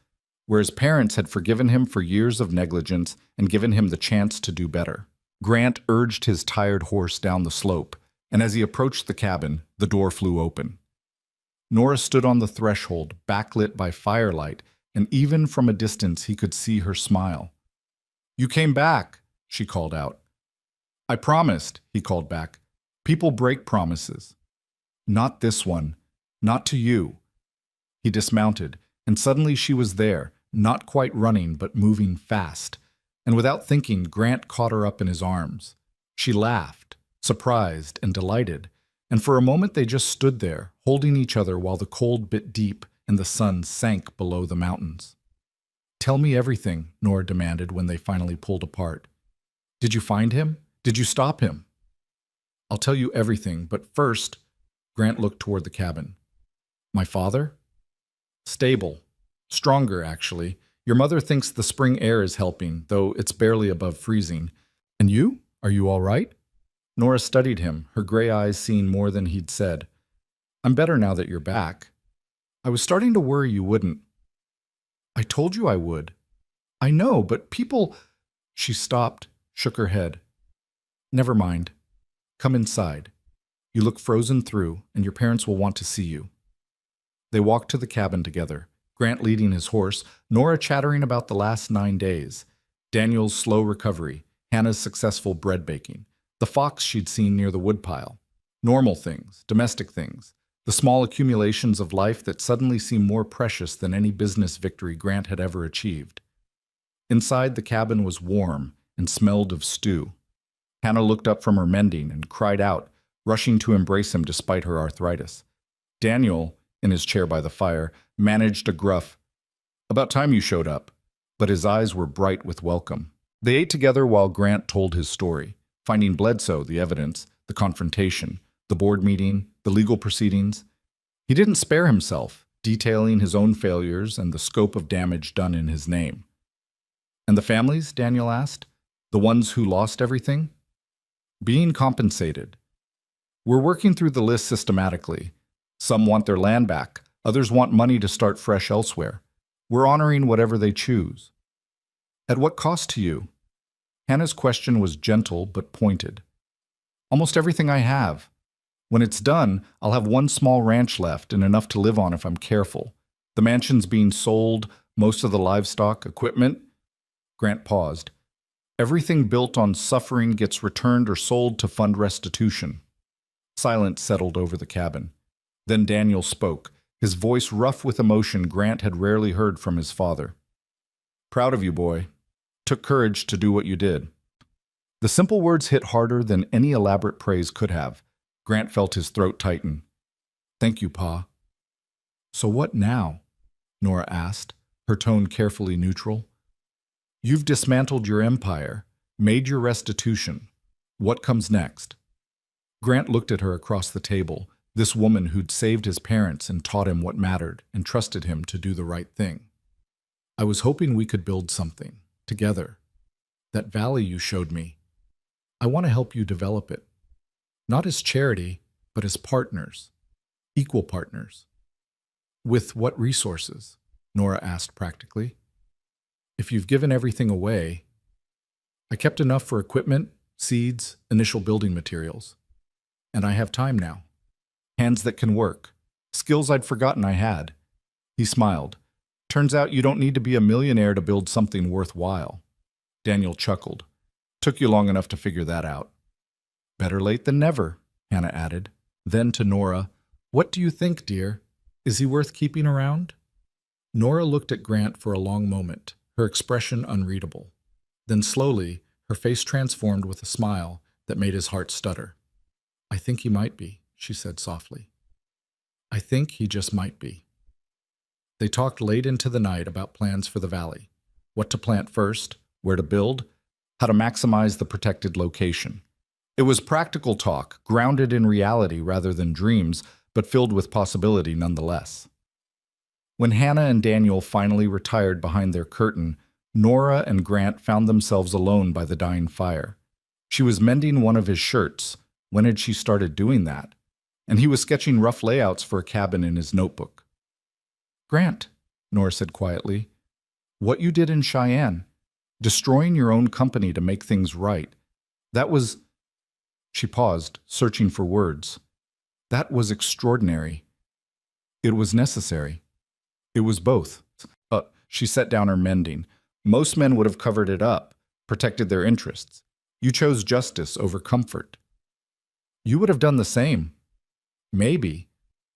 where his parents had forgiven him for years of negligence and given him the chance to do better. Grant urged his tired horse down the slope, and as he approached the cabin, the door flew open. Nora stood on the threshold, backlit by firelight, and even from a distance he could see her smile. "You came back," she called out. "I promised," he called back. "People break promises." "Not this one. Not to you." He dismounted, and suddenly she was there, not quite running, but moving fast. And without thinking, Grant caught her up in his arms. She laughed, surprised and delighted, and for a moment they just stood there, holding each other while the cold bit deep and the sun sank below the mountains. "Tell me everything," Nora demanded when they finally pulled apart. "Did you find him? Did you stop him?" "I'll tell you everything, but first," Grant looked toward the cabin. "My father?" "Stable. Stronger, actually. Your mother thinks the spring air is helping, though it's barely above freezing. And you? Are you all right?" Nora studied him, her gray eyes seeing more than he'd said. "I'm better now that you're back. I was starting to worry you wouldn't." "I told you I would." "I know, but people—" She stopped, shook her head. "Never mind. Come inside. You look frozen through, and your parents will want to see you." They walked to the cabin together, Grant leading his horse, Nora chattering about the last 9 days, Daniel's slow recovery, Hannah's successful bread baking, the fox she'd seen near the woodpile. Normal things, domestic things, the small accumulations of life that suddenly seemed more precious than any business victory Grant had ever achieved. Inside, the cabin was warm and smelled of stew. Hannah looked up from her mending and cried out, rushing to embrace him despite her arthritis. Daniel, in his chair by the fire, managed a gruff, "About time you showed up," but his eyes were bright with welcome. They ate together while Grant told his story, finding Bledsoe, the evidence, the confrontation, the board meeting, the legal proceedings. He didn't spare himself, detailing his own failures and the scope of damage done in his name. "And the families?" Daniel asked. "The ones who lost everything?" "Being compensated. We're working through the list systematically. Some want their land back. Others want money to start fresh elsewhere. We're honoring whatever they choose." "At what cost to you?" Hannah's question was gentle but pointed. "Almost everything I have. When it's done, I'll have one small ranch left and enough to live on if I'm careful. The mansion's being sold, most of the livestock, equipment." Grant paused. "Everything built on suffering gets returned or sold to fund restitution." Silence settled over the cabin. Then Daniel spoke, his voice rough with emotion Grant had rarely heard from his father. "Proud of you, boy. Took courage to do what you did." The simple words hit harder than any elaborate praise could have. Grant felt his throat tighten. "Thank you, Pa." "So what now?" Nora asked, her tone carefully neutral. "You've dismantled your empire, made your restitution. What comes next?" Grant looked at her across the table, this woman who'd saved his parents and taught him what mattered and trusted him to do the right thing. "I was hoping we could build something, together. That valley you showed me. I want to help you develop it. Not as charity, but as partners. Equal partners." "With what resources?" Nora asked practically. "If you've given everything away..." "I kept enough for equipment, seeds, initial building materials. And I have time now. Hands that can work. Skills I'd forgotten I had. He smiled. Turns out you don't need to be a millionaire to build something worthwhile. Daniel chuckled. Took you long enough to figure that out. Better late than never, Hannah added. Then to Nora, what do you think, dear? Is he worth keeping around? Nora looked at Grant for a long moment, her expression unreadable. Then slowly, her face transformed with a smile that made his heart stutter. I think he might be, she said softly. I think he just might be. They talked late into the night about plans for the valley. What to plant first, where to build, how to maximize the protected location. It was practical talk, grounded in reality rather than dreams, but filled with possibility nonetheless. When Hannah and Daniel finally retired behind their curtain, Nora and Grant found themselves alone by the dying fire. She was mending one of his shirts. When had she started doing that? And he was sketching rough layouts for a cabin in his notebook. Grant, Nora said quietly, what you did in Cheyenne, destroying your own company to make things right, that was... She paused, searching for words. That was extraordinary. It was necessary. It was both. She set down her mending. Most men would have covered it up, protected their interests. You chose justice over comfort. You would have done the same. Maybe.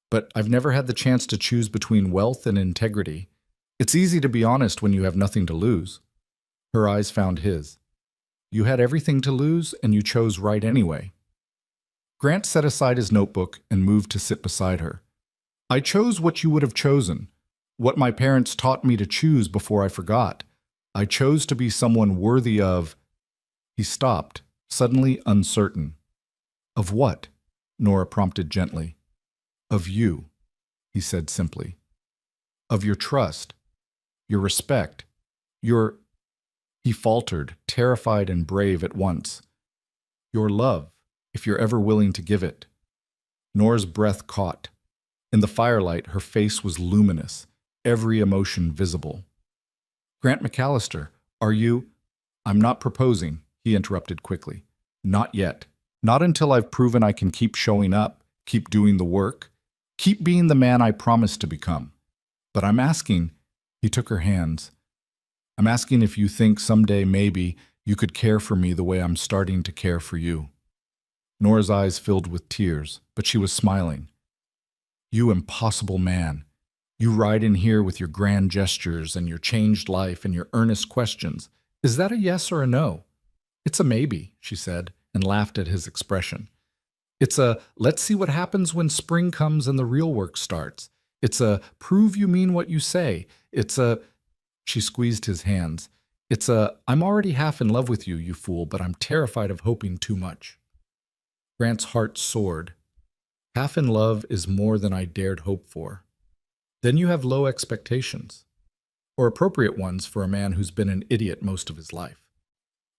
But I've never had the chance to choose between wealth and integrity. It's easy to be honest when you have nothing to lose. Her eyes found his. You had everything to lose, and you chose right anyway. Grant set aside his notebook and moved to sit beside her. I chose what you would have chosen, what my parents taught me to choose before I forgot. I chose to be someone worthy of... He stopped, suddenly uncertain. Of what? Nora prompted gently. Of you, he said simply. Of your trust, your respect, your... He faltered, terrified and brave at once. Your love, if you're ever willing to give it. Nora's breath caught. In the firelight, her face was luminous, every emotion visible. Grant McAllister, are you... I'm not proposing, he interrupted quickly. Not yet. Not until I've proven I can keep showing up, keep doing the work, keep being the man I promised to become. But I'm asking, he took her hands, I'm asking if you think someday maybe you could care for me the way I'm starting to care for you. Nora's eyes filled with tears, but she was smiling. You impossible man. You ride in here with your grand gestures and your changed life and your earnest questions. Is that a yes or a no? It's a maybe, she said, and laughed at his expression. It's a let's see what happens when spring comes and the real work starts. It's a prove you mean what you say. It's a... She squeezed his hands. It's a, I'm already half in love with you, you fool, but I'm terrified of hoping too much. Grant's heart soared. Half in love is more than I dared hope for. Then you have low expectations, or appropriate ones for a man who's been an idiot most of his life.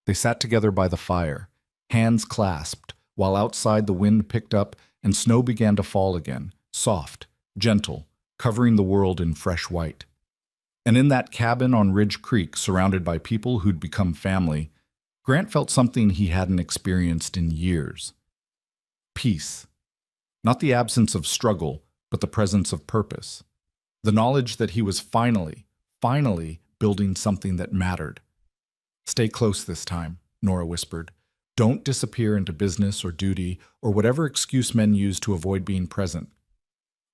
They sat together by the fire, hands clasped, while outside the wind picked up and snow began to fall again, soft, gentle, covering the world in fresh white. And in that cabin on Ridge Creek, surrounded by people who'd become family, Grant felt something he hadn't experienced in years. Peace. Not the absence of struggle, but the presence of purpose. The knowledge that he was finally building something that mattered. Stay close this time, Nora whispered. Don't disappear into business or duty or whatever excuse men use to avoid being present.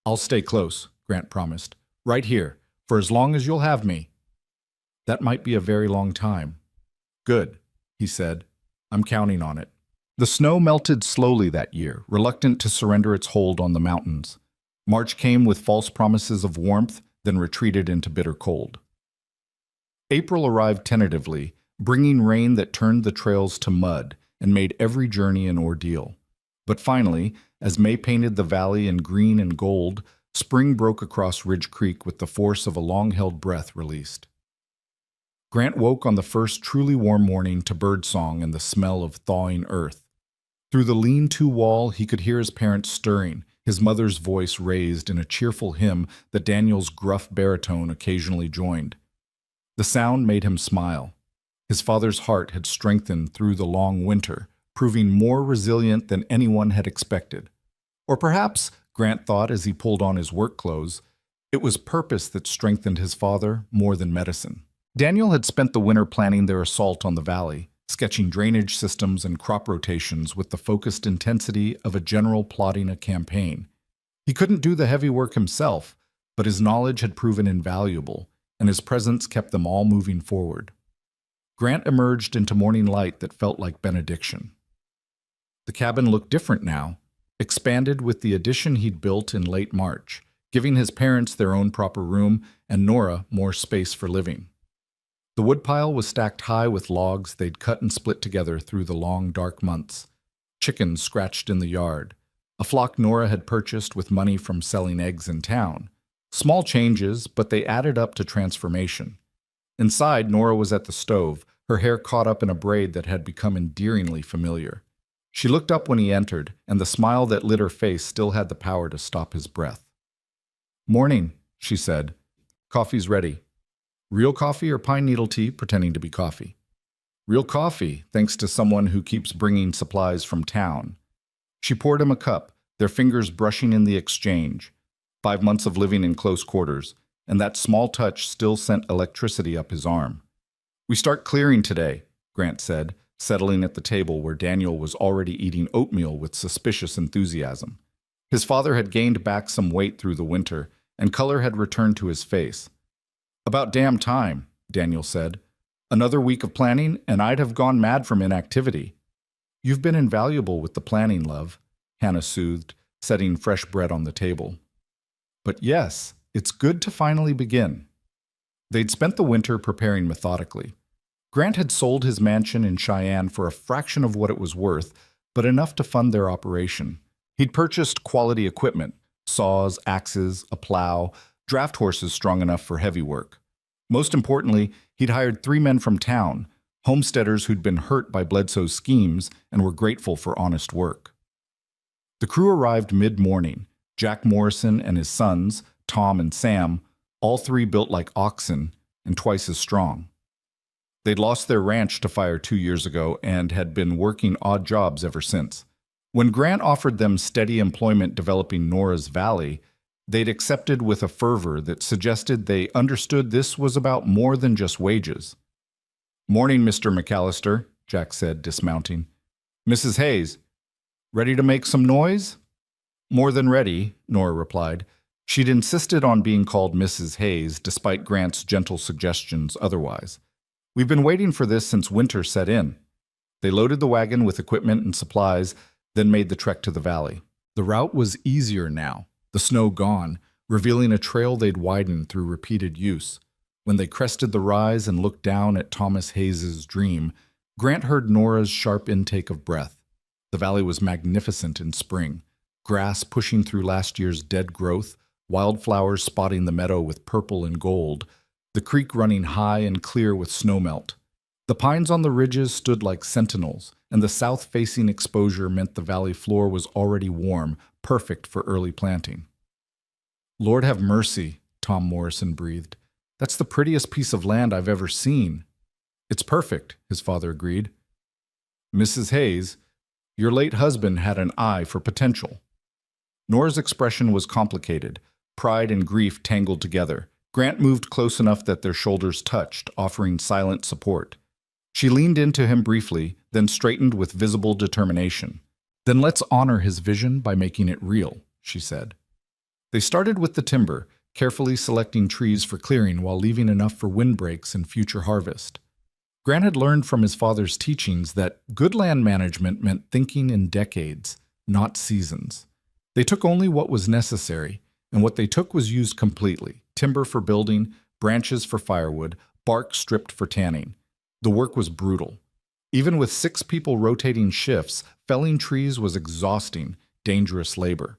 I'll stay close, Grant promised. Right here. For as long as you'll have me. That might be a very long time. Good, he said. I'm counting on it. The snow melted slowly that year, reluctant to surrender its hold on the mountains. March came with false promises of warmth, then retreated into bitter cold. April arrived tentatively, bringing rain that turned the trails to mud and made every journey an ordeal. But finally, as May painted the valley in green and gold, spring broke across Ridge Creek with the force of a long-held breath released. Grant woke on the first truly warm morning to birdsong and the smell of thawing earth. Through the lean-to wall, he could hear his parents stirring, his mother's voice raised in a cheerful hymn that Daniel's gruff baritone occasionally joined. The sound made him smile. His father's heart had strengthened through the long winter, proving more resilient than anyone had expected. Or perhaps Grant thought as he pulled on his work clothes. It was purpose that strengthened his father more than medicine. Daniel had spent the winter planning their assault on the valley, sketching drainage systems and crop rotations with the focused intensity of a general plotting a campaign. He couldn't do the heavy work himself, but his knowledge had proven invaluable, and his presence kept them all moving forward. Grant emerged into morning light that felt like benediction. The cabin looked different now, expanded with the addition he'd built in late March, giving his parents their own proper room and Nora more space for living. The woodpile was stacked high with logs they'd cut and split together through the long, dark months. Chickens scratched in the yard, a flock Nora had purchased with money from selling eggs in town. Small changes, but they added up to transformation. Inside, Nora was at the stove, her hair caught up in a braid that had become endearingly familiar. She looked up when he entered, and the smile that lit her face still had the power to stop his breath. "Morning," she said. "Coffee's ready." "Real coffee or pine needle tea pretending to be coffee?" "Real coffee, thanks to someone who keeps bringing supplies from town." She poured him a cup, their fingers brushing in the exchange. 5 months of living in close quarters, and that small touch still sent electricity up his arm. "We start clearing today," Grant said, settling at the table where Daniel was already eating oatmeal with suspicious enthusiasm. His father had gained back some weight through the winter, and color had returned to his face. "About damn time," Daniel said. "Another week of planning, and I'd have gone mad from inactivity." "You've been invaluable with the planning, love," Hannah soothed, setting fresh bread on the table. "But yes, it's good to finally begin." They'd spent the winter preparing methodically. Grant had sold his mansion in Cheyenne for a fraction of what it was worth, but enough to fund their operation. He'd purchased quality equipment, saws, axes, a plow, draft horses strong enough for heavy work. Most importantly, he'd hired 3 men from town, homesteaders who'd been hurt by Bledsoe's schemes and were grateful for honest work. The crew arrived mid-morning. Jack Morrison and his sons, Tom and Sam, all 3 built like oxen and twice as strong. They'd lost their ranch to fire 2 years ago and had been working odd jobs ever since. When Grant offered them steady employment developing Nora's Valley, they'd accepted with a fervor that suggested they understood this was about more than just wages. "Morning, Mr. McAllister," Jack said, dismounting. "Mrs. Hayes, ready to make some noise?" "More than ready," Nora replied. She'd insisted on being called Mrs. Hayes, despite Grant's gentle suggestions otherwise. "We've been waiting for this since winter set in." They loaded the wagon with equipment and supplies, then made the trek to the valley. The route was easier now, the snow gone, revealing a trail they'd widened through repeated use. When they crested the rise and looked down at Thomas Hayes's dream, Grant heard Nora's sharp intake of breath. The valley was magnificent in spring, grass pushing through last year's dead growth, wildflowers spotting the meadow with purple and gold, the creek running high and clear with snowmelt. The pines on the ridges stood like sentinels, and the south-facing exposure meant the valley floor was already warm, perfect for early planting. "Lord have mercy," Tom Morrison breathed. "That's the prettiest piece of land I've ever seen." "It's perfect," his father agreed. "Mrs. Hayes, your late husband had an eye for potential." Nora's expression was complicated, pride and grief tangled together. Grant moved close enough that their shoulders touched, offering silent support. She leaned into him briefly, then straightened with visible determination. "Then let's honor his vision by making it real," she said. They started with the timber, carefully selecting trees for clearing while leaving enough for windbreaks and future harvest. Grant had learned from his father's teachings that good land management meant thinking in decades, not seasons. They took only what was necessary, and what they took was used completely: timber for building, branches for firewood, bark stripped for tanning. The work was brutal. Even with 6 people rotating shifts, felling trees was exhausting, dangerous labor.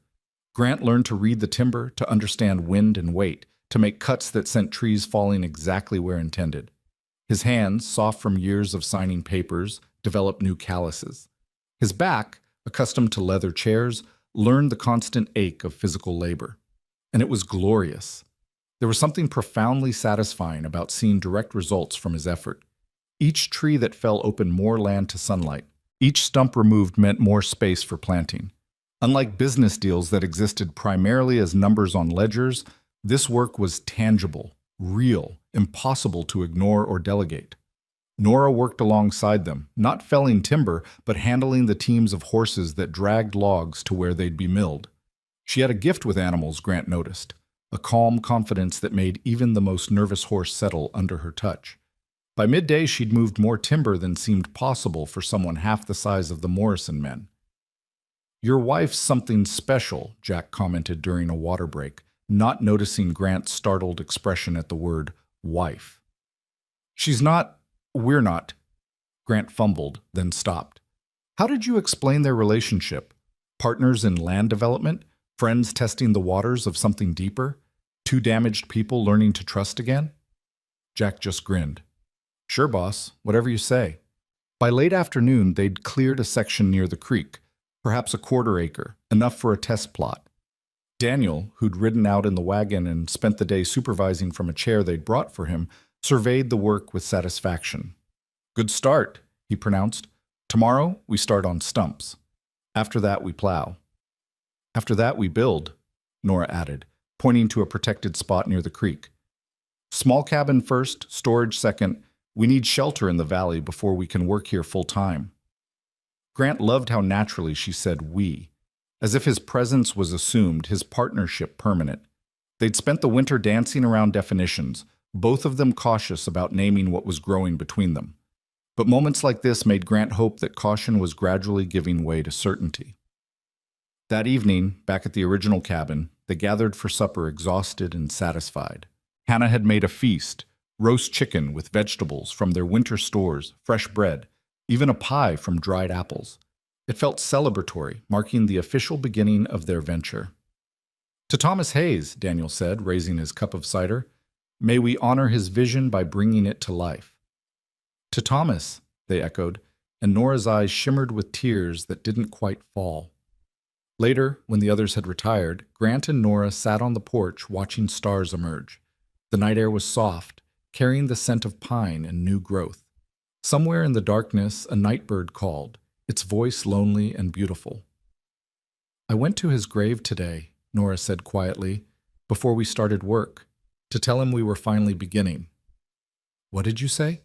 Grant learned to read the timber, to understand wind and weight, to make cuts that sent trees falling exactly where intended. His hands, soft from years of signing papers, developed new calluses. His back, accustomed to leather chairs, learned the constant ache of physical labor. And it was glorious. There was something profoundly satisfying about seeing direct results from his effort. Each tree that fell opened more land to sunlight. Each stump removed meant more space for planting. Unlike business deals that existed primarily as numbers on ledgers, this work was tangible, real, impossible to ignore or delegate. Nora worked alongside them, not felling timber, but handling the teams of horses that dragged logs to where they'd be milled. She had a gift with animals, Grant noticed, a calm confidence that made even the most nervous horse settle under her touch. By midday, she'd moved more timber than seemed possible for someone half the size of the Morrison men. "Your wife's something special," Jack commented during a water break, not noticing Grant's startled expression at the word wife. "She's not, we're not," Grant fumbled, then stopped. "How did you explain their relationship? Partners in land development? Friends testing the waters of something deeper? Two damaged people learning to trust again?" Jack just grinned. "Sure, boss, whatever you say." By late afternoon, they'd cleared a section near the creek, perhaps a quarter acre, enough for a test plot. Daniel, who'd ridden out in the wagon and spent the day supervising from a chair they'd brought for him, surveyed the work with satisfaction. "Good start," he pronounced. "Tomorrow, we start on stumps. After that, we plow." "After that, we build," Nora added, pointing to a protected spot near the creek. "Small cabin first, storage second. We need shelter in the valley before we can work here full time." Grant loved how naturally she said "we," as if his presence was assumed, his partnership permanent. They'd spent the winter dancing around definitions, both of them cautious about naming what was growing between them. But moments like this made Grant hope that caution was gradually giving way to certainty. That evening, back at the original cabin, they gathered for supper exhausted and satisfied. Hannah had made a feast, roast chicken with vegetables from their winter stores, fresh bread, even a pie from dried apples. It felt celebratory, marking the official beginning of their venture. "To Thomas Hayes," Daniel said, raising his cup of cider, "may we honor his vision by bringing it to life." "To Thomas," they echoed, and Nora's eyes shimmered with tears that didn't quite fall. Later, when the others had retired, Grant and Nora sat on the porch watching stars emerge. The night air was soft, carrying the scent of pine and new growth. Somewhere in the darkness, a nightbird called, its voice lonely and beautiful. "I went to his grave today," Nora said quietly, "before we started work, to tell him we were finally beginning." "What did you say?"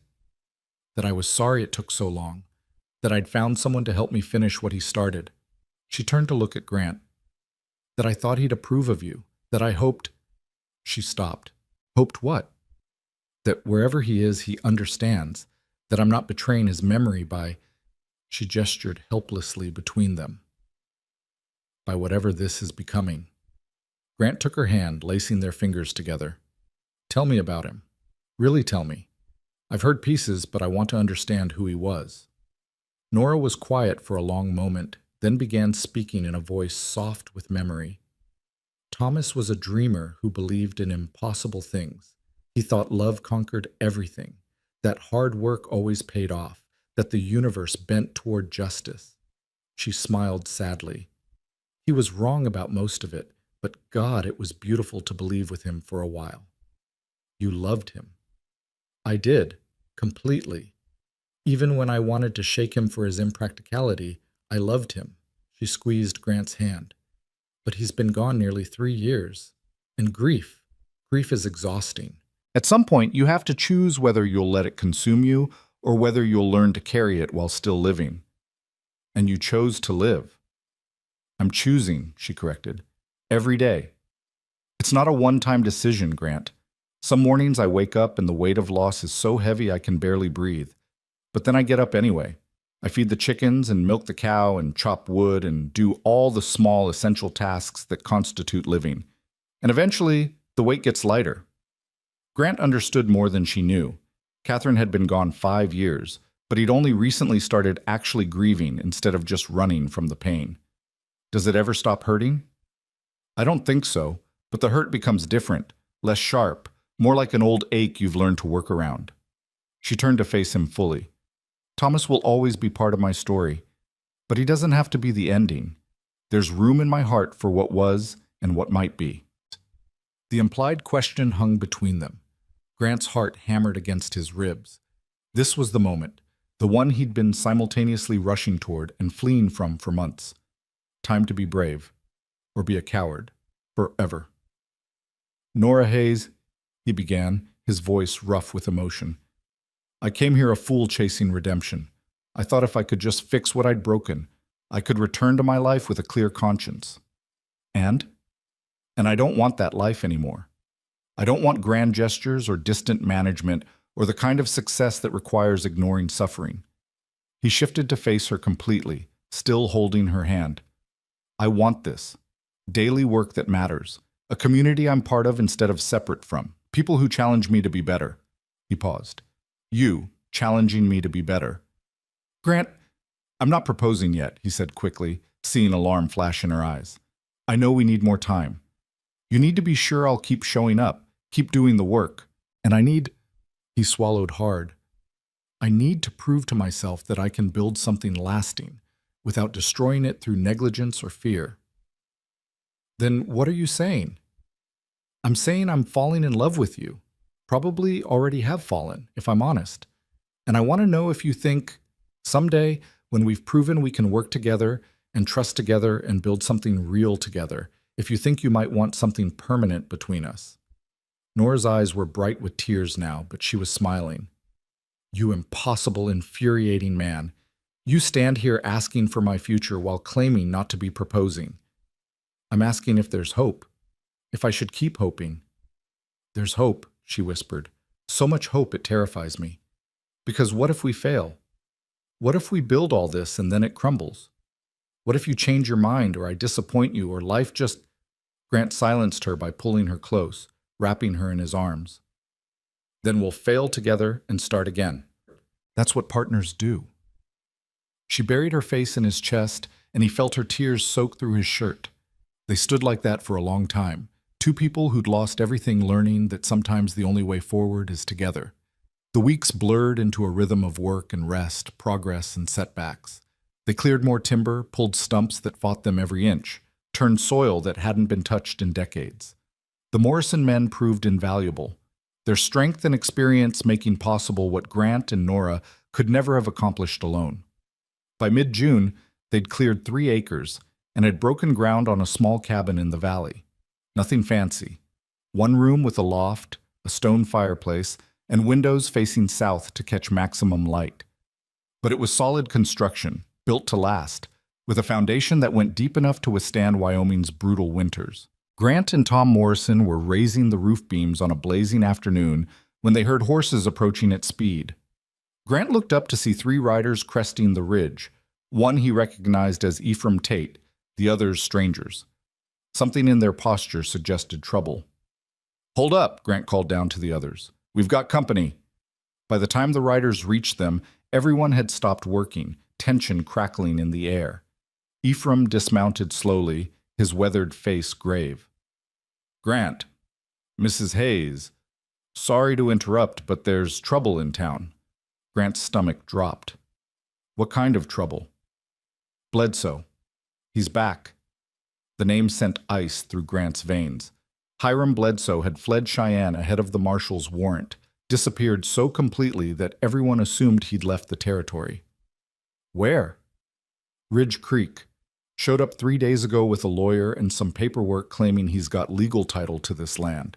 "That I was sorry it took so long, that I'd found someone to help me finish what he started." She turned to look at Grant. "That I thought he'd approve of you, that I hoped—" She stopped. "Hoped what?" "That wherever he is, he understands, that I'm not betraying his memory by—" She gestured helplessly between them. "By whatever this is becoming." Grant took her hand, lacing their fingers together. "Tell me about him. Really tell me. I've heard pieces, but I want to understand who he was." Nora was quiet for a long moment, then began speaking in a voice soft with memory. "Thomas was a dreamer who believed in impossible things. He thought love conquered everything, that hard work always paid off, that the universe bent toward justice." She smiled sadly. "He was wrong about most of it, but God, it was beautiful to believe with him for a while." "You loved him." "I did, completely. Even when I wanted to shake him for his impracticality, I loved him." She squeezed Grant's hand. "But he's been gone nearly 3 years. And grief is exhausting. At some point, you have to choose whether you'll let it consume you or whether you'll learn to carry it while still living. And you chose to live." "I'm choosing," she corrected. "Every day. It's not a one-time decision, Grant. Some mornings I wake up and the weight of loss is so heavy I can barely breathe. But then I get up anyway. I feed the chickens and milk the cow and chop wood and do all the small essential tasks that constitute living. And eventually, the weight gets lighter." Grant understood more than she knew. Catherine had been gone 5 years, but he'd only recently started actually grieving instead of just running from the pain. "Does it ever stop hurting?" "I don't think so, but the hurt becomes different, less sharp, more like an old ache you've learned to work around." She turned to face him fully. "Thomas will always be part of my story, but he doesn't have to be the ending. There's room in my heart for what was and what might be." The implied question hung between them. Grant's heart hammered against his ribs. This was the moment, the one he'd been simultaneously rushing toward and fleeing from for months. Time to be brave, or be a coward, forever. Nora Hayes, he began, his voice rough with emotion. I came here a fool chasing redemption. I thought if I could just fix what I'd broken, I could return to my life with a clear conscience. And? And I don't want that life anymore. I don't want grand gestures or distant management or the kind of success that requires ignoring suffering. He shifted to face her completely, still holding her hand. I want this. Daily work that matters. A community I'm part of instead of separate from. People who challenge me to be better. He paused. You, challenging me to be better. Grant, I'm not proposing yet, he said quickly, seeing alarm flash in her eyes. I know we need more time. You need to be sure I'll keep showing up, keep doing the work. And I need, he swallowed hard. I need to prove to myself that I can build something lasting without destroying it through negligence or fear. Then what are you saying? I'm saying I'm falling in love with you. Probably already have fallen, if I'm honest. And I want to know if you think, someday, when we've proven we can work together and trust together and build something real together, if you think you might want something permanent between us. Nora's eyes were bright with tears now, but she was smiling. You impossible, infuriating man. You stand here asking for my future while claiming not to be proposing. I'm asking if there's hope. If I should keep hoping. There's hope, she whispered. So much hope it terrifies me. Because what if we fail? What if we build all this and then it crumbles? What if you change your mind or I disappoint you or life just... Grant silenced her by pulling her close, wrapping her in his arms. Then we'll fail together and start again. That's what partners do. She buried her face in his chest, and he felt her tears soak through his shirt. They stood like that for a long time, two people who'd lost everything learning that sometimes the only way forward is together. The weeks blurred into a rhythm of work and rest, progress and setbacks. They cleared more timber, pulled stumps that fought them every inch, turned soil that hadn't been touched in decades. The Morrison men proved invaluable, their strength and experience making possible what Grant and Nora could never have accomplished alone. By mid-June, they'd cleared 3 acres and had broken ground on a small cabin in the valley. Nothing fancy. 1 room with a loft, a stone fireplace, and windows facing south to catch maximum light. But it was solid construction, built to last, with a foundation that went deep enough to withstand Wyoming's brutal winters. Grant and Tom Morrison were raising the roof beams on a blazing afternoon when they heard horses approaching at speed. Grant looked up to see 3 riders cresting the ridge. One he recognized as Ephraim Tate, the others strangers. Something in their posture suggested trouble. "Hold up," Grant called down to the others. "We've got company." By the time the riders reached them, everyone had stopped working, tension crackling in the air. Ephraim dismounted slowly, his weathered face grave. "Grant, Mrs. Hayes, sorry to interrupt, but there's trouble in town." Grant's stomach dropped. "What kind of trouble?" "Bledsoe. He's back." The name sent ice through Grant's veins. Hiram Bledsoe had fled Cheyenne ahead of the marshal's warrant, disappeared so completely that everyone assumed he'd left the territory. "Where?" "Ridge Creek. Showed up 3 days ago with a lawyer and some paperwork claiming he's got legal title to this land."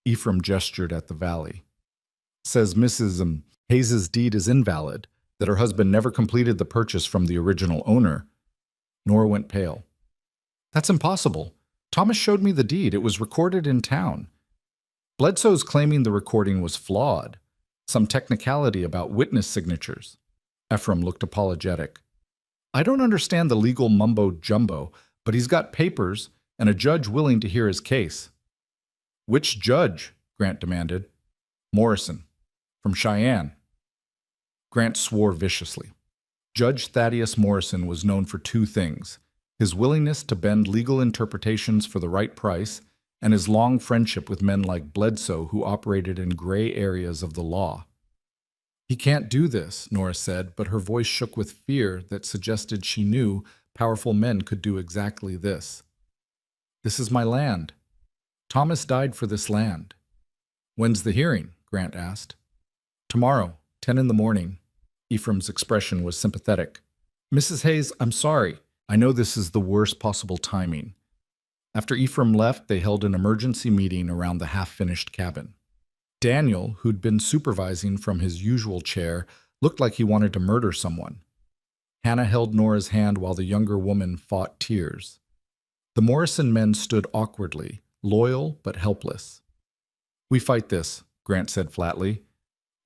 Ephraim gestured at the valley. "Says Mrs. Hayes' deed is invalid, that her husband never completed the purchase from the original owner." Nora went pale. "That's impossible. Thomas showed me the deed. It was recorded in town." "Bledsoe's claiming the recording was flawed. Some technicality about witness signatures." Ephraim looked apologetic. "I don't understand the legal mumbo-jumbo, but he's got papers and a judge willing to hear his case." "Which judge?" Grant demanded. "Morrison. From Cheyenne." Grant swore viciously. Judge Thaddeus Morrison was known for 2 things: his willingness to bend legal interpretations for the right price, and his long friendship with men like Bledsoe who operated in gray areas of the law. "He can't do this," Nora said, but her voice shook with fear that suggested she knew powerful men could do exactly this. "This is my land. Thomas died for this land." "When's the hearing?" Grant asked. "Tomorrow, 10 in the morning." Ephraim's expression was sympathetic. "Mrs. Hayes, I'm sorry. I know this is the worst possible timing. After Ephraim left, they held an emergency meeting around the half-finished cabin. Daniel, who'd been supervising from his usual chair, looked like he wanted to murder someone. Hannah held Nora's hand while the younger woman fought tears. The Morrison men stood awkwardly, loyal but helpless. "We fight this," Grant said flatly.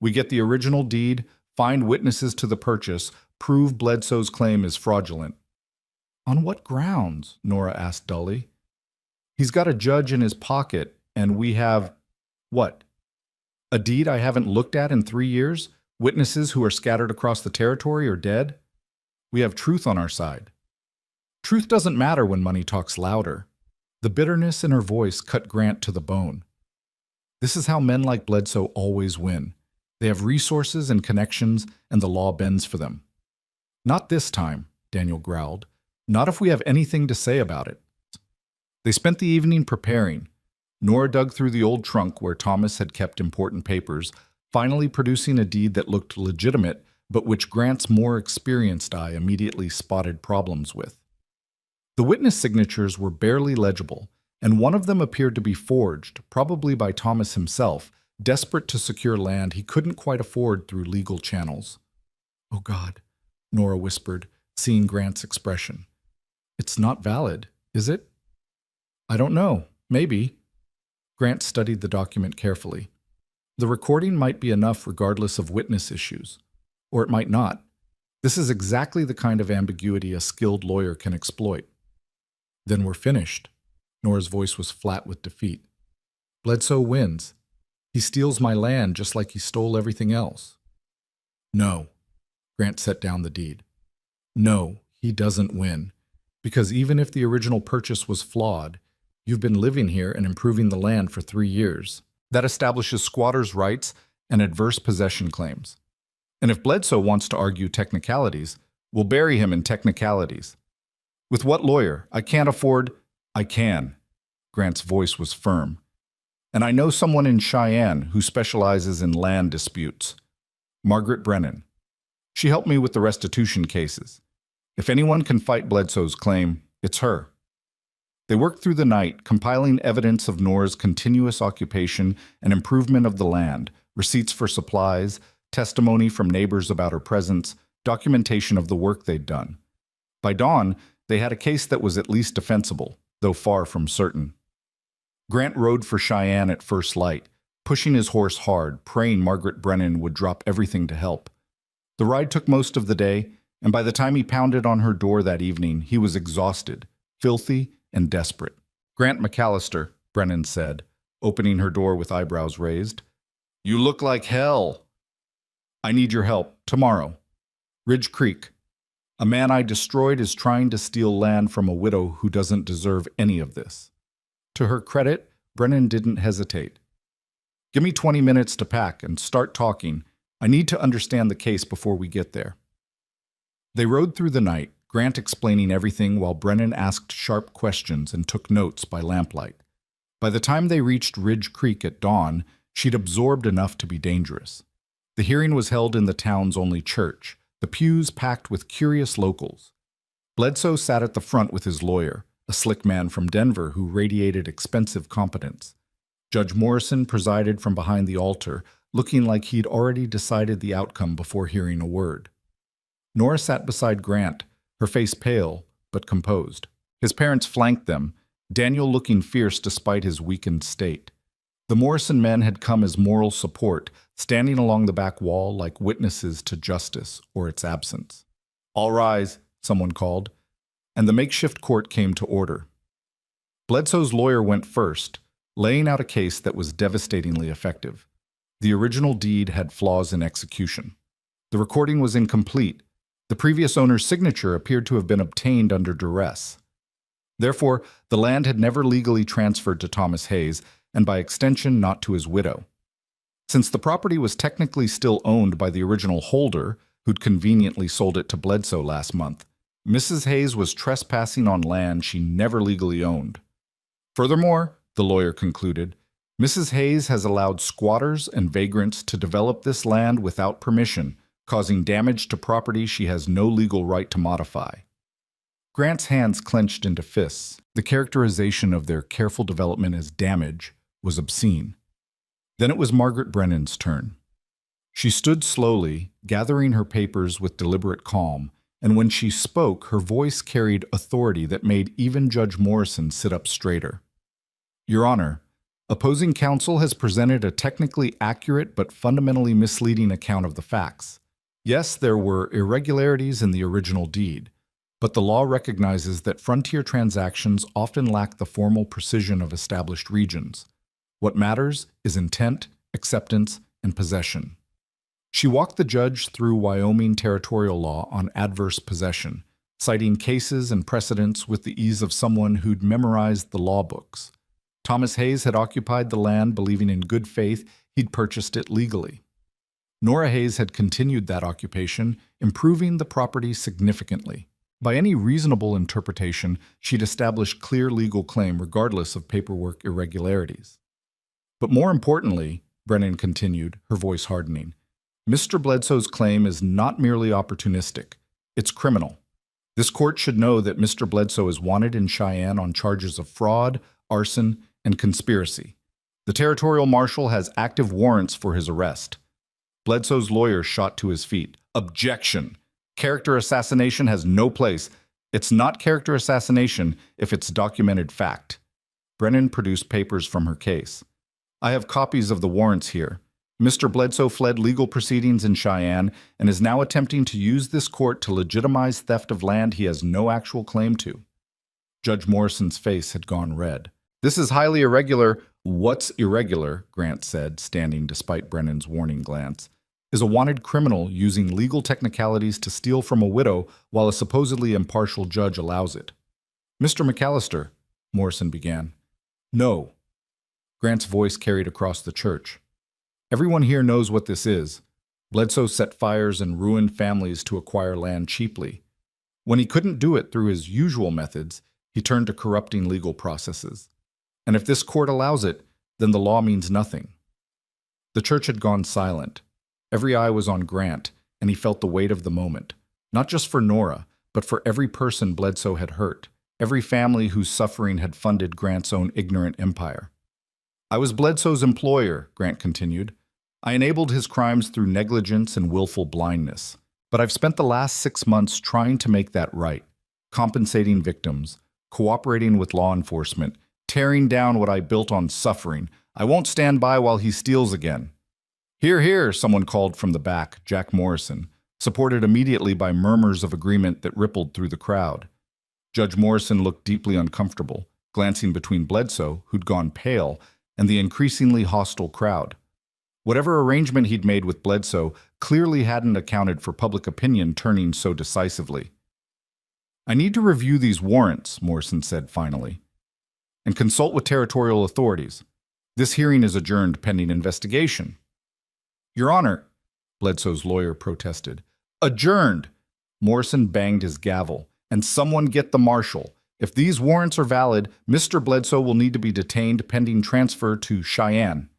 "We get the original deed, find witnesses to the purchase, prove Bledsoe's claim is fraudulent." "On what grounds?" Nora asked dully. "He's got a judge in his pocket, and we have—" "What? A deed I haven't looked at in 3 years? Witnesses who are scattered across the territory or dead? We have truth on our side." "Truth doesn't matter when money talks louder." The bitterness in her voice cut Grant to the bone. This is how men like Bledsoe always win. They have resources and connections, and the law bends for them. "Not this time," Daniel growled. "Not if we have anything to say about it." They spent the evening preparing. Nora dug through the old trunk where Thomas had kept important papers, finally producing a deed that looked legitimate, but which Grant's more experienced eye immediately spotted problems with. The witness signatures were barely legible, and one of them appeared to be forged, probably by Thomas himself, desperate to secure land he couldn't quite afford through legal channels. "Oh God," Nora whispered, seeing Grant's expression. "It's not valid, is it?" "I don't know. Maybe." Grant studied the document carefully. The recording might be enough regardless of witness issues. Or it might not. This is exactly the kind of ambiguity a skilled lawyer can exploit. "Then we're finished." Nora's voice was flat with defeat. "Bledsoe wins. He steals my land just like he stole everything else." "No." Grant set down the deed. "No, he doesn't win. Because even if the original purchase was flawed, you've been living here and improving the land for 3 years. That establishes squatters' rights and adverse possession claims. And if Bledsoe wants to argue technicalities, we'll bury him in technicalities. With what lawyer? I can't afford—" "I can." Grant's voice was firm. "And I know someone in Cheyenne who specializes in land disputes. Margaret Brennan. She helped me with the restitution cases. If anyone can fight Bledsoe's claim, it's her." They worked through the night, compiling evidence of Nora's continuous occupation and improvement of the land, receipts for supplies, testimony from neighbors about her presence, documentation of the work they'd done. By dawn, they had a case that was at least defensible, though far from certain. Grant rode for Cheyenne at first light, pushing his horse hard, praying Margaret Brennan would drop everything to help. The ride took most of the day, and by the time he pounded on her door that evening, he was exhausted, filthy, and desperate. "Grant McAllister," Brennan said, opening her door with eyebrows raised. "You look like hell." "I need your help, tomorrow. Ridge Creek. A man I destroyed is trying to steal land from a widow who doesn't deserve any of this." To her credit, Brennan didn't hesitate. "Give me 20 minutes to pack and start talking. I need to understand the case before we get there." They rode through the night, Grant explaining everything while Brennan asked sharp questions and took notes by lamplight. By the time they reached Ridge Creek at dawn, she'd absorbed enough to be dangerous. The hearing was held in the town's only church, the pews packed with curious locals. Bledsoe sat at the front with his lawyer, a slick man from Denver who radiated expensive competence. Judge Morrison presided from behind the altar, looking like he'd already decided the outcome before hearing a word. Nora sat beside Grant, her face pale but composed. His parents flanked them, Daniel looking fierce despite his weakened state. The Morrison men had come as moral support, standing along the back wall like witnesses to justice or its absence. "All rise," someone called, and the makeshift court came to order. Bledsoe's lawyer went first, laying out a case that was devastatingly effective. The original deed had flaws in execution. The recording was incomplete. The previous owner's signature appeared to have been obtained under duress. Therefore, the land had never legally transferred to Thomas Hayes, and by extension not to his widow. Since the property was technically still owned by the original holder, who'd conveniently sold it to Bledsoe last month, Mrs. Hayes was trespassing on land she never legally owned. Furthermore, the lawyer concluded, Mrs. Hayes has allowed squatters and vagrants to develop this land without permission, causing damage to property she has no legal right to modify. Grant's hands clenched into fists. The characterization of their careful development as damage was obscene. Then it was Margaret Brennan's turn. She stood slowly, gathering her papers with deliberate calm, and when she spoke, her voice carried authority that made even Judge Morrison sit up straighter. Your Honor, opposing counsel has presented a technically accurate but fundamentally misleading account of the facts. Yes, there were irregularities in the original deed, but the law recognizes that frontier transactions often lack the formal precision of established regions. What matters is intent, acceptance, and possession. She walked the judge through Wyoming territorial law on adverse possession, citing cases and precedents with the ease of someone who'd memorized the law books. Thomas Hayes had occupied the land believing in good faith he'd purchased it legally. Nora Hayes had continued that occupation, improving the property significantly. By any reasonable interpretation, she'd established clear legal claim regardless of paperwork irregularities. But more importantly, Brennan continued, her voice hardening, Mr. Bledsoe's claim is not merely opportunistic, it's criminal. This court should know that Mr. Bledsoe is wanted in Cheyenne on charges of fraud, arson, and conspiracy. The territorial marshal has active warrants for his arrest. Bledsoe's lawyer shot to his feet. Objection! Character assassination has no place. It's not character assassination if it's documented fact. Brennan produced papers from her case. I have copies of the warrants here. Mr. Bledsoe fled legal proceedings in Cheyenne and is now attempting to use this court to legitimize theft of land he has no actual claim to. Judge Morrison's face had gone red. This is highly irregular. What's irregular, Grant said, standing despite Brennan's warning glance, is a wanted criminal using legal technicalities to steal from a widow while a supposedly impartial judge allows it. Mr. McAllister, Morrison began. No. Grant's voice carried across the church. Everyone here knows what this is. Bledsoe set fires and ruined families to acquire land cheaply. When he couldn't do it through his usual methods, he turned to corrupting legal processes. And if this court allows it, then the law means nothing. The church had gone silent. Every eye was on Grant, and he felt the weight of the moment, not just for Nora, but for every person Bledsoe had hurt, every family whose suffering had funded Grant's own ignorant empire. I was Bledsoe's employer, Grant continued. I enabled his crimes through negligence and willful blindness. But I've spent the last 6 months trying to make that right, compensating victims, cooperating with law enforcement, tearing down what I built on suffering. I won't stand by while he steals again. Hear, hear, someone called from the back, Jack Morrison, supported immediately by murmurs of agreement that rippled through the crowd. Judge Morrison looked deeply uncomfortable, glancing between Bledsoe, who'd gone pale, and the increasingly hostile crowd. Whatever arrangement he'd made with Bledsoe clearly hadn't accounted for public opinion turning so decisively. I need to review these warrants, Morrison said finally, and consult with territorial authorities. This hearing is adjourned pending investigation. Your Honor, Bledsoe's lawyer protested. Adjourned! Morrison banged his gavel. And someone get the marshal. If these warrants are valid, Mr. Bledsoe will need to be detained pending transfer to Cheyenne.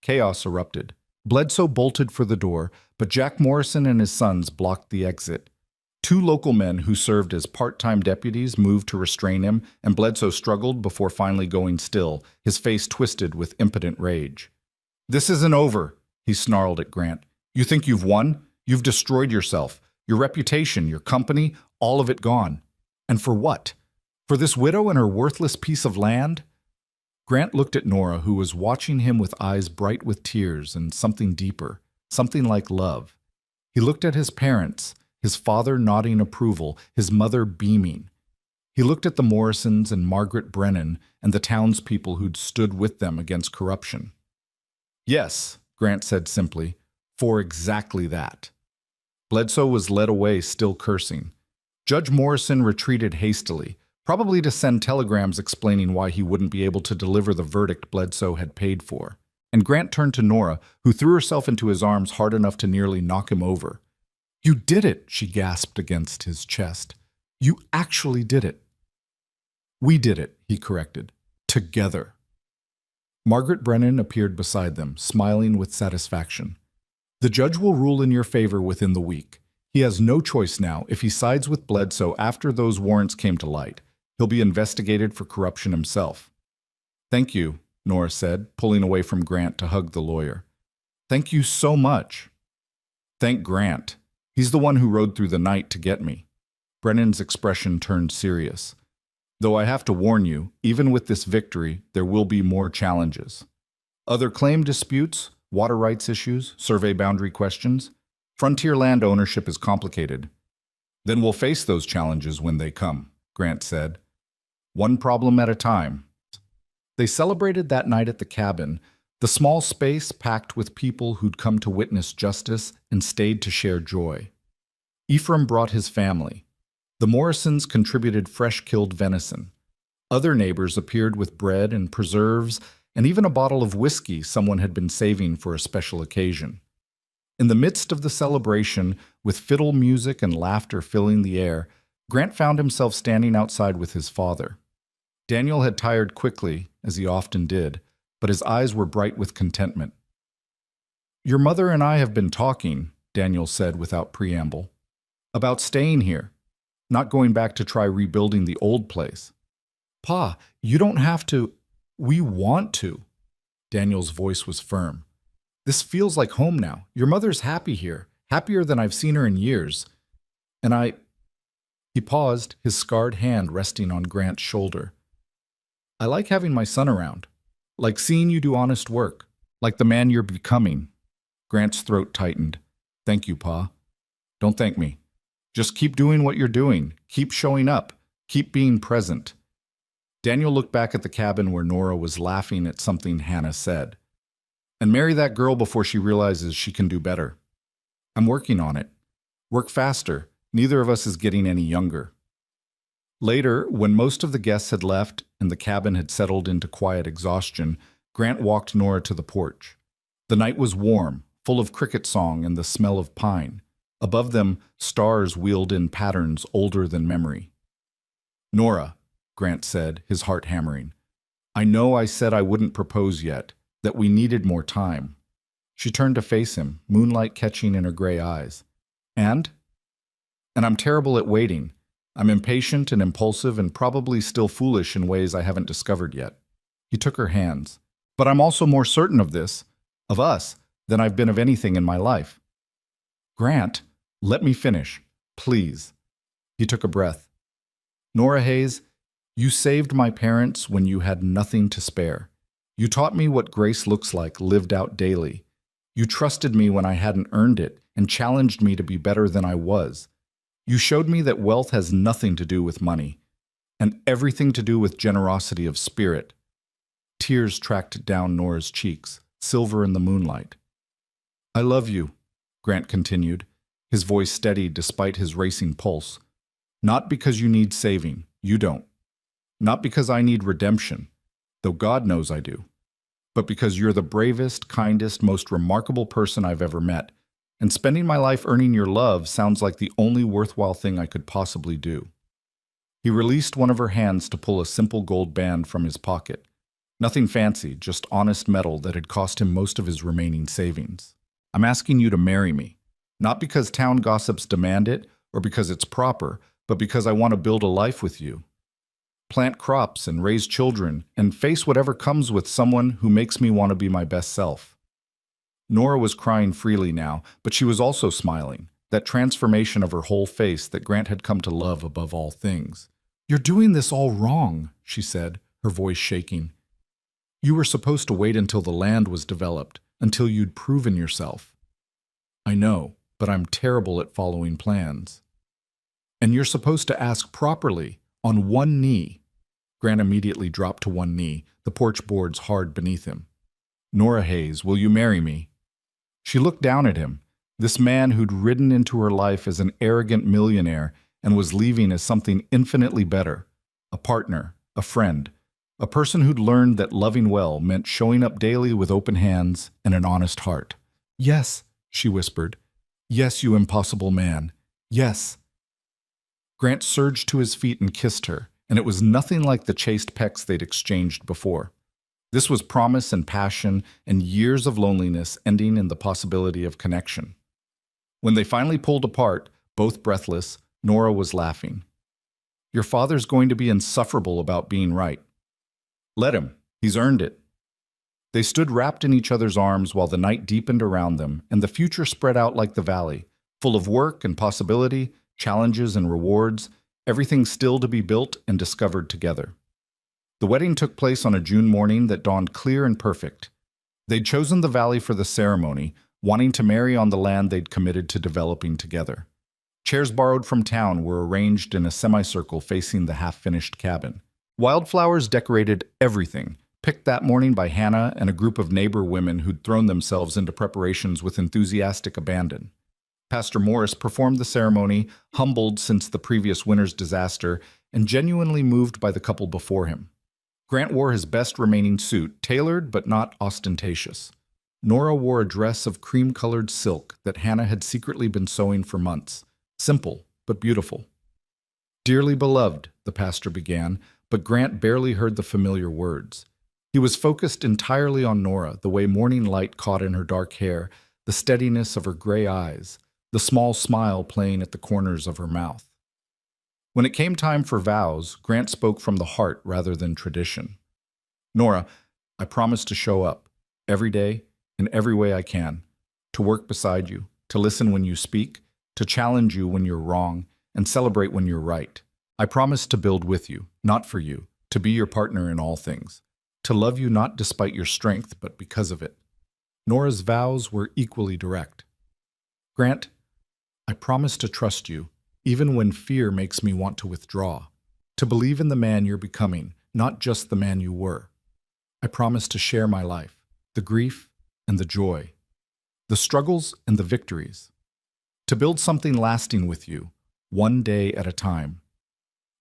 Chaos erupted. Bledsoe bolted for the door, but Jack Morrison and his sons blocked the exit. 2 local men who served as part-time deputies moved to restrain him, and Bledsoe struggled before finally going still, his face twisted with impotent rage. This isn't over, he snarled at Grant. You think you've won? You've destroyed yourself, your reputation, your company, all of it gone. And for what? For this widow and her worthless piece of land? Grant looked at Nora, who was watching him with eyes bright with tears and something deeper, something like love. He looked at his parents, his father nodding approval, his mother beaming. He looked at the Morrisons and Margaret Brennan and the townspeople who'd stood with them against corruption. Yes, Grant said simply, for exactly that. Bledsoe was led away, still cursing. Judge Morrison retreated hastily, probably to send telegrams explaining why he wouldn't be able to deliver the verdict Bledsoe had paid for. And Grant turned to Nora, who threw herself into his arms hard enough to nearly knock him over. You did it, she gasped against his chest. You actually did it. We did it, he corrected. Together. Margaret Brennan appeared beside them, smiling with satisfaction. The judge will rule in your favor within the week. He has no choice now. If he sides with Bledsoe after those warrants came to light, he'll be investigated for corruption himself. Thank you, Nora said, pulling away from Grant to hug the lawyer. Thank you so much. Thank Grant. He's the one who rode through the night to get me. Brennan's expression turned serious. Though I have to warn you, even with this victory, there will be more challenges. Other claim disputes, water rights issues, survey boundary questions. Frontier land ownership is complicated. Then we'll face those challenges when they come, Grant said. One problem at a time. They celebrated that night at the cabin, the small space packed with people who'd come to witness justice and stayed to share joy. Ephraim brought his family. The Morrisons contributed fresh-killed venison. Other neighbors appeared with bread and preserves and even a bottle of whiskey someone had been saving for a special occasion. In the midst of the celebration, with fiddle music and laughter filling the air, Grant found himself standing outside with his father. Daniel had tired quickly, as he often did, but his eyes were bright with contentment. Your mother and I have been talking, Daniel said without preamble, about staying here, not going back to try rebuilding the old place. Pa, you don't have to. We want to. Daniel's voice was firm. This feels like home now. Your mother's happy here, happier than I've seen her in years. And I... He paused, his scarred hand resting on Grant's shoulder. I like having my son around. Like seeing you do honest work. Like the man you're becoming. Grant's throat tightened. Thank you, Pa. Don't thank me. Just keep doing what you're doing. Keep showing up. Keep being present. Daniel looked back at the cabin where Nora was laughing at something Hannah said. And marry that girl before she realizes she can do better. I'm working on it. Work faster. Neither of us is getting any younger. Later, when most of the guests had left and the cabin had settled into quiet exhaustion, Grant walked Nora to the porch. The night was warm, full of cricket song and the smell of pine. Above them, stars wheeled in patterns older than memory. Nora, Grant said, his heart hammering. I know I said I wouldn't propose yet, that we needed more time. She turned to face him, moonlight catching in her gray eyes. And I'm terrible at waiting. I'm impatient and impulsive and probably still foolish in ways I haven't discovered yet. He took her hands. But I'm also more certain of this, of us, than I've been of anything in my life. Grant, let me finish, please. He took a breath. Nora Hayes, you saved my parents when you had nothing to spare. You taught me what grace looks like lived out daily. You trusted me when I hadn't earned it and challenged me to be better than I was. You showed me that wealth has nothing to do with money and everything to do with generosity of spirit. Tears tracked down Nora's cheeks, silver in the moonlight. I love you, Grant continued, his voice steady despite his racing pulse. Not because you need saving, you don't. Not because I need redemption, though God knows I do. But because you're the bravest, kindest, most remarkable person I've ever met, and spending my life earning your love sounds like the only worthwhile thing I could possibly do. He released one of her hands to pull a simple gold band from his pocket. Nothing fancy, just honest metal that had cost him most of his remaining savings. I'm asking you to marry me, not because town gossips demand it or because it's proper, but because I want to build a life with you. Plant crops and raise children and face whatever comes with someone who makes me want to be my best self. Nora was crying freely now, but she was also smiling, that transformation of her whole face that Grant had come to love above all things. You're doing this all wrong, she said, her voice shaking. You were supposed to wait until the land was developed, until you'd proven yourself. I know, but I'm terrible at following plans. And you're supposed to ask properly, on one knee. Grant immediately dropped to one knee, the porch boards hard beneath him. Nora Hayes, will you marry me? She looked down at him, this man who'd ridden into her life as an arrogant millionaire and was leaving as something infinitely better, a partner, a friend, a person who'd learned that loving well meant showing up daily with open hands and an honest heart. Yes, she whispered. Yes, you impossible man. Yes. Grant surged to his feet and kissed her, and it was nothing like the chaste pecks they'd exchanged before. This was promise and passion and years of loneliness ending in the possibility of connection. When they finally pulled apart, Both breathless, Nora was laughing. Your father's going to be insufferable about being right. Let him. He's earned it. They stood wrapped in each other's arms while the night deepened around them and the future spread out like the valley, full of work and possibility, challenges and rewards, everything still to be built and discovered together. The wedding took place on a June morning that dawned clear and perfect. They'd chosen the valley for the ceremony, wanting to marry on the land they'd committed to developing together. Chairs borrowed from town were arranged in a semicircle facing the half-finished cabin. Wildflowers decorated everything, picked that morning by Hannah and a group of neighbor women who'd thrown themselves into preparations with enthusiastic abandon. Pastor Morris performed the ceremony, humbled since the previous winter's disaster, and genuinely moved by the couple before him. Grant wore his best remaining suit, tailored but not ostentatious. Nora wore a dress of cream-colored silk that Hannah had secretly been sewing for months. Simple, but beautiful. Dearly beloved, the pastor began, but Grant barely heard the familiar words. He was focused entirely on Nora, the way morning light caught in her dark hair, the steadiness of her gray eyes, the small smile playing at the corners of her mouth. When it came time for vows, Grant spoke from the heart rather than tradition. Nora, I promise to show up, every day, in every way I can, to work beside you, to listen when you speak, to challenge you when you're wrong, and celebrate when you're right. I promise to build with you, not for you, to be your partner in all things, to love you not despite your strength, but because of it. Nora's vows were equally direct. Grant, I promise to trust you, even when fear makes me want to withdraw, to believe in the man you're becoming, not just the man you were. I promise to share my life, the grief and the joy, the struggles and the victories, to build something lasting with you, one day at a time.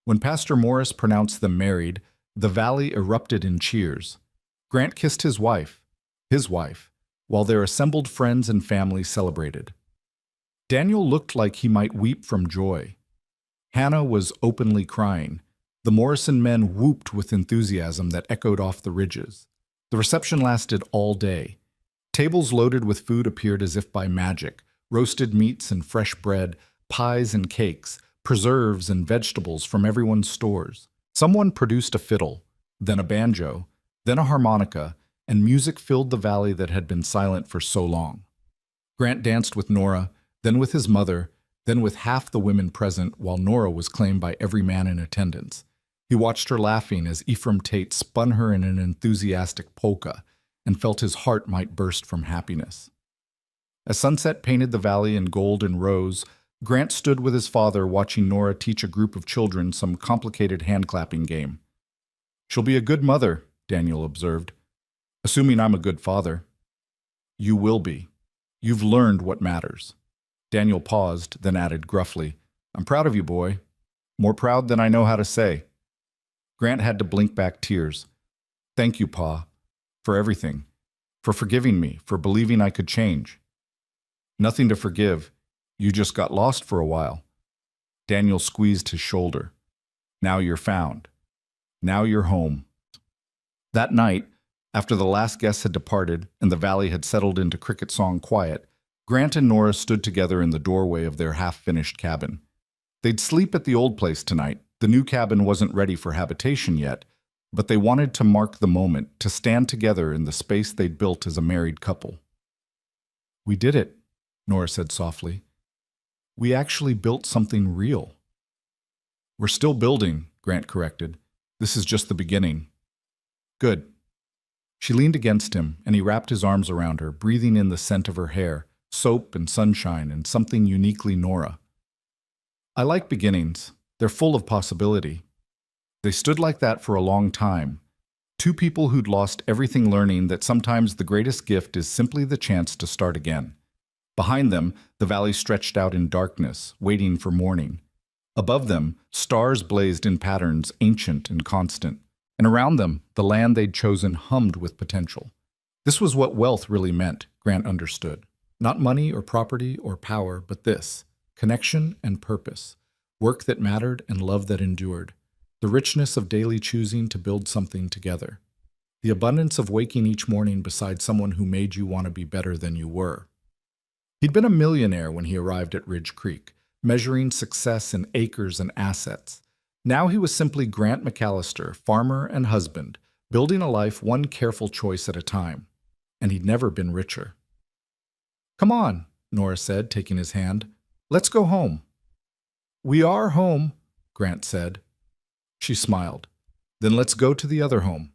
When Pastor Morris pronounced them married, the valley erupted in cheers. Grant kissed his wife, while their assembled friends and family celebrated. Daniel looked like he might weep from joy. Hannah was openly crying. The Morrison men whooped with enthusiasm that echoed off the ridges. The reception lasted all day. Tables loaded with food appeared as if by magic, roasted meats and fresh bread, pies and cakes, preserves and vegetables from everyone's stores. Someone produced a fiddle, then a banjo, then a harmonica, and music filled the valley that had been silent for so long. Grant danced with Nora, then with his mother, then with half the women present, while Nora was claimed by every man in attendance. He watched her laughing as Ephraim Tate spun her in an enthusiastic polka, and felt his heart might burst from happiness. As sunset painted the valley in gold and rose, Grant stood with his father watching Nora teach a group of children some complicated hand-clapping game. She'll be a good mother, Daniel observed. Assuming I'm a good father. You will be. You've learned what matters. Daniel paused, then added gruffly, I'm proud of you, boy. More proud than I know how to say. Grant had to blink back tears. Thank you, Pa, for everything, for forgiving me, for believing I could change. Nothing to forgive. You just got lost for a while. Daniel squeezed his shoulder. Now you're found. Now you're home. That night, after the last guests had departed and the valley had settled into cricket song quiet, Grant and Nora stood together in the doorway of their half-finished cabin. They'd sleep at the old place tonight. The new cabin wasn't ready for habitation yet, but they wanted to mark the moment, to stand together in the space they'd built as a married couple. We did it, Nora said softly. We actually built something real. We're still building, Grant corrected. This is just the beginning. Good. She leaned against him, and he wrapped his arms around her, breathing in the scent of her hair, soap and sunshine, and something uniquely Nora. I like beginnings. They're full of possibility. They stood like that for a long time. Two people who'd lost everything, learning that sometimes the greatest gift is simply the chance to start again. Behind them, the valley stretched out in darkness, waiting for morning. Above them, stars blazed in patterns ancient and constant. And around them, the land they'd chosen hummed with potential. This was what wealth really meant, Grant understood. Not money or property or power, but this: connection and purpose, work that mattered and love that endured, the richness of daily choosing to build something together, the abundance of waking each morning beside someone who made you want to be better than you were. He'd been a millionaire when he arrived at Ridge Creek, measuring success in acres and assets. Now he was simply Grant McAllister, farmer and husband, building a life one careful choice at a time. And he'd never been richer. "Come on," Nora said, taking his hand. "Let's go home." "We are home," Grant said. She smiled. "Then let's go to the other home.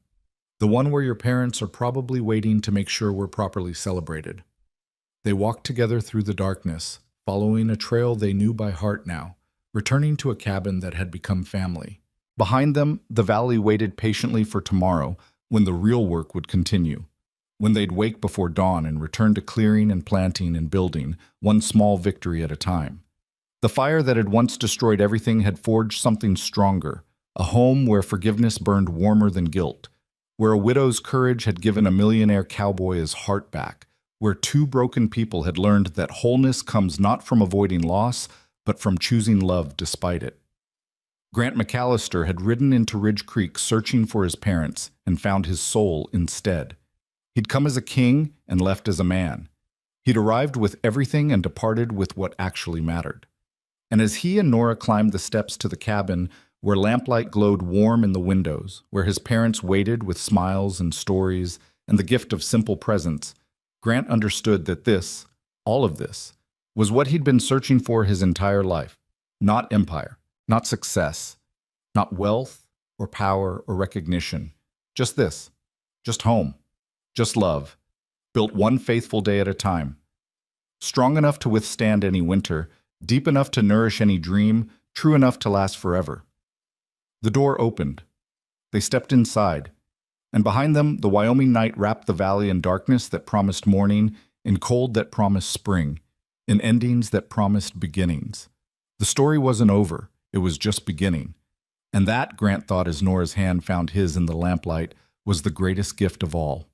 The one where your parents are probably waiting to make sure we're properly celebrated." They walked together through the darkness, following a trail they knew by heart now, returning to a cabin that had become family. Behind them, the valley waited patiently for tomorrow, when the real work would continue, when they'd wake before dawn and return to clearing and planting and building, one small victory at a time. The fire that had once destroyed everything had forged something stronger, a home where forgiveness burned warmer than guilt, where a widow's courage had given a millionaire cowboy his heart back, where two broken people had learned that wholeness comes not from avoiding loss, but from choosing love despite it. Grant McAllister had ridden into Ridge Creek searching for his parents and found his soul instead. He'd come as a king and left as a man. He'd arrived with everything and departed with what actually mattered. And as he and Nora climbed the steps to the cabin, where lamplight glowed warm in the windows, where his parents waited with smiles and stories and the gift of simple presence, Grant understood that this, all of this, was what he'd been searching for his entire life. Not empire, not success, not wealth or power or recognition. Just this, just home, just love, built one faithful day at a time. Strong enough to withstand any winter, deep enough to nourish any dream, true enough to last forever. The door opened. They stepped inside, and behind them, the Wyoming night wrapped the valley in darkness that promised morning, in cold that promised spring, in endings that promised beginnings. The story wasn't over, it was just beginning. And that, Grant thought as Nora's hand found his in the lamplight, was the greatest gift of all.